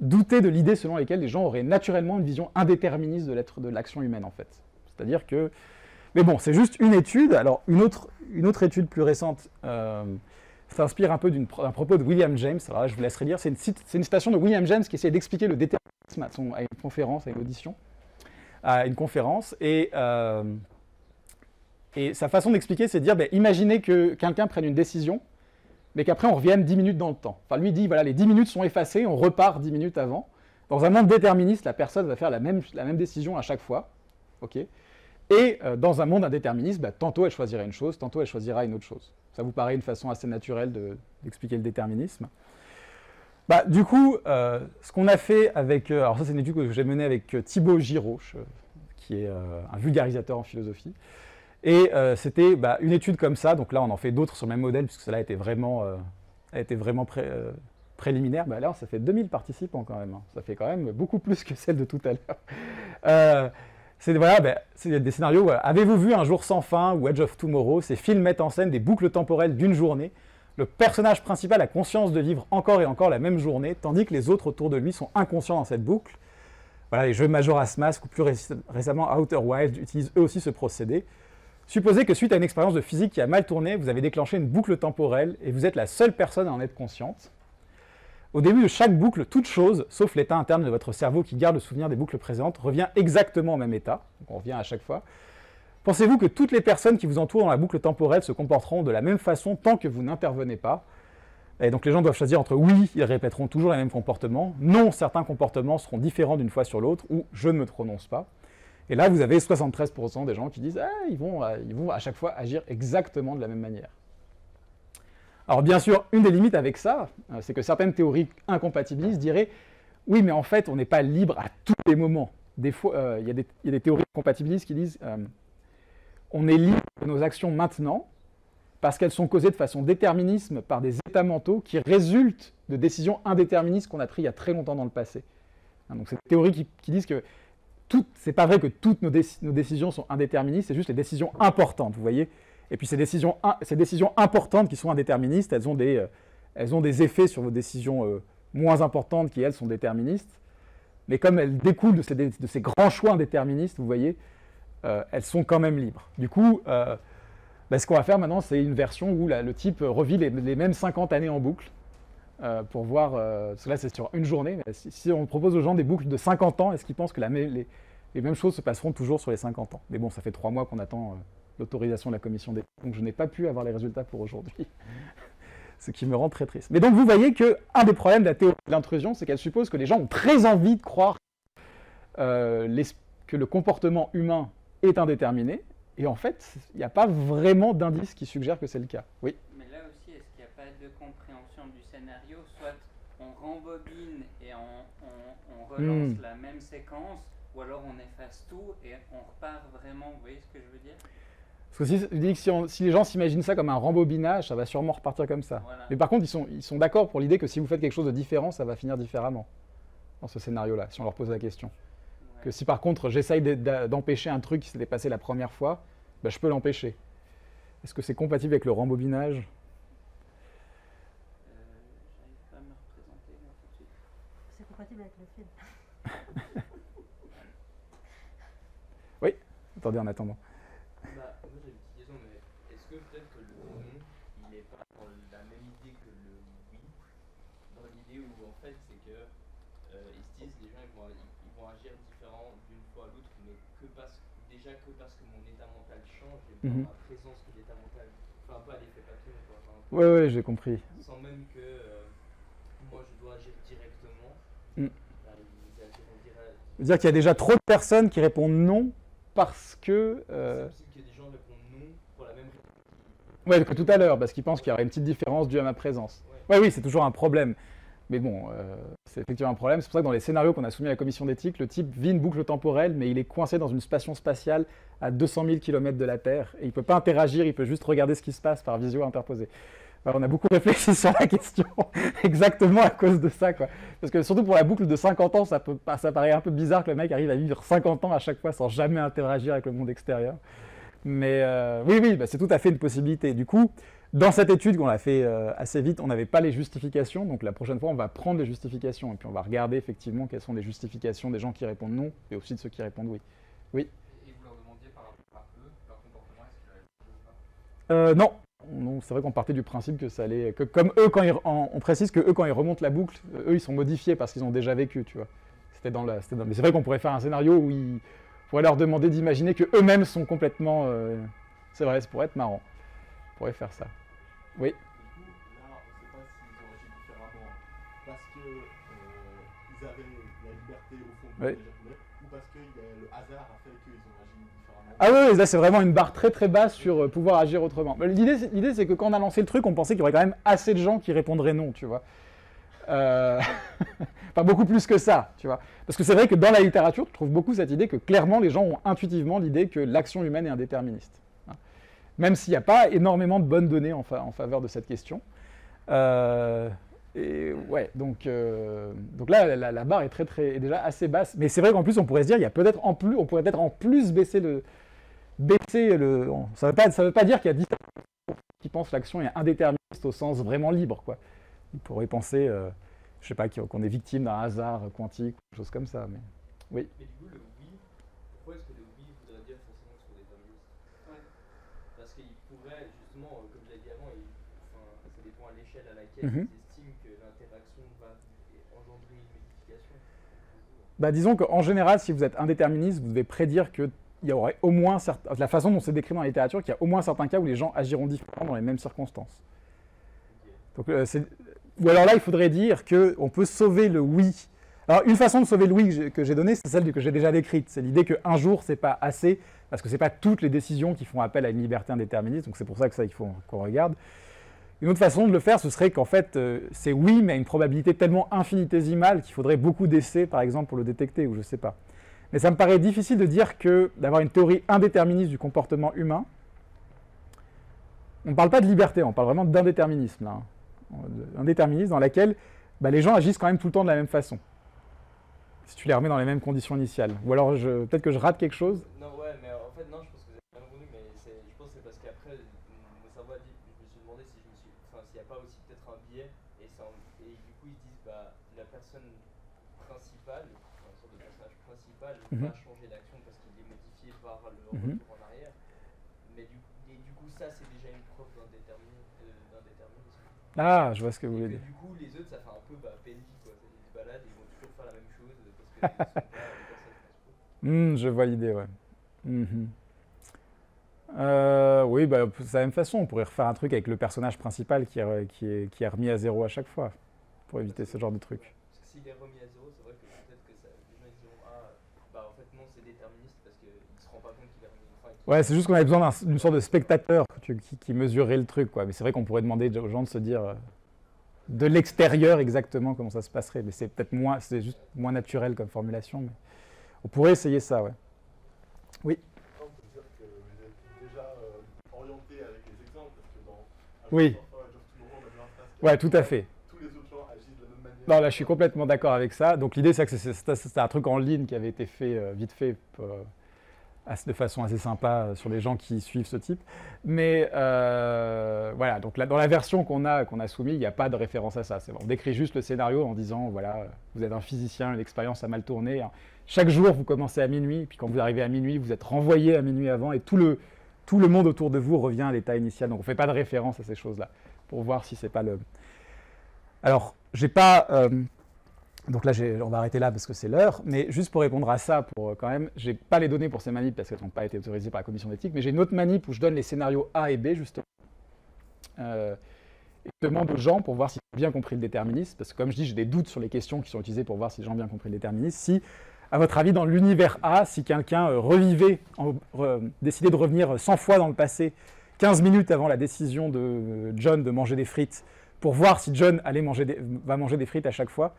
douter de l'idée selon lesquelles les gens auraient naturellement une vision indéterministe de l'action humaine en fait. C'est-à-dire que mais bon, c'est juste une étude. Alors, une autre étude plus récente s'inspire un peu d'un propos de William James. Alors là, je vous laisserai lire. C'est une citation de William James qui essaie d'expliquer le déterminisme à une conférence, à une audition, à une conférence. Et sa façon d'expliquer, c'est de dire, imaginez que quelqu'un prenne une décision, mais qu'après on revienne 10 minutes dans le temps. Enfin, lui il dit, voilà, les 10 minutes sont effacées, on repart 10 minutes avant. Dans un monde déterministe, la personne va faire la même décision à chaque fois. Ok. Et dans un monde indéterministe, tantôt elle choisira une chose, tantôt elle choisira une autre chose. Ça vous paraît une façon assez naturelle d'expliquer le déterminisme. Du coup, ce qu'on a fait avec... alors ça c'est une étude que j'ai menée avec Thibaut Giraud, qui est un vulgarisateur en philosophie. Et c'était une étude comme ça, donc là on en fait d'autres sur le même modèle, puisque celle-là a été vraiment préliminaire. Là ça fait 2000 participants quand même, hein. Ça fait quand même beaucoup plus que celle de tout à l'heure. C'est des scénarios. Voilà. Avez-vous vu Un jour sans fin ou Edge of Tomorrow? Ces films mettent en scène des boucles temporelles d'une journée. Le personnage principal a conscience de vivre encore et encore la même journée, tandis que les autres autour de lui sont inconscients dans cette boucle. Voilà, les jeux Majora's Mask ou plus récemment Outer Wilds utilisent eux aussi ce procédé. Supposez que suite à une expérience de physique qui a mal tourné, vous avez déclenché une boucle temporelle et vous êtes la seule personne à en être consciente. Au début de chaque boucle, toute chose, sauf l'état interne de votre cerveau qui garde le souvenir des boucles présentes, revient exactement au même état. Donc on revient à chaque fois. Pensez-vous que toutes les personnes qui vous entourent dans la boucle temporelle se comporteront de la même façon tant que vous n'intervenez pas? Et donc les gens doivent choisir entre oui, ils répéteront toujours les mêmes comportements, non, certains comportements seront différents d'une fois sur l'autre, ou je ne me prononce pas. Et là, vous avez 73% des gens qui disent ils vont à chaque fois agir exactement de la même manière. Alors bien sûr, une des limites avec ça, c'est que certaines théories incompatibilistes diraient « Oui, mais en fait, on n'est pas libre à tous les moments. » Des fois, il y a des théories compatibilistes qui disent « On est libre de nos actions maintenant parce qu'elles sont causées de façon déterministe par des états mentaux qui résultent de décisions indéterministes qu'on a prises il y a très longtemps dans le passé. » Donc c'est des théories qui disent que c'est pas vrai que toutes nos décisions sont indéterministes, c'est juste les décisions importantes, vous voyez. Et puis ces décisions importantes qui sont indéterministes, elles ont des effets sur vos décisions moins importantes qui, elles, sont déterministes. Mais comme elles découlent de ces grands choix indéterministes, vous voyez, elles sont quand même libres. Du coup, ce qu'on va faire maintenant, c'est une version où le type revit les mêmes 50 années en boucle pour voir, parce que là c'est sur une journée, mais si on propose aux gens des boucles de 50 ans, est-ce qu'ils pensent que les mêmes choses se passeront toujours sur les 50 ans? Mais bon, ça fait 3 mois qu'on attend l'autorisation de la commission d'études, donc je n'ai pas pu avoir les résultats pour aujourd'hui, ce qui me rend très triste. Mais donc vous voyez qu'un des problèmes de la théorie de l'intrusion, c'est qu'elle suppose que les gens ont très envie de croire que le comportement humain est indéterminé, et en fait, il n'y a pas vraiment d'indice qui suggère que c'est le cas. Oui. Mais là aussi, est-ce qu'il n'y a pas de compréhension du scénario? Soit on rembobine et on relance la même séquence, ou alors on efface tout et on repart vraiment, vous voyez ce que je veux dire? Parce que je dis que si les gens s'imaginent ça comme un rembobinage, ça va sûrement repartir comme ça. Voilà. Mais par contre, ils sont d'accord pour l'idée que si vous faites quelque chose de différent, ça va finir différemment dans ce scénario-là, si on leur pose la question. Ouais. Que si par contre, j'essaye d'empêcher un truc qui s'était passé la première fois, bah, je peux l'empêcher. Est-ce que c'est compatible avec le rembobinage? J'arrive pas à me représenter là tout de suite. C'est compatible avec le film. Oui, attendez en attendant. Bah, moi j'ai une petite question, mais est-ce que peut-être que le non, il n'est pas dans la même idée que le oui? Dans l'idée où en fait c'est que ils se disent, les gens ils vont agir différent d'une fois à l'autre, mais déjà que parce que mon état mental change et par ma présence que l'état mental, enfin un peu à l'effet papillon quoi. Enfin, Ouais, j'ai compris. sans même que moi je dois agir directement, bah, ils agiront directement. C'est-à-dire qu'il y a déjà trop de personnes qui répondent non parce que... C'est possible que des gens répondent non pour la même raison. Ouais, que tout à l'heure, parce qu'ils pensent qu'il y aurait une petite différence due à ma présence. Ouais. Ouais, oui, c'est toujours un problème. Mais bon, c'est effectivement un problème. C'est pour ça que dans les scénarios qu'on a soumis à la commission d'éthique, le type vit une boucle temporelle, mais il est coincé dans une station spatiale à 200 000 km de la Terre. Et il ne peut pas interagir, il peut juste regarder ce qui se passe par visio interposée. Alors, on a beaucoup réfléchi sur la question, exactement à cause de ça, quoi. Parce que surtout pour la boucle de 50 ans, ça paraît un peu bizarre que le mec arrive à vivre 50 ans à chaque fois sans jamais interagir avec le monde extérieur. Mais oui, bah, c'est tout à fait une possibilité. Du coup, dans cette étude qu'on a fait assez vite, on n'avait pas les justifications. Donc la prochaine fois, on va prendre les justifications et puis on va regarder effectivement quelles sont les justifications des gens qui répondent non et aussi de ceux qui répondent oui. Oui. Et vous leur demandiez par rapport à eux, leur comportement, est-ce qu'ils avaient changé ou pas? Non. Non, c'est vrai qu'on partait du principe que ça allait... Que comme eux, on précise que eux, quand ils remontent la boucle, eux, ils sont modifiés parce qu'ils ont déjà vécu, tu vois. Mais c'est vrai qu'on pourrait faire un scénario où il pourrait leur demander d'imaginer qu'eux-mêmes sont complètement... C'est vrai, ça pourrait être marrant. On pourrait faire ça. Oui. Du coup, là, on ne sait pas s'ils ont agi différemment parce qu'ils avaient la liberté au fond de l'agir ou parce que le hasard a fait qu'ils ont agi différemment. Ah oui, là c'est vraiment une barre très très basse sur pouvoir agir autrement. L'idée c'est que quand on a lancé le truc, on pensait qu'il y aurait quand même assez de gens qui répondraient non, tu vois. Enfin beaucoup plus que ça, tu vois. Parce que c'est vrai que dans la littérature, tu trouves beaucoup cette idée que clairement les gens ont intuitivement l'idée que l'action humaine est indéterministe. Même s'il n'y a pas énormément de bonnes données en faveur de cette question. Et ouais, donc là, la barre est déjà assez basse. Mais c'est vrai qu'en plus, on pourrait se dire, on pourrait peut-être en plus baisser le... Ça veut pas dire qu'il y a 10 qui pensent que l'action est indéterministe au sens vraiment libre, quoi. Ils pourraient penser, je sais pas, qu'on est victime d'un hasard quantique, ou quelque chose comme ça. Mais oui. Mais du coup, le oui, pourquoi est-ce que le oui voudrait dire forcément que c'est déterministe? Parce qu'il pourrait, justement, comme je l'ai dit avant, ça dépend à l'échelle à laquelle ils estiment que l'interaction va engendrer une modification. Bah, disons qu'en général, si vous êtes indéterministe, vous devez prédire qu'il y aurait au moins la façon dont c'est décrit dans la littérature, qu'il y a au moins certains cas où les gens agiront différemment dans les mêmes circonstances. Donc, ou alors là, il faudrait dire qu'on peut sauver le oui. Alors, une façon de sauver le oui que j'ai donnée, c'est celle que j'ai déjà décrite. C'est l'idée qu'un jour, c'est pas assez, parce que c'est pas toutes les décisions qui font appel à une liberté indéterministe. Donc, c'est pour ça il faut qu'on regarde. Une autre façon de le faire, ce serait qu'en fait, c'est oui, mais à une probabilité tellement infinitésimale qu'il faudrait beaucoup d'essais, par exemple, pour le détecter, ou je sais pas. Mais ça me paraît difficile de dire d'avoir une théorie indéterministe du comportement humain. On ne parle pas de liberté, on parle vraiment d'indéterminisme, là. Indéterminisme dans laquelle les gens agissent quand même tout le temps de la même façon. Si tu les remets dans les mêmes conditions initiales. Ou alors, peut-être que je rate quelque chose. Non, ouais, mais en fait, non, je pense que vous avez bien répondu, mais je pense que c'est parce qu'après, mon cerveau a dit, je me suis demandé s'il n'y a pas aussi peut-être un biais, et du coup, ils se disent, la personne principale, une sorte de personnage principal, va changer d'action parce qu'il est modifié par le retour en arrière. Mais du coup, ça, c'est déjà une preuve d'indéterminisme. Ah, je vois ce que vous voulez dire. Du coup, les autres, ça fait un peu PNJ, quoi. Ils se baladent, ils vont toujours faire la même chose parce qu'ils sont pas des personnes. Je vois l'idée, ouais. Oui, c'est la même façon. On pourrait refaire un truc avec le personnage principal qui est remis à zéro à chaque fois, pour éviter ce genre de truc. Parce que s'il est remis à zéro, c'est vrai que peut-être que les gens ils diront en fait non, c'est déterministe parce qu'il ne se rend pas compte qu'il est remis. Ouais, c'est juste qu'on avait besoin d'une sorte de spectateur qui mesurerait le truc, quoi. Mais c'est vrai qu'on pourrait demander aux gens de se dire de l'extérieur exactement comment ça se passerait. Mais c'est peut-être moins, c'est juste moins naturel comme formulation. Mais on pourrait essayer ça, ouais. Oui. On peut dire que vous êtes déjà orienté avec les exemples, parce que dans Oui. Ouais, tout à fait. Tous les autres gens agissent de la même manière. Non, là, je suis complètement d'accord avec ça. Donc, l'idée, c'est que c'est un truc en ligne qui avait été fait vite fait de façon assez sympa sur les gens qui suivent ce type. Mais voilà, donc là, dans la version qu'on a soumise, il n'y a pas de référence à ça. On décrit juste le scénario en disant, voilà, vous êtes un physicien, l'expérience a mal tourné. Chaque jour, vous commencez à minuit, puis quand vous arrivez à minuit, vous êtes renvoyé à minuit avant, et tout le monde autour de vous revient à l'état initial. Donc, on ne fait pas de référence à ces choses-là, pour voir si c'est pas le... Alors, j'ai pas... Donc là, on va arrêter là parce que c'est l'heure, mais juste pour répondre à ça, quand même, j'ai pas les données pour ces manips parce qu'elles n'ont pas été autorisées par la commission d'éthique, mais j'ai une autre manip où je donne les scénarios A et B, justement. Et je demande aux gens pour voir s'ils ont bien compris le déterminisme, parce que comme je dis, j'ai des doutes sur les questions qui sont utilisées pour voir si les gens ont bien compris le déterminisme. Si, à votre avis, dans l'univers A, si quelqu'un décidait de revenir 100 fois dans le passé, 15 minutes avant la décision de John de manger des frites, pour voir si John va manger des frites à chaque fois,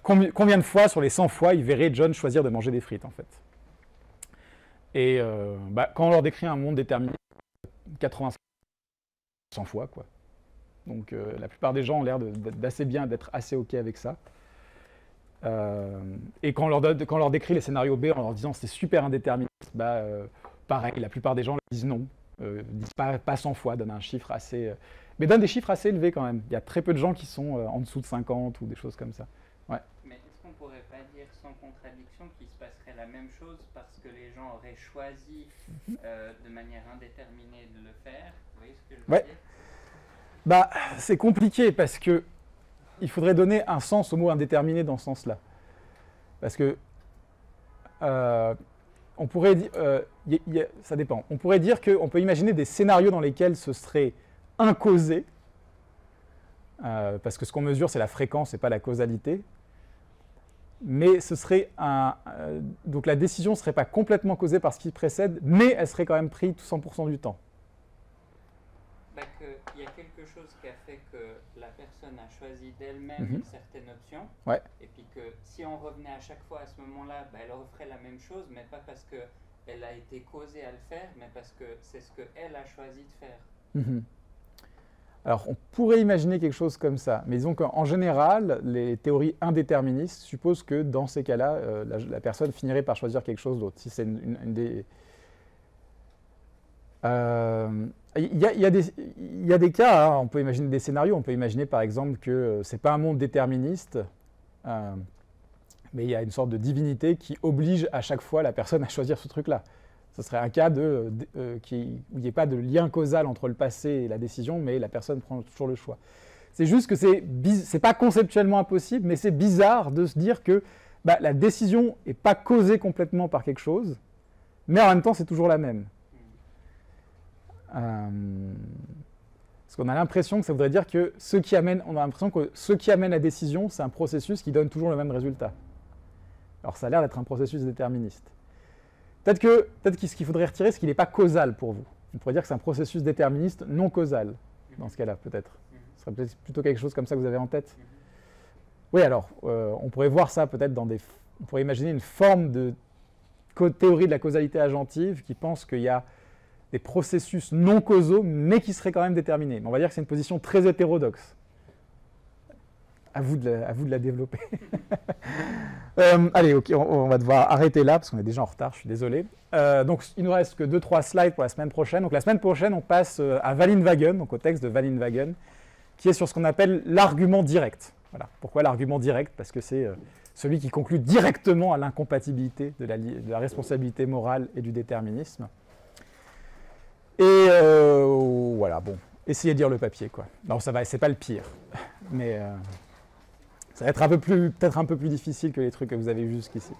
combien de fois sur les 100 fois il verrait John choisir de manger des frites, en fait. Et quand on leur décrit un monde déterminé, 85 100 fois, quoi. Donc la plupart des gens ont l'air d'être assez OK avec ça. Et quand on leur décrit les scénarios B en leur disant c'est super indéterministe, pareil, la plupart des gens disent non, disent pas 100 fois, donnent un chiffre assez... mais donnent des chiffres assez élevés quand même. Il y a très peu de gens qui sont en dessous de 50 ou des choses comme ça. Ouais. Mais est-ce qu'on pourrait pas dire sans contradiction qu'il se passerait la même chose parce que les gens auraient choisi de manière indéterminée de le faire? Vous voyez ce que je veux dire? C'est compliqué parce que il faudrait donner un sens au mot indéterminé dans ce sens-là. Parce que on pourrait dire, ça dépend. On pourrait dire qu'on peut imaginer des scénarios dans lesquels ce serait incausé, parce que ce qu'on mesure c'est la fréquence et pas la causalité. Mais ce serait donc la décision ne serait pas complètement causée par ce qui précède, mais elle serait quand même prise 100% du temps. Il y a quelque chose qui a fait que la personne a choisi d'elle-même une certaine option, ouais. Et puis que si on revenait à chaque fois à ce moment-là, elle referait la même chose, mais pas parce qu'elle a été causée à le faire, mais parce que c'est ce qu'elle a choisi de faire. Alors, on pourrait imaginer quelque chose comme ça, mais disons qu'en général, les théories indéterministes supposent que dans ces cas-là, la personne finirait par choisir quelque chose d'autre. Si c'est une des... Il y a des cas, hein, on peut imaginer des scénarios, on peut imaginer par exemple que ce n'est pas un monde déterministe, mais il y a une sorte de divinité qui oblige à chaque fois la personne à choisir ce truc-là. Ce serait un cas où il n'y ait pas de lien causal entre le passé et la décision, mais la personne prend toujours le choix. C'est juste que c'est pas conceptuellement impossible, mais c'est bizarre de se dire que la décision n'est pas causée complètement par quelque chose, mais en même temps c'est toujours la même. Parce qu'on a l'impression que ça voudrait dire que on a l'impression que ce qui amène la décision, c'est un processus qui donne toujours le même résultat. Alors ça a l'air d'être un processus déterministe. Peut-être que ce qu'il faudrait retirer, c'est qu'il n'est pas causal pour vous. On pourrait dire que c'est un processus déterministe non causal, dans ce cas-là, peut-être. Ce serait peut-être plutôt quelque chose comme ça que vous avez en tête. Oui, alors, on pourrait voir ça peut-être on pourrait imaginer une forme de théorie de la causalité agentive qui pense qu'il y a des processus non causaux, mais qui seraient quand même déterminés. Mais on va dire que c'est une position très hétérodoxe. À vous de la développer. Allez, ok, on va devoir arrêter là, parce qu'on est déjà en retard, je suis désolé. Donc, il nous reste que 2-3 slides pour la semaine prochaine. Donc, la semaine prochaine, on passe à Wallenwagen, donc au texte de Wallenwagen, qui est sur ce qu'on appelle l'argument direct. Voilà. Pourquoi l'argument direct? Parce que c'est celui qui conclut directement à l'incompatibilité de la responsabilité morale et du déterminisme. Et voilà, bon, essayez de lire le papier, quoi. Non, ça va, c'est pas le pire, mais ça va être peut-être un peu plus difficile que les trucs que vous avez vus jusqu'ici.